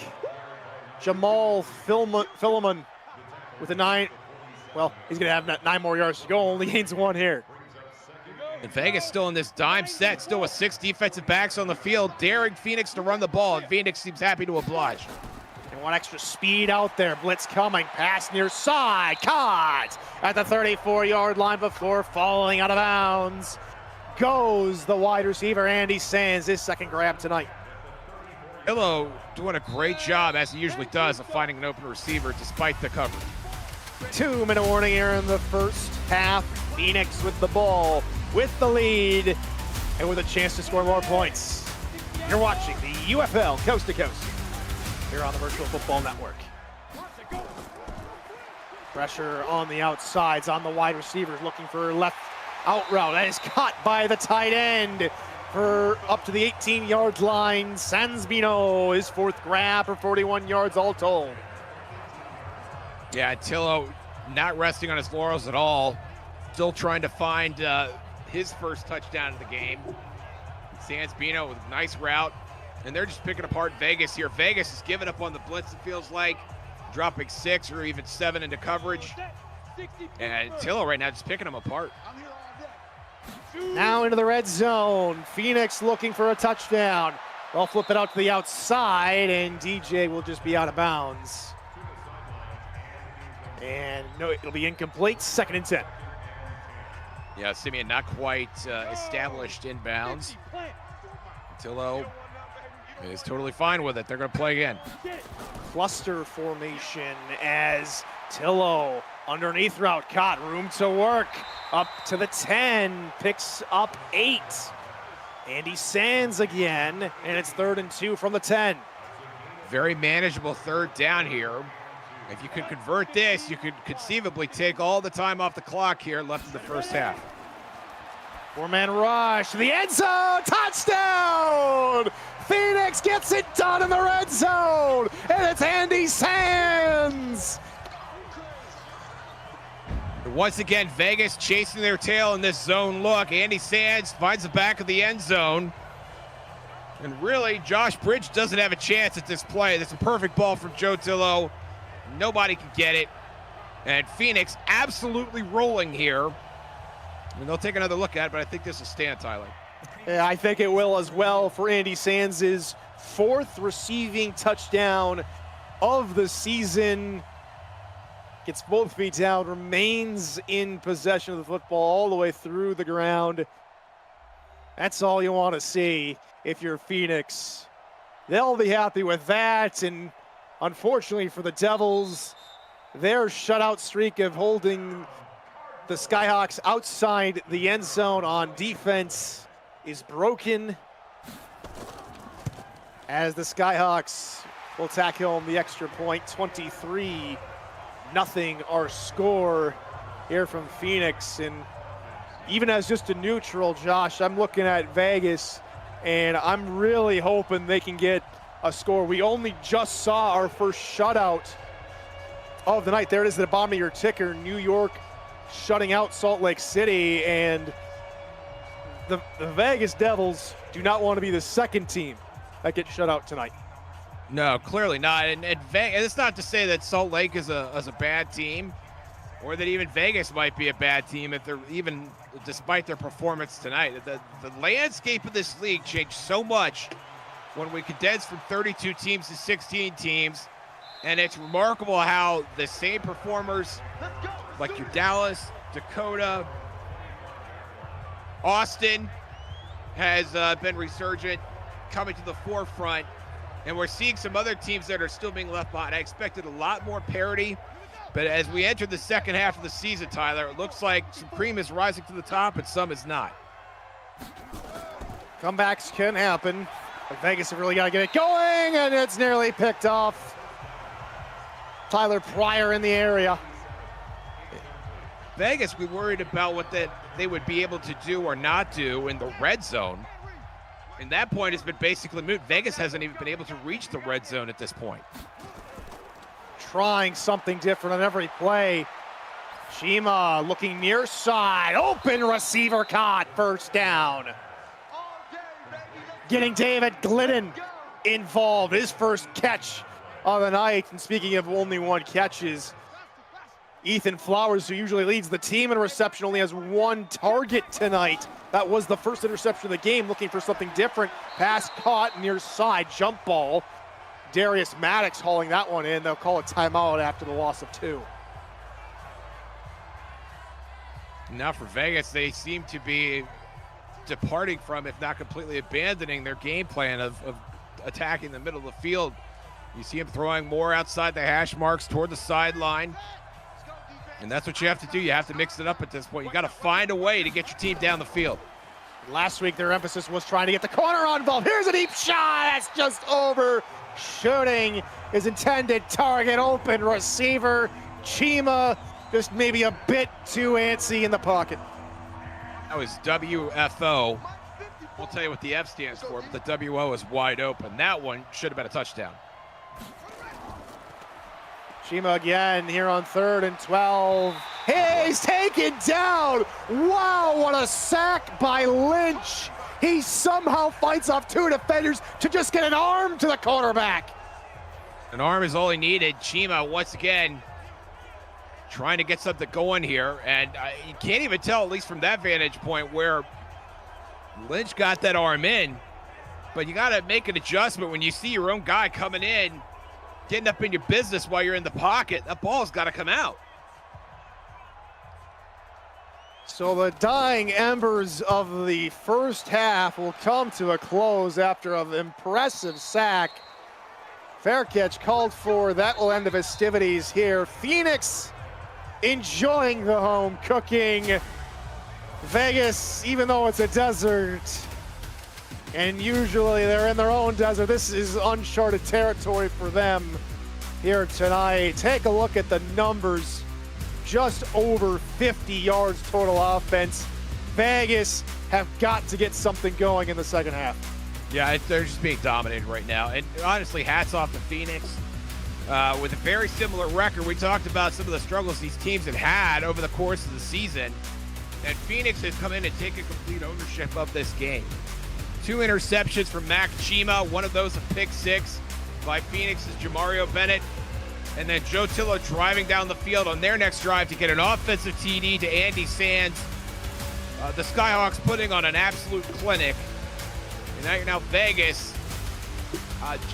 Jamal Philemon, with a 9. Well, he's going to have 9 more yards to go, only gains 1 here. And Vegas still in this dime set, still with 6 defensive backs on the field, daring Phoenix to run the ball, and Phoenix seems happy to oblige. And 1 extra speed out there, blitz coming, pass near side, caught at the 34-yard line before falling out of bounds. Goes the wide receiver, Andy Sands, his 2nd grab tonight. Illo doing a great job, as he usually does, of finding an open receiver despite the coverage. 2-minute warning here in the first half. Phoenix with the ball, with the lead, and with a chance to score more points. You're watching the UFL Coast to Coast here on the Virtual Football Network. Pressure on the outsides, on the wide receivers, looking for left Out route, that is caught by the tight end for up to the 18-yard line. Sansbino, his fourth grab for 41 yards all told. Yeah, Tillo not resting on his laurels at all. Still trying to find his first touchdown of the game. Sansbino with a nice route. And they're just picking apart Vegas here. Vegas has given up on the blitz, it feels like, dropping 6 or even 7 into coverage. And Tillo right now just picking them apart. Now into the red zone. Phoenix looking for a touchdown. They'll flip it out to the outside, and DJ will just be out of bounds. And no, it'll be incomplete. 2nd and 10. Yeah, Simeon not quite established inbounds. Tillo is totally fine with it. They're going to play again. Cluster formation as Tillo underneath route caught. Room to work. Up to the 10. Picks up 8. Andy Sands again. And it's 3rd and 2 from the 10. Very manageable 3rd down here. If you could convert this, you could conceivably take all the time off the clock here left in the first half. 4-man rush to the end zone. Touchdown! Phoenix gets it done in the red zone. And it's Andy Sands. Once again, Vegas chasing their tail in this zone look. Andy Sands finds the back of the end zone. And really, Josh Bridge doesn't have a chance at this play. That's a perfect ball from Joe Tillo. Nobody can get it. And Phoenix absolutely rolling here. And they'll take another look at it, but I think this will stand, Tyler. Yeah, I think it will as well for Andy Sands' 4th receiving touchdown of the season. Gets both feet down, remains in possession of the football all the way through the ground. That's all you want to see if you're Phoenix. They'll be happy with that, and unfortunately for the Devils, their shutout streak of holding the Skyhawks outside the end zone on defense is broken, as the Skyhawks will tack home the extra point. 23-0 our score here from Phoenix. And even as just a neutral, Josh, I'm looking at Vegas, and I'm really hoping they can get a score. We only just saw our first shutout of the night. There it is at the bottom of your ticker. New York shutting out Salt Lake City, and the Vegas Devils do not want to be the second team that gets shut out tonight. No, clearly not. And it's not to say that Salt Lake is a bad team, or that even Vegas might be a bad team if they're even despite their performance tonight. The landscape of this league changed so much when we condensed from 32 teams to 16 teams, and it's remarkable how the same performers like your Dallas, Dakota, Austin has been resurgent, coming to the forefront, and we're seeing some other teams that are still being left behind. I expected a lot more parity, but as we enter the second half of the season, Tyler, it looks like some cream is rising to the top and some is not. Comebacks can happen, but Vegas have really got to get it going, and it's nearly picked off. Tyler Pryor in the area. Vegas, we worried about what they would be able to do or not do in the red zone. And that point has been basically moot. Vegas hasn't even been able to reach the red zone at this point. Trying something different on every play. Shima looking near side. Open receiver caught. 1st down. Getting David Glidden involved. His first catch of the night. And speaking of only 1 catches, Ethan Flowers, who usually leads the team in reception, only has 1 target tonight. That was the first interception of the game, looking for something different. Pass caught near side, jump ball. Darius Maddox hauling that one in. They'll call a timeout after the loss of 2. Now for Vegas, they seem to be departing from, if not completely abandoning, their game plan of attacking the middle of the field. You see him throwing more outside the hash marks toward the sideline. And that's what you have to do. You have to mix it up at this point. You got to find a way to get your team down the field. Last week, their emphasis was trying to get the corner involved. Here's a deep shot. That's just overshooting his intended target. Open receiver. Chima just maybe a bit too antsy in the pocket. That was WFO. We'll tell you what the F stands for, but the WO is wide open. That one should have been a touchdown. Shima again here on 3rd and 12. He's taken down. Wow, what a sack by Lynch. He somehow fights off 2 defenders to just get an arm to the quarterback. An arm is all he needed. Shima, once again, trying to get something going here. And you can't even tell, at least from that vantage point, where Lynch got that arm in. But you got to make an adjustment when you see your own guy coming in, getting up in your business while you're in the pocket. That ball's got to come out. So the dying embers of the first half will come to a close after an impressive sack. Fair catch called for. That will end the festivities here. Phoenix enjoying the home cooking. Vegas, even though it's a desert, and usually they're in their own desert, this is uncharted territory for them here tonight. Take a look at the numbers. Just over 50 yards total offense. Vegas have got to get something going in the second half. Yeah, they're just being dominated right now. And honestly, hats off to Phoenix. With a very similar record, we talked about some of the struggles these teams have had over the course of the season. And Phoenix has come in and taken complete ownership of this game. 2 interceptions from Mac Chima, one of those a pick 6 by Phoenix's Jamario Bennett. And then Joe Tillo driving down the field on their next drive to get an offensive TD to Andy Sands. The Skyhawks putting on an absolute clinic. And now Vegas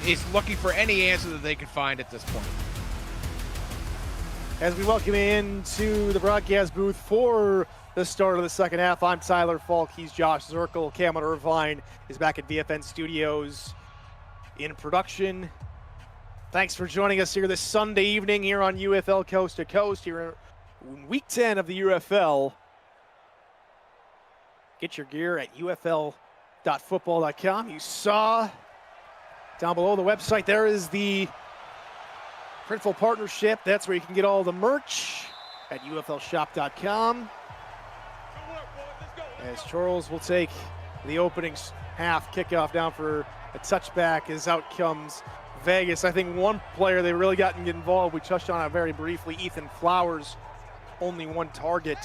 is looking for any answer that they can find at this point. As we welcome into the broadcast booth for the start of the second half, I'm Tyler Falk. He's Josh Zirkle. Cameron Irvine is back at VFN Studios in production. Thanks for joining us here this Sunday evening here on UFL Coast to Coast here in Week 10 of the UFL. Get your gear at ufl.football.com. You saw down below the website there is the Printful partnership. That's where you can get all the merch at uflshop.com. As Charles will take the opening half kickoff down for a touchback, as out comes Vegas. I think one player they really got involved, we touched on it very briefly, Ethan Flowers, only 1 target.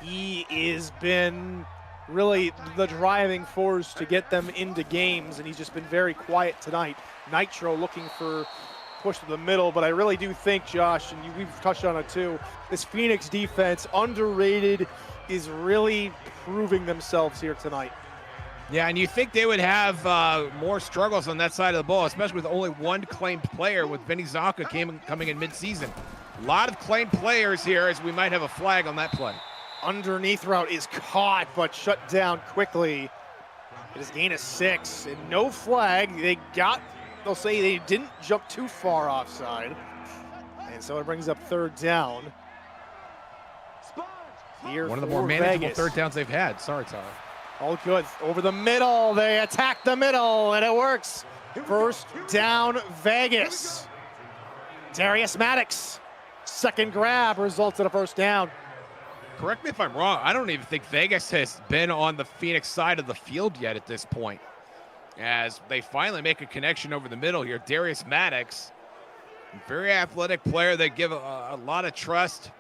He has been really the driving force to get them into games, and he's just been very quiet tonight. Nitro looking for push to the middle, but I really do think, Josh, and we've touched on it too, this Phoenix defense, underrated, is really proving themselves here tonight. Yeah, and you think they would have more struggles on that side of the ball, especially with only 1 claimed player, with Benny Zaka coming in midseason. A lot of claimed players here, as we might have a flag on that play. Underneath route is caught, but shut down quickly. It is gain of 6, and no flag. They'll say they didn't jump too far offside. And so it brings up 3rd down. Here one of the more manageable third downs they've had. Sorry, Tyler. All good. Over the middle. They attack the middle, and it works. 1st down, Vegas. Darius Maddox. 2nd grab results in a 1st down. Correct me if I'm wrong. I don't even think Vegas has been on the Phoenix side of the field yet at this point. As they finally make a connection over the middle here. Darius Maddox, very athletic player. They give a lot of trust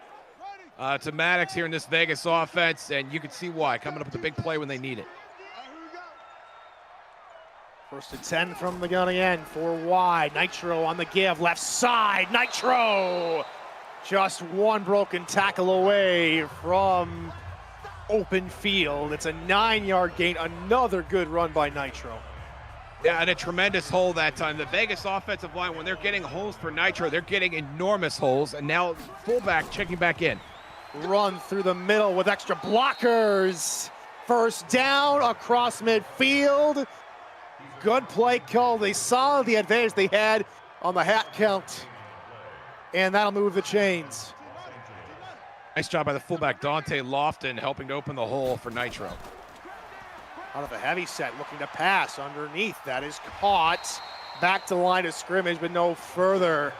to Maddox here in this Vegas offense, and you can see why, coming up with a big play when they need it. 1st and 10 from the gun again, 4 wide. Nitro on the give, left side. Nitro! Just 1 broken tackle away from open field. It's a 9-yard gain. Another good run by Nitro. Yeah, and a tremendous hole that time. The Vegas offensive line, when they're getting holes for Nitro, they're getting enormous holes, and now fullback checking back in. Run through the middle with extra blockers. 1st down across midfield. Good play call. They saw the advantage they had on the hat count, and that'll move the chains. Nice job by the fullback, Dante Lofton, helping to open the hole for Nitro. Out of a heavy set, looking to pass underneath. That is caught. Back to the line of scrimmage, but no further.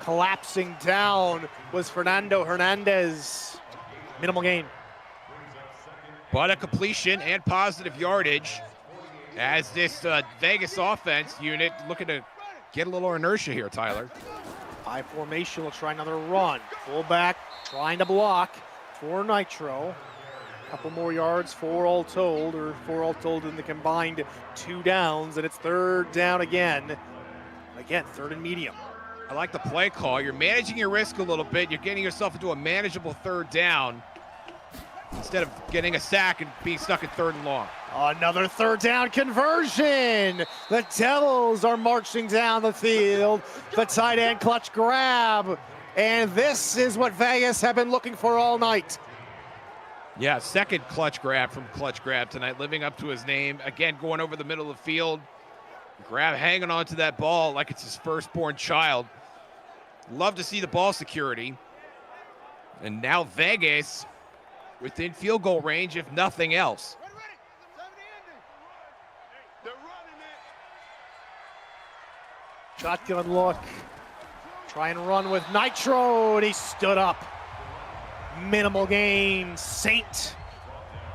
Collapsing down was Fernando Hernandez. Minimal gain. but a completion and positive yardage as this Vegas offense unit looking to get a little inertia here, Tyler. High formation will try another run. Fullback trying to block for Nitro. Couple more yards, four all told in the combined 2 downs, and it's 3rd down again. Again, 3rd and medium. I like the play call. You're managing your risk a little bit. You're getting yourself into a manageable 3rd down instead of getting a sack and being stuck at 3rd and long. Another 3rd down conversion. The Devils are marching down the field. The tight end clutch grab. And this is what Vegas have been looking for all night. Yeah, 2nd clutch grab from Clutch Grab tonight, living up to his name. Again, going over the middle of the field. Grab hanging on to that ball like it's his firstborn child. Love to see the ball security. And now Vegas within field goal range, if nothing else. Shotgun look. Try and run with Nitro, and he stood up. Minimal gain. Saint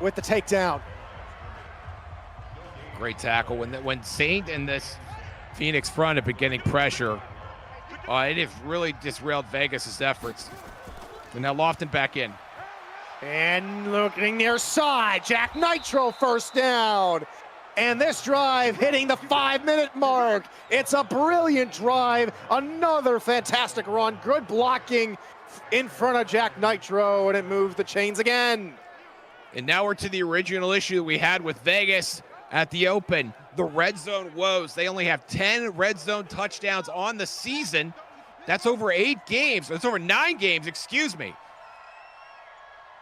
with the takedown. Great tackle. When Saint and this Phoenix front have been getting pressure, it has really disrailed Vegas' efforts. And now Lofton back in. And looking near side, Jack Nitro 1st down. And this drive hitting the 5-minute mark. It's a brilliant drive. Another fantastic run. Good blocking in front of Jack Nitro, and it moves the chains again. And now we're to the original issue that we had with Vegas at the Open, the red zone woes. They only have 10 red zone touchdowns on the season. That's over 8 games. That's over 9 games, excuse me.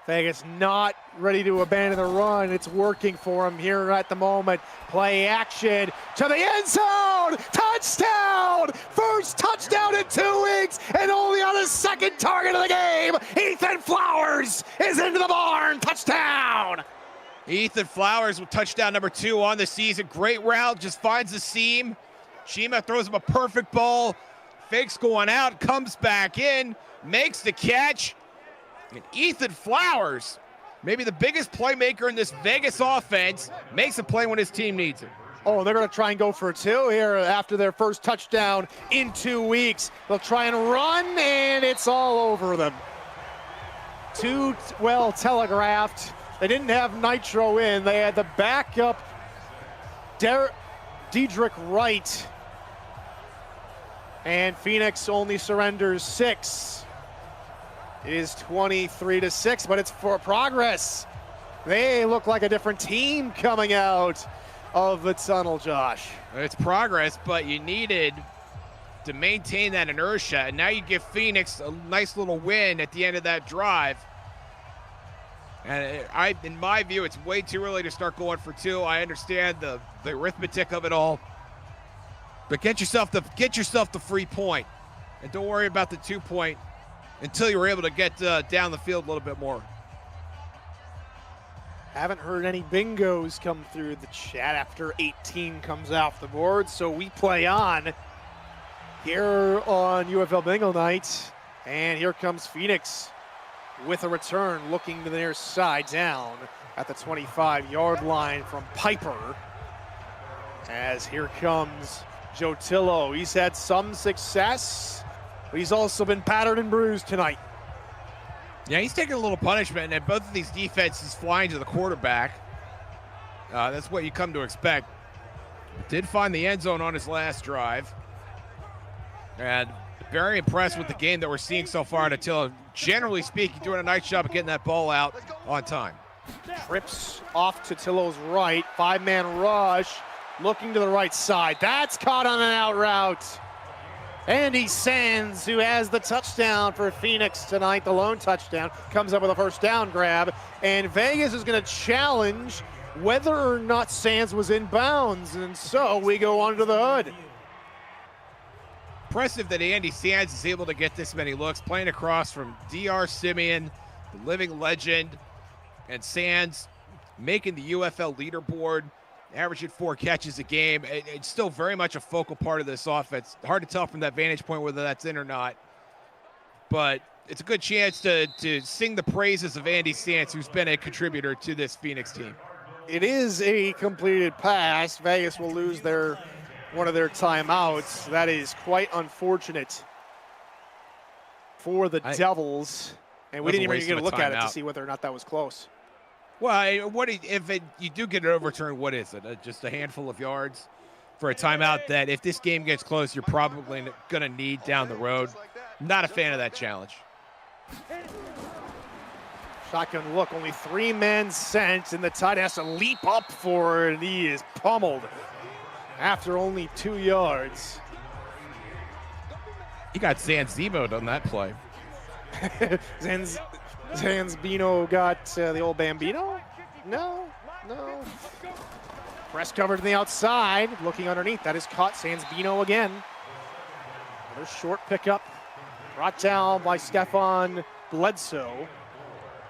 Vegas not ready to abandon the run. It's working for him here at the moment. Play action to the end zone. Touchdown! First touchdown in 2 weeks, and only on his 2nd target of the game. Ethan Flowers is into the barn. Touchdown! Ethan Flowers with touchdown number 2 on the season. Great route, just finds the seam. Shima throws him a perfect ball. Fakes going out, comes back in, makes the catch. And Ethan Flowers, maybe the biggest playmaker in this Vegas offense, makes a play when his team needs it. Oh, they're going to try and go for 2 here after their first touchdown in 2 weeks. They'll try and run, and it's all over them. Too well telegraphed. They didn't have Nitro in. They had the backup, Dedrick Wright. And Phoenix only surrenders 6. It is 23-6, but it's for progress. They look like a different team coming out of the tunnel, Josh. It's progress, but you needed to maintain that inertia, and now you give Phoenix a nice little win at the end of that drive. And in my view, it's way too early to start going for 2. I understand the arithmetic of it all, but get yourself the free point, and don't worry about the 2-point until you're able to get down the field a little bit more. Haven't heard any bingos come through the chat after 18 comes off the board, so we play on here on UFL Bingo Night. And here comes Phoenix with a return, looking to the near side, down at the 25-yard line from Piper. As here comes Joe Tillo. He's had some success, but he's also been battered and bruised tonight. Yeah, he's taking a little punishment, and both of these defenses flying to the quarterback. That's what you come to expect. Did find the end zone on his last drive. And very impressed with the game that we're seeing so far at Attila. Generally speaking, doing a nice job of getting that ball out on time. Trips off to Tillo's right. 5-man rush, looking to the right side. That's caught on an out route. Andy Sands, who has the touchdown for Phoenix tonight, the lone touchdown, comes up with a first down grab. And Vegas is going to challenge whether or not Sands was in bounds. And so we go under the hood. Impressive that Andy Sands is able to get this many looks, playing across from D.R. Simeon, the living legend, and Sands making the UFL leaderboard, averaging 4 catches a game. It's still very much a focal part of this offense. Hard to tell from that vantage point whether that's in or not. But it's a good chance to sing the praises of Andy Stantz, who's been a contributor to this Phoenix team. It is a completed pass. Vegas will lose one of their timeouts. That is quite unfortunate for the Devils. And we didn't even get a look at it to see whether or not that was close. Well, you do get an overturn, what is it? Just a handful of yards for a timeout that if this game gets close, you're probably going to need down the road. Not a fan of that challenge. Shotgun look, only 3 men sent, and the tight end has to leap up for it, and he is pummeled after only 2 yards. He got Zanzimo'd on that play. Zanzbino got the old Bambino? No. Press covered to the outside, looking underneath. That is caught. Zanzbino again. Another short pickup, brought down by Stefan Bledsoe.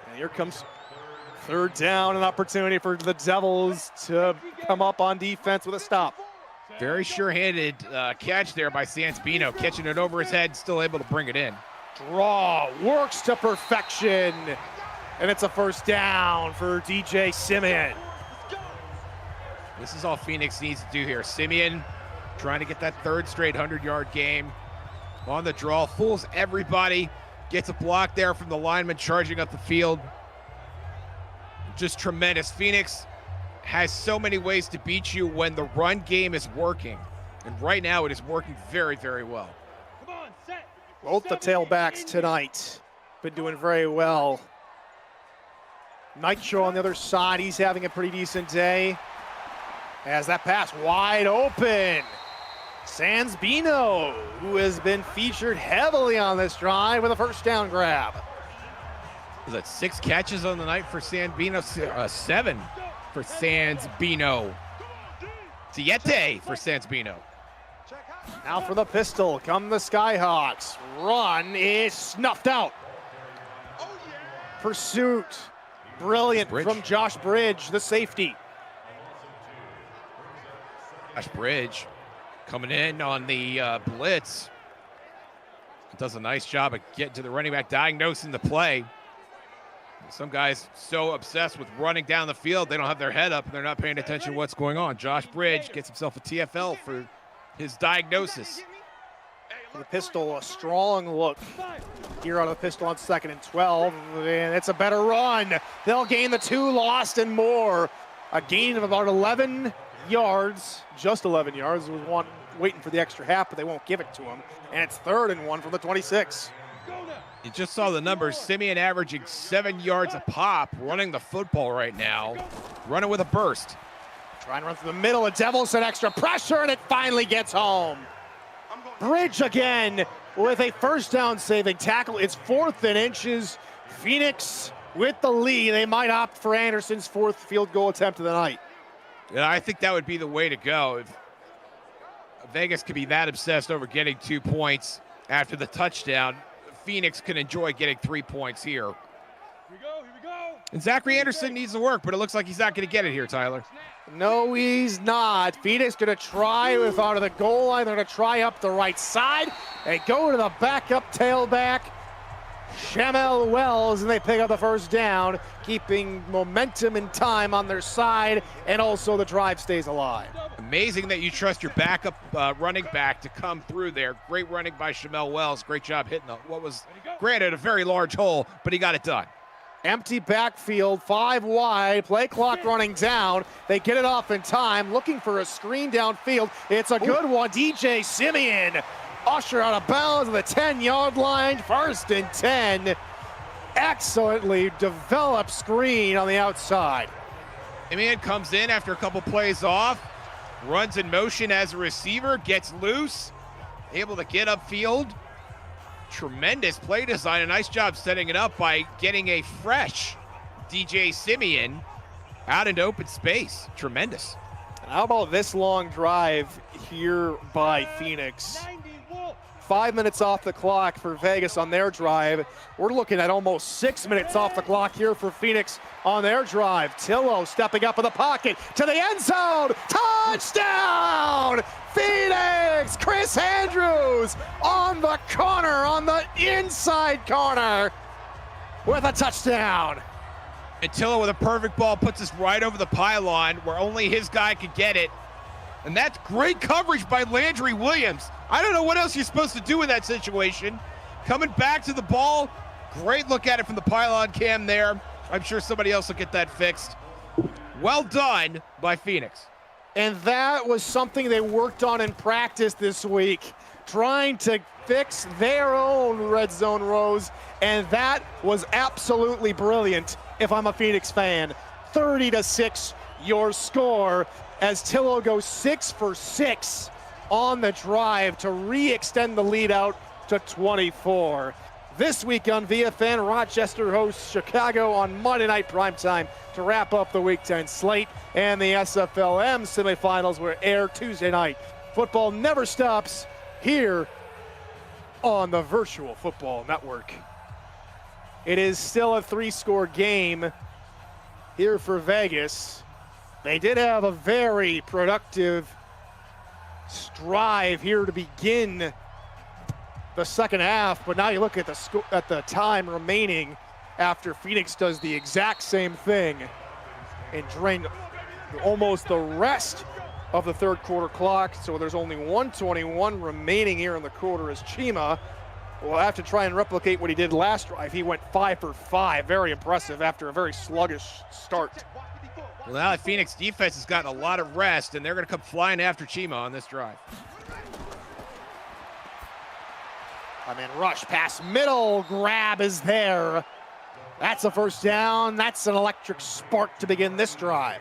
And here comes third down, an opportunity for the Devils to come up on defense with a stop. Very sure-handed catch there by Zanzbino, catching it over his head, still able to bring it in. Draw, works to perfection, and it's a first down for DJ Simeon. This is all Phoenix needs to do here. Simeon trying to get that third straight 100-yard game. On the draw, fools everybody. Gets a block there from the lineman charging up the field. Just tremendous. Phoenix has so many ways to beat you when the run game is working. And right now it is working very, very well. Come on, set. Both the tailbacks tonight been doing very well. Nitro on the other side, he's having a pretty decent day. As that pass wide open. Zanzbino, who has been featured heavily on this drive with a first down grab. Was that 6 catches on the night for Zanzbino? 7 for Zanzbino. Siete for Zanzbino. Now for the pistol, come the Skyhawks. Run is snuffed out. Pursuit, brilliant from Josh Bridge, the safety. Josh Bridge coming in on the blitz. Does a nice job of getting to the running back, diagnosing the play. Some guys so obsessed with running down the field, they don't have their head up and they're not paying attention to what's going on. Josh Bridge gets himself a TFL for his diagnosis. The pistol, a strong look here on the pistol on 2nd and 12, and it's a better run. They'll gain the 2, lost and more. A gain of about 11 yards, just 11 yards. There was one waiting for the extra half, but they won't give it to him. And it's 3rd and 1 from the 26. You just saw the numbers. Simeon averaging 7 yards a pop, running the football right now, running with a burst. Trying to run through the middle. The Devils set extra pressure, and it finally gets home. Bridge again with a first down saving tackle. It's 4th and inches. Phoenix with the lead. They might opt for Anderson's 4th field goal attempt of the night. Yeah, I think that would be the way to go. If Vegas could be that obsessed over getting 2 points after the touchdown, Phoenix can enjoy getting 3 points here. Here we go. And Zachary Anderson needs to work, but it looks like he's not going to get it here, Tyler. No, he's not. Phoenix going to try with out of the goal line. They're going to try up the right side. They go to the backup tailback, Shamel Wells, and they pick up the first down, keeping momentum and time on their side, and also the drive stays alive. Amazing that you trust your backup running back to come through there. Great running by Shamel Wells. Great job hitting what was, granted, a very large hole, but he got it done. Empty backfield, 5 wide, play clock running down. They get it off in time, looking for a screen downfield. It's a good one. DJ Simeon, usher out of bounds on the 10-yard line, 1st and 10. Excellently developed screen on the outside. Simeon comes in after a couple plays off, runs in motion as a receiver, gets loose, able to get upfield. Tremendous play design. A nice job setting it up by getting a fresh DJ Simeon out into open space. Tremendous. How about this long drive here by Phoenix? 5 minutes off the clock for Vegas on their drive. We're looking at almost 6 minutes off the clock here for Phoenix on their drive. Tillo stepping up in the pocket to the end zone. Touchdown! Phoenix! Chris Andrews on the corner, on the inside corner with a touchdown. Attila with a perfect ball puts us right over the pylon where only his guy could get it. And that's great coverage by Landry Williams. I don't know what else you're supposed to do in that situation. Coming back to the ball, great look at it from the pylon cam there. I'm sure somebody else will get that fixed. Well done by Phoenix. And that was something they worked on in practice this week, trying to fix their own red zone rows, and that was absolutely brilliant if I'm a Phoenix fan. 30-6 your score as Tillo goes 6 for 6 on the drive to re-extend the lead out to 24. This week on VFN, Rochester hosts Chicago on Monday Night Primetime to wrap up the Week 10 slate, and the SFLM semifinals will air Tuesday night. Football never stops here on the Virtual Football Network. It is still a 3-score game here for Vegas. They did have a very productive drive here to begin the second half, but now you look at the time remaining after Phoenix does the exact same thing and drain almost the rest of the third quarter clock. So there's only 1:21 remaining here in the quarter as Chima will have to try and replicate what he did last drive. He went 5 for 5, very impressive after a very sluggish start. Well, now the Phoenix defense has gotten a lot of rest, and they're going to come flying after Chima on this drive. Man rush pass middle, grab is there. That's a first down. That's an electric spark to begin this drive.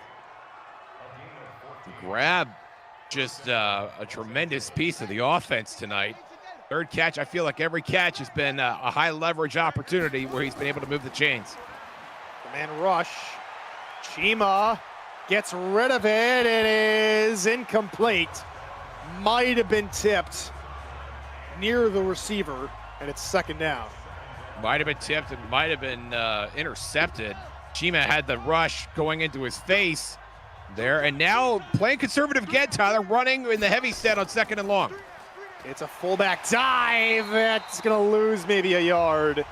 Grab, just a tremendous piece of the offense tonight. Third catch, I feel like every catch has been a high leverage opportunity where he's been able to move the chains. The man rush. Chima gets rid of it. It is incomplete. Might have been tipped near the receiver, and it's second down. Might have been tipped, it might have been intercepted. Chima had the rush going into his face there, and now playing conservative again, Tyler, running in the heavy set on second and long. It's a fullback dive. That's going to lose maybe a yard.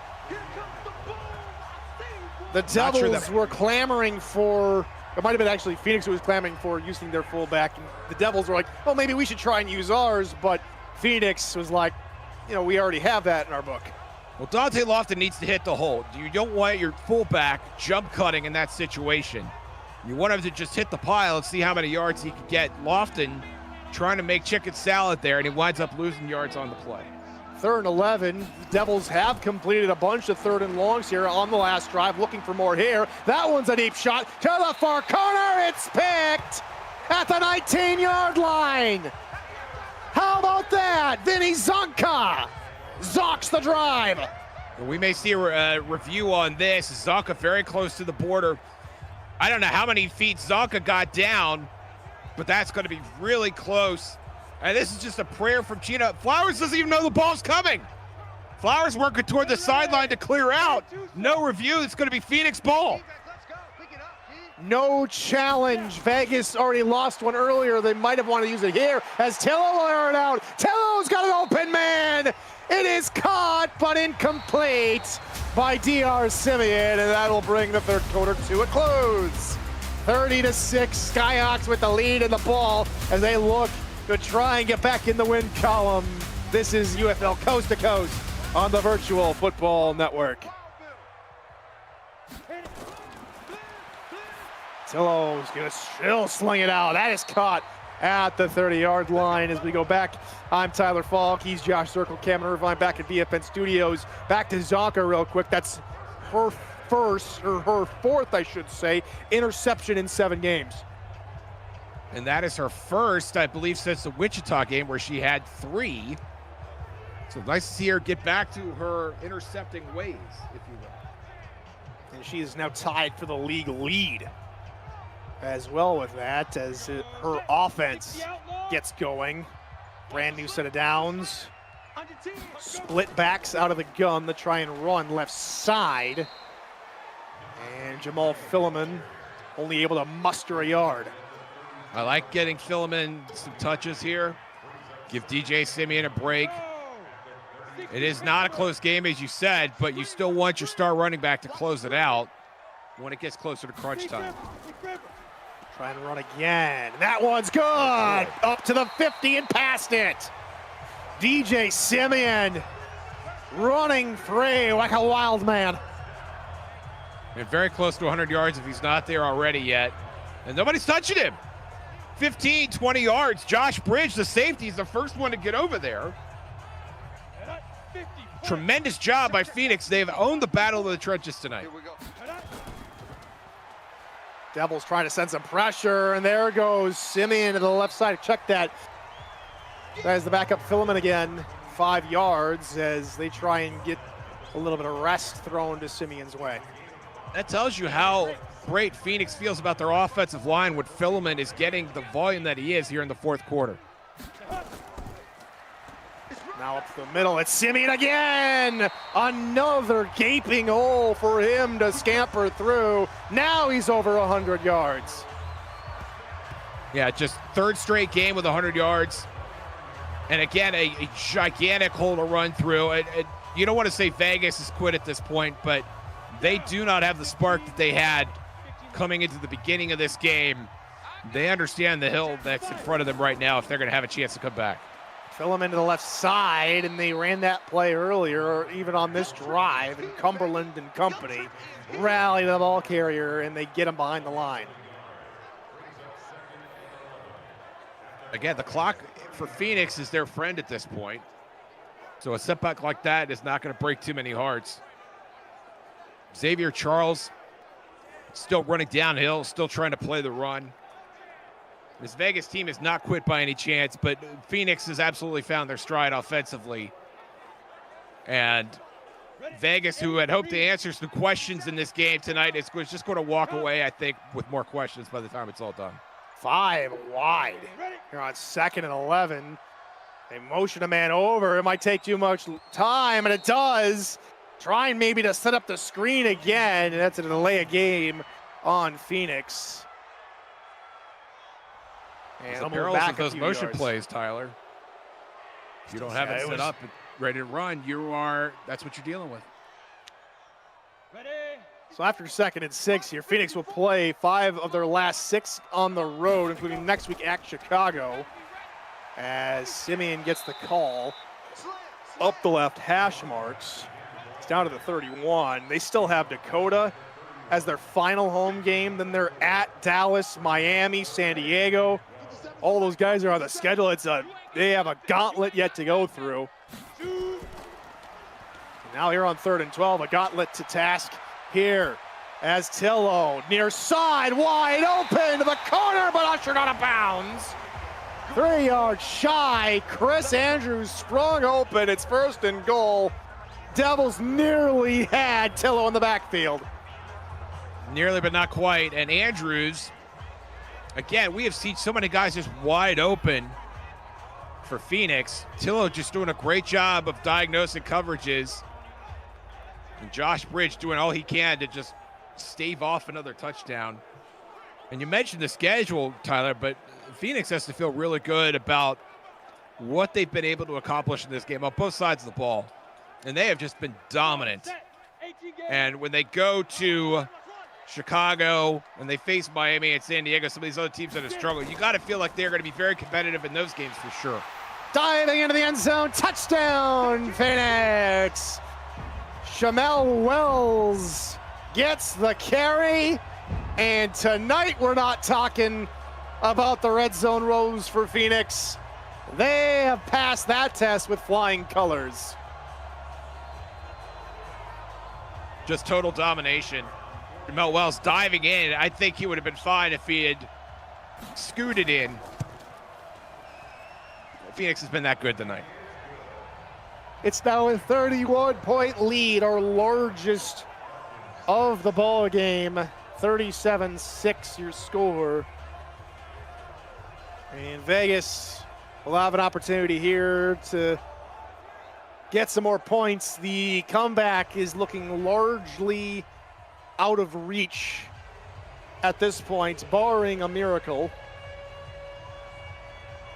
The Devils were clamoring for, it might have been actually Phoenix who was clamoring for using their fullback. And the Devils were like, well, maybe we should try and use ours, but Phoenix was like, you know, we already have that in our book. Well, Dante Lofton needs to hit the hole. You don't want your fullback jump cutting in that situation. You want him to just hit the pile and see how many yards he can get. Lofton trying to make chicken salad there, and he winds up losing yards on the play. 3rd and 11. The Devils have completed a bunch of 3rd and longs here on the last drive, looking for more here. That one's a deep shot to the far corner. It's picked at the 19-yard line. How about that? Vinny Zonka zonks the drive. We may see a review on this. Zonka very close to the border. I don't know how many feet Zonka got down, but that's going to be really close. And this is just a prayer from Chima. Flowers doesn't even know the ball's coming. Flowers working toward the sideline to clear out. No review. It's going to be Phoenix ball. No challenge. Vegas already lost one earlier. They might have wanted to use it here as Tillo will air it out. Tillo's got an open man. It is caught, but incomplete by DR Simeon, and that'll bring the third quarter to a close. 30-6, Skyhawks with the lead in the ball as they look to try and get back in the win column. This is UFL Coast to Coast on the Virtual Football Network. Tillo's gonna still sling it out. That is caught at the 30-yard line. As we go back, I'm Tyler Falk. He's Josh Circle, Cameron Irvine back at VFN Studios. Back to Zonka real quick. That's her fourth, I should say, interception in 7 games. And that is her first, I believe, since the Wichita game where she had 3. So nice to see her get back to her intercepting ways, if you will. And she is now tied for the league lead as well with that, as her offense gets going. Brand new set of downs. Split backs out of the gun to try and run left side. And And Jamal Filliman only able to muster a yard. I like getting Filliman some touches here. Give DJ Simeon a break. It is not a close game, as you said, but you still want your star running back to close it out when it gets closer to crunch time. Trying to run again. That one's good. Up to the 50 and past it. DJ Simeon running free like a wild man. And very close to 100 yards if he's not there already yet. And nobody's touching him. 15, 20 yards. Josh Bridge, the safety, is the first one to get over there. Tremendous job by Phoenix. They've owned the battle of the trenches tonight. Here we go. Devils trying to send some pressure, and there goes Simeon to the left side. Check that. That is the backup Filliman again. 5 yards as they try and get a little bit of rest thrown to Simeon's way. That tells you how great Phoenix feels about their offensive line when Filliman is getting the volume that he is here in the fourth quarter. Now up the middle, it's Simeon again! Another gaping hole for him to scamper through. Now he's over 100 yards. Yeah, just third straight game with 100 yards. And again, a gigantic hole to run through. You don't want to say Vegas has quit at this point, but they do not have the spark that they had coming into the beginning of this game. They understand the hill that's in front of them right now if they're going to have a chance to come back. Filliman to the left side, and they ran that play earlier, even on this drive, and Cumberland and company rally the ball carrier, and they get him behind the line. Again, the clock for Phoenix is their friend at this point. So a setback like that is not going to break too many hearts. Xavier Charles still running downhill, still trying to play the run. This Vegas team is not quit by any chance, but Phoenix has absolutely found their stride offensively. And Vegas, who had hoped to answer some questions in this game tonight, is just going to walk away, I think, with more questions by the time it's all done. 5 wide. Here on 2nd and 11. They motion a man over. It might take too much time, and it does. Trying maybe to set up the screen again, and that's a delay of game on Phoenix. And And the perils of those motion plays, Tyler. If you don't have it set up and ready to run, that's what you're dealing with. So after 2nd and 6 here, Phoenix will play 5 of their last 6 on the road, including next week at Chicago, as Simeon gets the call. Up the left hash marks. It's down to the 31. They still have Dakota as their final home game. Then they're at Dallas, Miami, San Diego. All those guys are on the schedule. They have a gauntlet yet to go through. And now here on 3rd and 12, a gauntlet to task here as Tillo near side, wide open to the corner, but ushered out of bounds. 3 yards shy. Chris Andrews sprung open. It's 1st and goal. Devils nearly had Tillo in the backfield. Nearly, but not quite. And Andrews, again, we have seen so many guys just wide open for Phoenix. Tillo just doing a great job of diagnosing coverages. And Josh Bridge doing all he can to just stave off another touchdown. And you mentioned the schedule, Tyler, but Phoenix has to feel really good about what they've been able to accomplish in this game on both sides of the ball. And they have just been dominant. And when they go to Chicago, when they face Miami and San Diego, some of these other teams that have struggled, you got to feel like they're going to be very competitive in those games for sure. Diving into the end zone, touchdown, Phoenix. Shamel Wells gets the carry, and tonight we're not talking about the red zone rose for Phoenix. They have passed that test with flying colors. Just total domination. Shamel Wells diving in. I think he would have been fine if he had scooted in. Phoenix has been that good tonight. It's now a 31-point lead, our largest of the ball game. 37-6 your score. And Vegas will have an opportunity here to get some more points. The comeback is looking largely out of reach at this point, barring a miracle.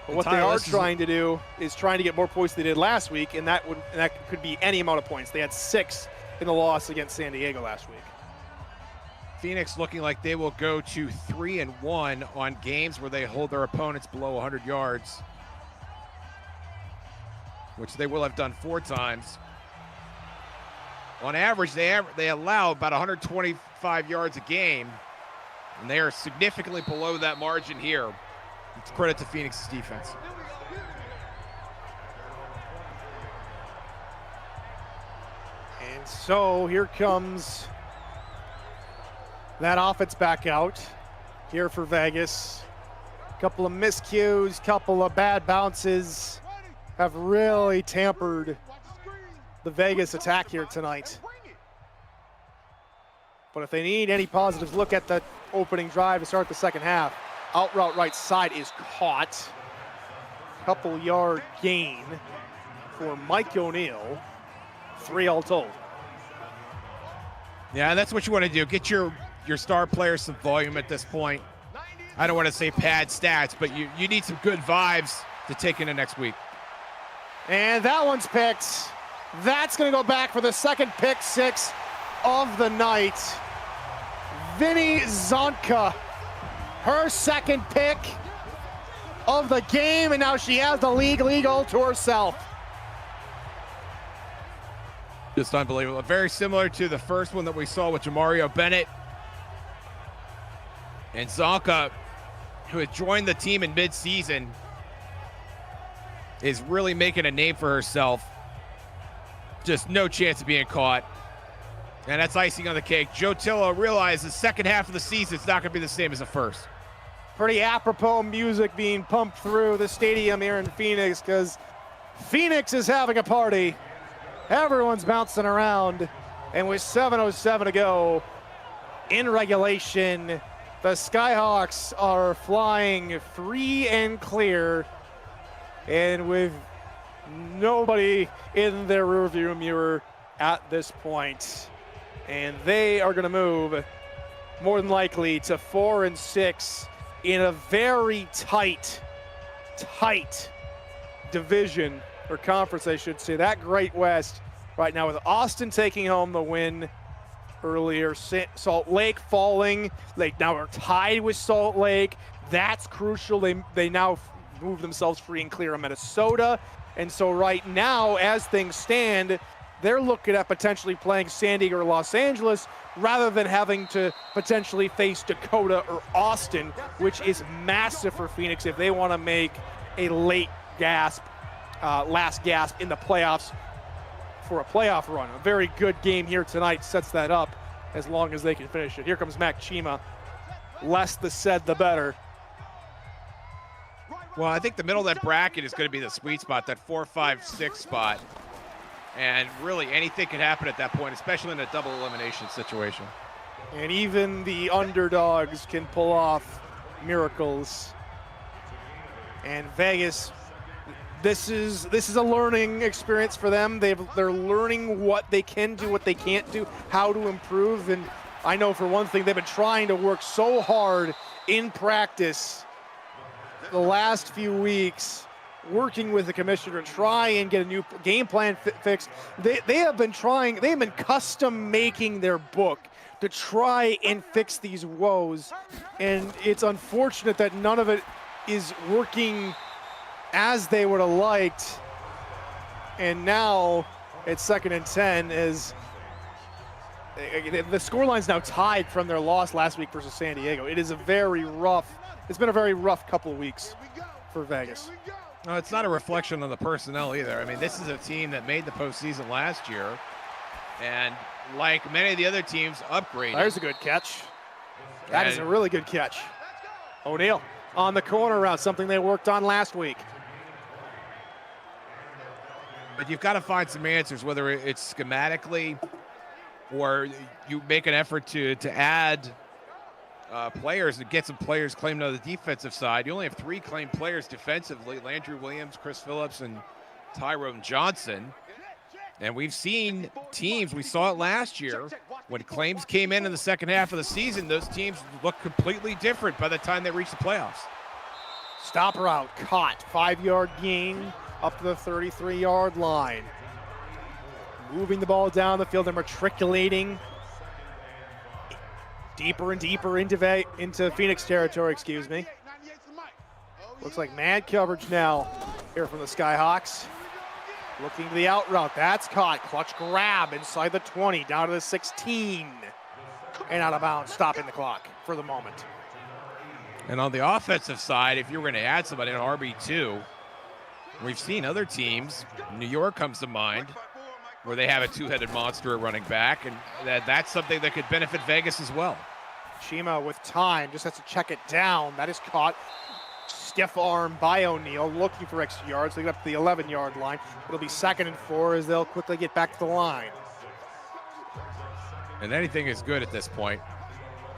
But what they are trying to do is trying to get more points than they did last week, and that could be any amount of points. They had 6 in the loss against San Diego last week. Phoenix looking like they will go to 3-1 on games where they hold their opponents below 100 yards, which they will have done 4 times. On average, they allow about 125 yards a game, and they are significantly below that margin here. It's credit to Phoenix's defense. And so here comes that offense back out here for Vegas. Couple of miscues, couple of bad bounces have really tampered the Vegas attack here tonight. But if they need any positives, look at the opening drive to start the second half. Out route right side is caught. Couple yard gain for Mike O'Neill. 3 all told. Yeah, that's what you want to do. Get your star players some volume at this point. I don't want to say pad stats, but you need some good vibes to take into next week. And that one's picked. That's going to go back for the second pick 6 of the night. Vinny Zonka, her second pick of the game, and now she has the league all to herself. Just unbelievable. Very similar to the first one that we saw with Jamario Bennett. And Zonka, who had joined the team in midseason, is really making a name for herself. Just no chance of being caught. And that's icing on the cake. Joe Tillo realized the second half of the season is not going to be the same as the first. Pretty apropos music being pumped through the stadium here in Phoenix, because Phoenix is having a party. Everyone's bouncing around. And with 7:07 to go in regulation, the Skyhawks are flying free and clear. And with nobody in their rearview mirror at this point. And they are going to move more than likely to 4-6 in a very tight division or conference, I should say. That Great West right now, with Austin taking home the win earlier, Salt Lake falling. They now are tied with Salt Lake. That's crucial. They now move themselves free and clear of Minnesota. And so right now, as things stand, they're looking at potentially playing San Diego or Los Angeles rather than having to potentially face Dakota or Austin, which is massive for Phoenix if they want to make a late gasp, last gasp in the playoffs for a playoff run. A very good game here tonight sets that up as long as they can finish it. Here comes Mac Chima. Less the said, the better. Well, I think the middle of that bracket is going to be the sweet spot, that 4, 5, 6 spot. And really anything can happen at that point, especially in a double elimination situation. And even the underdogs can pull off miracles. And Vegas, this is a learning experience for them. They're learning what they can do, what they can't do, how to improve. And I know for one thing, they've been trying to work so hard in practice the last few weeks, working with the commissioner to try and get a new game plan fixed. They have been custom making their book to try and fix these woes. And it's unfortunate that none of it is working as they would have liked. And now it's 2nd and 10 as the scoreline's now tied from their loss last week versus San Diego. It's been a very rough couple of weeks for Vegas. No, it's not a reflection on the personnel either. I mean, this is a team that made the postseason last year, and like many of the other teams, upgraded. There's a good catch. That is a really good catch. O'Neill on the corner route, something they worked on last week. But you've got to find some answers, whether it's schematically or you make an effort to add players and get some players claimed on the defensive side. You only have 3 claimed players defensively: Landry Williams, Chris Phillips, and Tyrone Johnson. And we've seen teams, we saw it last year, When claims came in the second half of the season, those teams looked completely different by the time they reached the playoffs. Stop route caught. 5-yard gain up to the 33-yard line. Moving the ball down the field and matriculating deeper and deeper into Phoenix territory, excuse me. Looks like man coverage now here from the Skyhawks. Looking to the out route. That's caught. Clutch grab inside the 20, down to the 16. And out of bounds, stopping the clock for the moment. And on the offensive side, if you were going to add somebody on RB2, we've seen other teams, New York comes to mind, where they have a two-headed monster at running back, and that's something that could benefit Vegas as well. Shima with time, just has to check it down. That is caught. Stiff arm by O'Neal, looking for extra yards. They get up to the 11-yard line. It'll be 2nd and 4 as they'll quickly get back to the line. And anything is good at this point.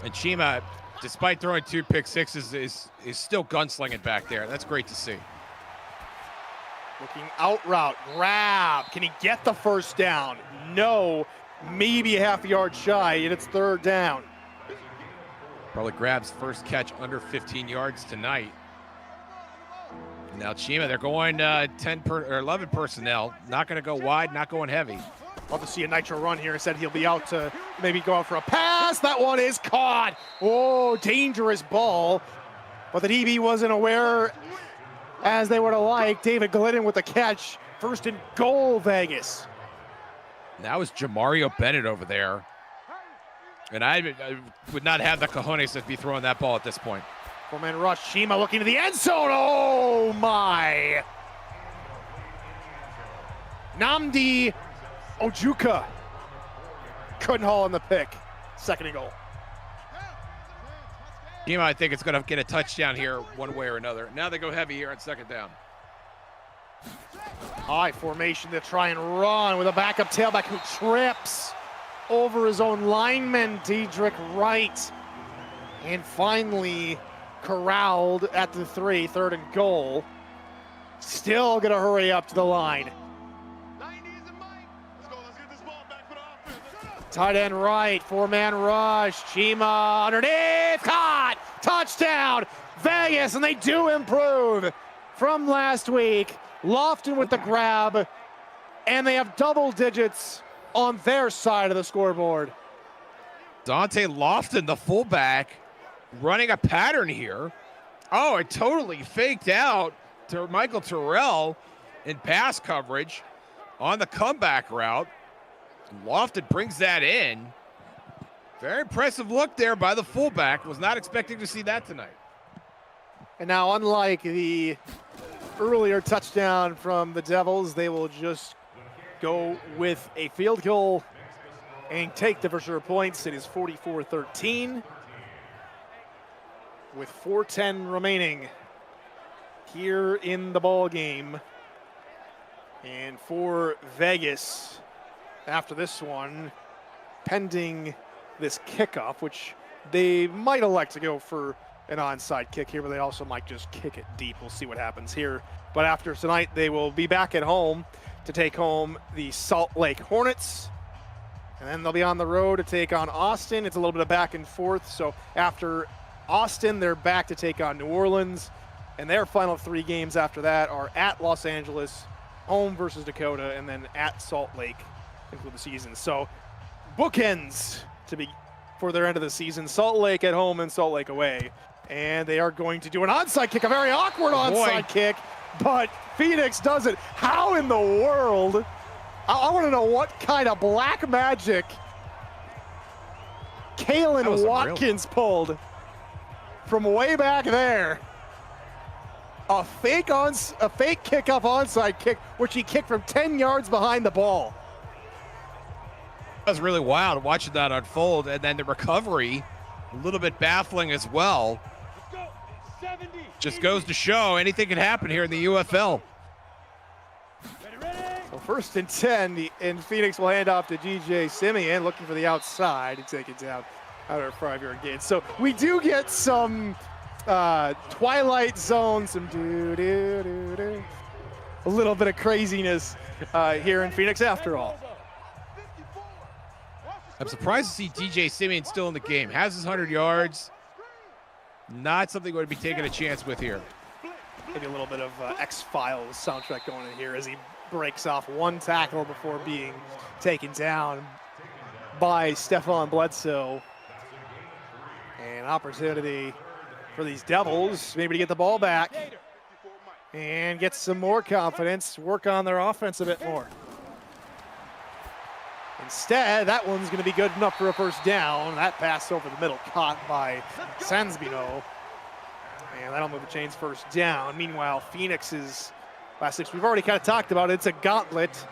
And Shima, despite throwing 2 pick sixes, is still gunslinging back there. That's great to see. Looking out route, grab. Can he get the first down? No, maybe a half-yard shy, and it's 3rd down. Probably grabs first catch under 15 yards tonight. Now Chima, they're going 11 personnel. Not going to go wide, not going heavy. Love to see a nitro run here. Said he'll be out to maybe go out for a pass. That one is caught. Oh, dangerous ball. But the DB wasn't aware as they would have liked. David Glidden with the catch. 1st and goal, Vegas. That was Jamario Bennett over there. And I would not have the cojones to be throwing that ball at this point. 4-man rush. Shima looking to the end zone. Oh, my. Nnamdi Ojuka couldn't haul in the pick. 2nd and goal. Shima, I think it's going to get a touchdown here one way or another. Now they go heavy here on 2nd down. High formation to try and run with a backup tailback who trips over his own lineman, Dedrick Wright. And finally corralled at the 3, 3rd and goal. Still gonna hurry up to the line. Tight end right, 4-man rush. Chima underneath, caught, touchdown, Vegas, and they do improve from last week. Lofton with the grab, and they have double digits on their side of the scoreboard. Dante Lofton, the fullback, running a pattern here. Oh, it totally faked out to Michael Terrell in pass coverage on the comeback route. Lofton brings that in. Very impressive look there by the fullback. Was not expecting to see that tonight. And now, unlike the earlier touchdown from the Devils, they will just go with a field goal and take the for sure points. It is 44-13 with 4:10 remaining here in the ball game. And for Vegas, after this one, pending this kickoff, which they might elect to go for an onside kick here, but they also might just kick it deep. We'll see what happens here. But after tonight, they will be back at home to take home the Salt Lake Hornets. And then they'll be on the road to take on Austin. It's a little bit of back and forth. So after Austin, they're back to take on New Orleans. And their final 3 games after that are at Los Angeles, home versus Dakota, and then at Salt Lake to conclude the season. So bookends for their end of the season. Salt Lake at home and Salt Lake away. And they are going to do an onside kick, a very awkward onside kick, but Phoenix does it. How in the world? I want to know what kind of black magic Kalen Watkins pulled from way back there. A fake kickoff onside kick, which he kicked from 10 yards behind the ball. That was really wild watching that unfold, and then the recovery, a little bit baffling as well. Just goes to show anything can happen here in the UFL. So 1st and 10, and Phoenix will hand off to G.J. Simeon, looking for the outside to take it down out of 5-yard gain. So we do get some Twilight Zone, some do-do-do-do. A little bit of craziness here in Phoenix after all. I'm surprised to see DJ Simeon still in the game. Has his 100 yards. Not something we're going to be taking a chance with here. Maybe a little bit of X-Files soundtrack going in here as he breaks off one tackle before being taken down by Stephon Bledsoe. And opportunity for these Devils maybe to get the ball back and get some more confidence, work on their offense a bit more. Instead, that one's going to be good enough for a first down. That pass over the middle caught by Sansbino. And that'll move the chains first down. Meanwhile, Phoenix's last 6, we've already kind of talked about it. It's a gauntlet,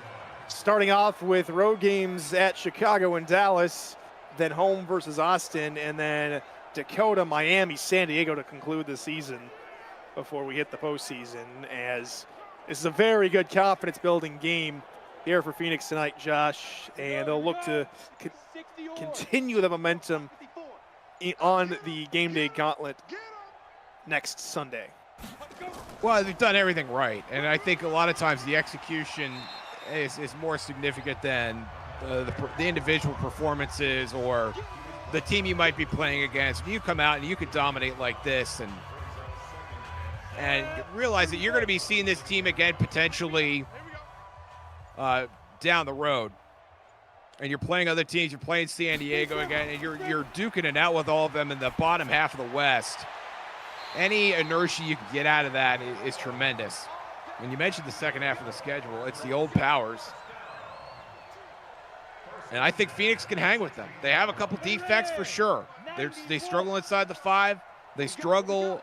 starting off with road games at Chicago and Dallas, then home versus Austin, and then Dakota, Miami, San Diego to conclude the season before we hit the postseason. As this is a very good confidence-building game here for Phoenix tonight, Josh, and they'll look to continue the momentum on the game day gauntlet next Sunday. Well, they've done everything right, and I think a lot of times the execution is more significant than the individual performances or the team you might be playing against. When you come out and you could dominate like this and realize that you're going to be seeing this team again potentially down the road, and you're playing other teams, you're playing San Diego again, and you're duking it out with all of them in the bottom half of the West. Any inertia you can get out of that is tremendous. When you mentioned the second half of the schedule, it's the old powers. And I think Phoenix can hang with them. They have a couple defects for sure. They struggle inside the 5. They struggle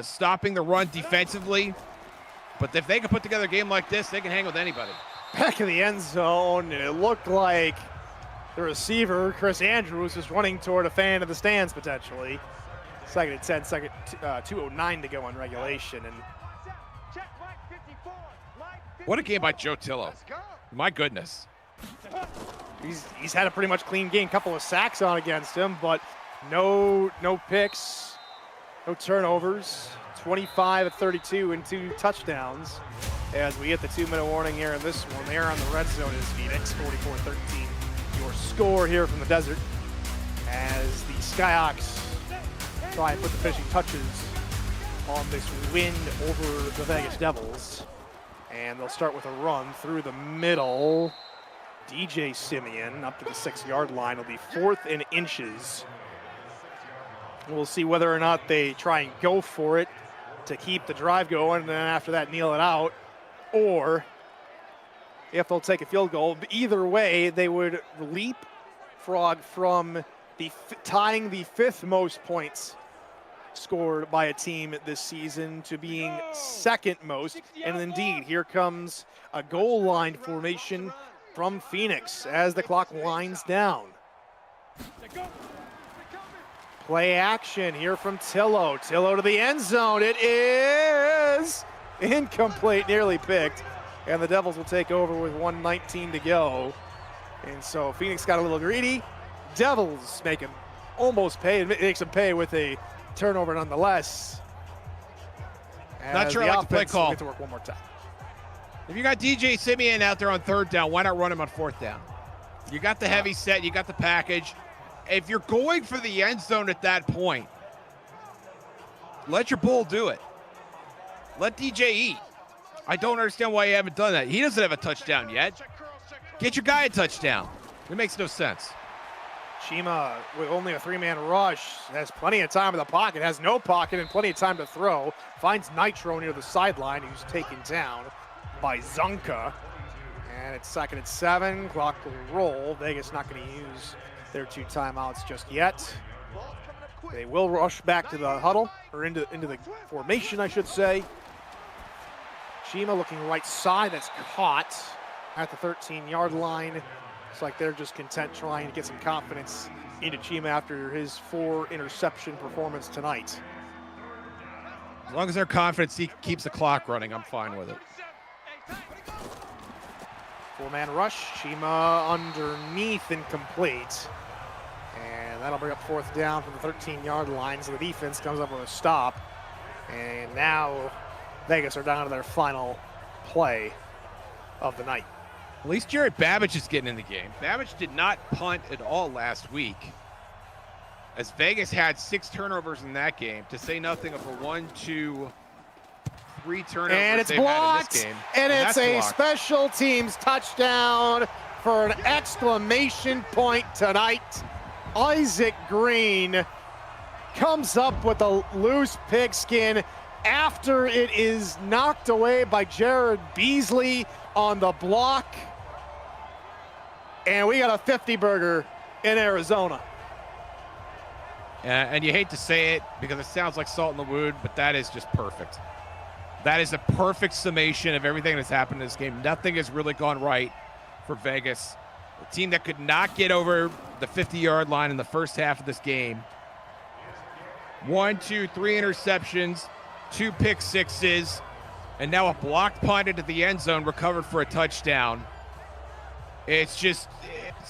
stopping the run defensively. But if they can put together a game like this, they can hang with anybody. Back in the end zone, and it looked like the receiver, Chris Andrews, was running toward a fan of the stands potentially. Second and 10, 2:09 to go in regulation. And what a game by Joe Tillo. My goodness. He's had a pretty much clean game, couple of sacks on against him, but no picks, no turnovers. 25 of 32 and 2 touchdowns as we get the 2-minute warning here in this one. There on the red zone is Phoenix, 44-13. Your score here from the desert as the Skyhawks try and put the finishing touches on this win over the Vegas Devils. And they'll start with a run through the middle. DJ Simeon up to the 6-yard line. It'll be 4th and inches. We'll see whether or not they try and go for it to keep the drive going, and then after that kneel it out, or if they'll take a field goal. Either way, they would leapfrog from tying the 5th most points scored by a team this season to being 2nd most. And indeed, here comes a goal line formation from Phoenix as the clock winds down. Play action here from Tillo. Tillo to the end zone. It is incomplete, nearly picked. And the Devils will take over with 1:19 to go. And so Phoenix got a little greedy. Devils make him almost pay. It makes him pay with a turnover nonetheless. Not sure I like the play call. Get to work one more time. If you got DJ Simeon out there on 3rd down, why not run him on 4th down? You got the heavy set, you got the package. If you're going for the end zone at that point, let your bull do it. Let DJ eat. I don't understand why you haven't done that. He doesn't have a touchdown yet. Get your guy a touchdown. It makes no sense. Shima, with only a 3-man rush, has plenty of time in the pocket, has no pocket and plenty of time to throw. Finds Nitro near the sideline, who's taken down by Zonka. And it's 2nd and 7. Clock will roll. Vegas not going to use their 2 timeouts just yet. They will rush back to the huddle, or into the formation, I should say. Shima looking right side. That's caught at the 13-yard line. It's like they're just content trying to get some confidence into Chima after his 4-interception performance tonight. As long as they're confident he keeps the clock running, I'm fine with it. 4-man rush. Chima underneath, incomplete. And that'll bring up 4th down from the 13-yard line. So the defense comes up with a stop. And now Vegas are down to their final play of the night. At least Jared Babbage is getting in the game. Babbage did not punt at all last week, as Vegas had 6 turnovers in that game, to say nothing of a 1, 2, 3 turnovers And it's they've had in blocked, this game. and it's that's a blocked. special teams touchdown for an exclamation point tonight. Isaac Green comes up with a loose pigskin after it is knocked away by Jared Beasley on the block. And we got a 50-burger in Arizona. And you hate to say it because it sounds like salt in the wound, but that is just perfect. That is a perfect summation of everything that's happened in this game. Nothing has really gone right for Vegas. A team that could not get over the 50-yard line in the first half of this game. 1, 2, 3 interceptions, 2 pick sixes, and now a blocked punt into the end zone recovered for a touchdown. It's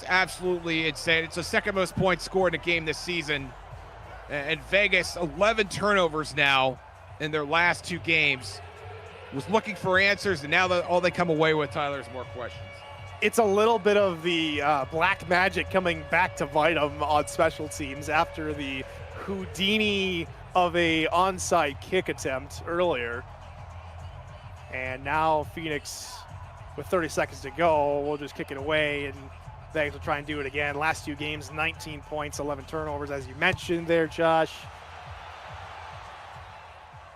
absolutely insane. It's the second most points scored in a game this season. And Vegas, 11 turnovers now in their last 2 games. Was looking for answers, and now all they come away with, Tyler, is more questions. It's a little bit of the black magic coming back to bite them on special teams after the Houdini of a onside kick attempt earlier. And now Phoenix, with 30 seconds to go, will just kick it away, and Vegas will try and do it again. Last 2 games, 19 points, 11 turnovers, as you mentioned there, Josh.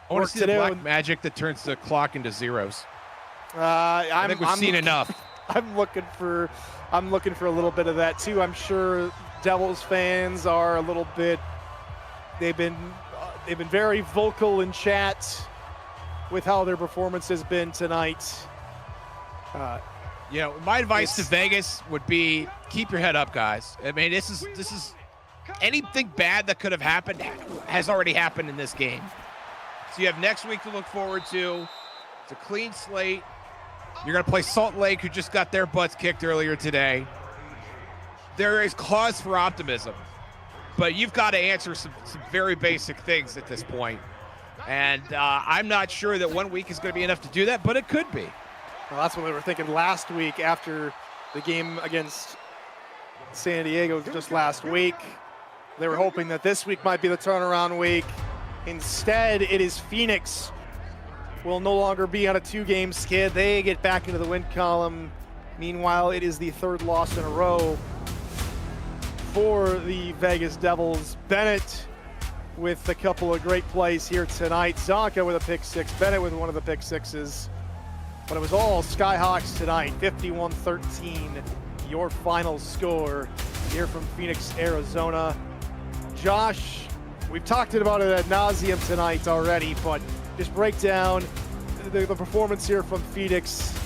I want Work to see the to do. black magic that turns the clock into zeros. I think we've seen enough. I'm looking for a little bit of that too. I'm sure Devils fans are a little bit. They've been very vocal in chat with how their performance has been tonight. My advice to Vegas would be keep your head up, guys. I mean, this is anything bad that could have happened has already happened in this game. So you have next week to look forward to. It's a clean slate. You're going to play Salt Lake, who just got their butts kicked earlier today. There is cause for optimism, but you've got to answer some very basic things at this point. And I'm not sure that 1 week is going to be enough to do that, but it could be. Well, that's what we were thinking last week after the game against San Diego just last week. They were hoping that this week might be the turnaround week. Instead, it is Phoenix will no longer be on a 2-game skid. They get back into the win column. Meanwhile, it is the 3rd loss in a row for the Vegas Devils. Bennett with a couple of great plays here tonight. Zonka with a pick 6. Bennett with one of the pick 6s. But it was all Skyhawks tonight. 51-13, your final score here from Phoenix, Arizona. Josh, we've talked about it ad nauseum tonight already, but just break down the performance here from Phoenix.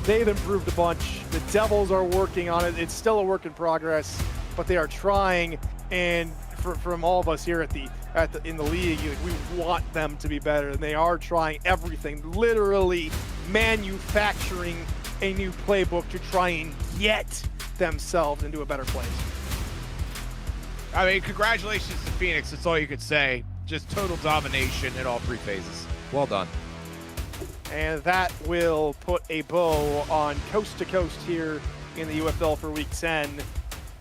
They've improved a bunch. The Devils are working on it. It's still a work in progress, but they are trying. And from all of us here in the league, we want them to be better, and they are trying everything, literally manufacturing a new playbook to try and get themselves into a better place. I mean, congratulations to Phoenix. That's all you could say. Just total domination in all 3 phases. Well done. And that will put a bow on Coast to Coast here in the UFL for Week 10.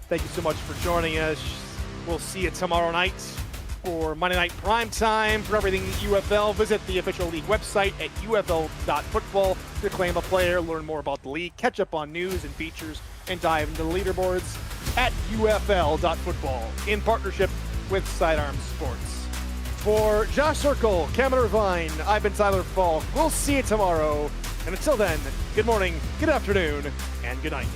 Thank you so much for joining us. We'll see you tomorrow night for Monday Night Prime Time. For everything UFL, visit the official league website at ufl.football to claim a player, learn more about the league, catch up on news and features, and dive into the leaderboards at ufl.football in partnership with Sidearm Sports. For Josh Circle, Cameron Irvine, I've been Tyler Falk. We'll see you tomorrow. And until then, good morning, good afternoon, and good night.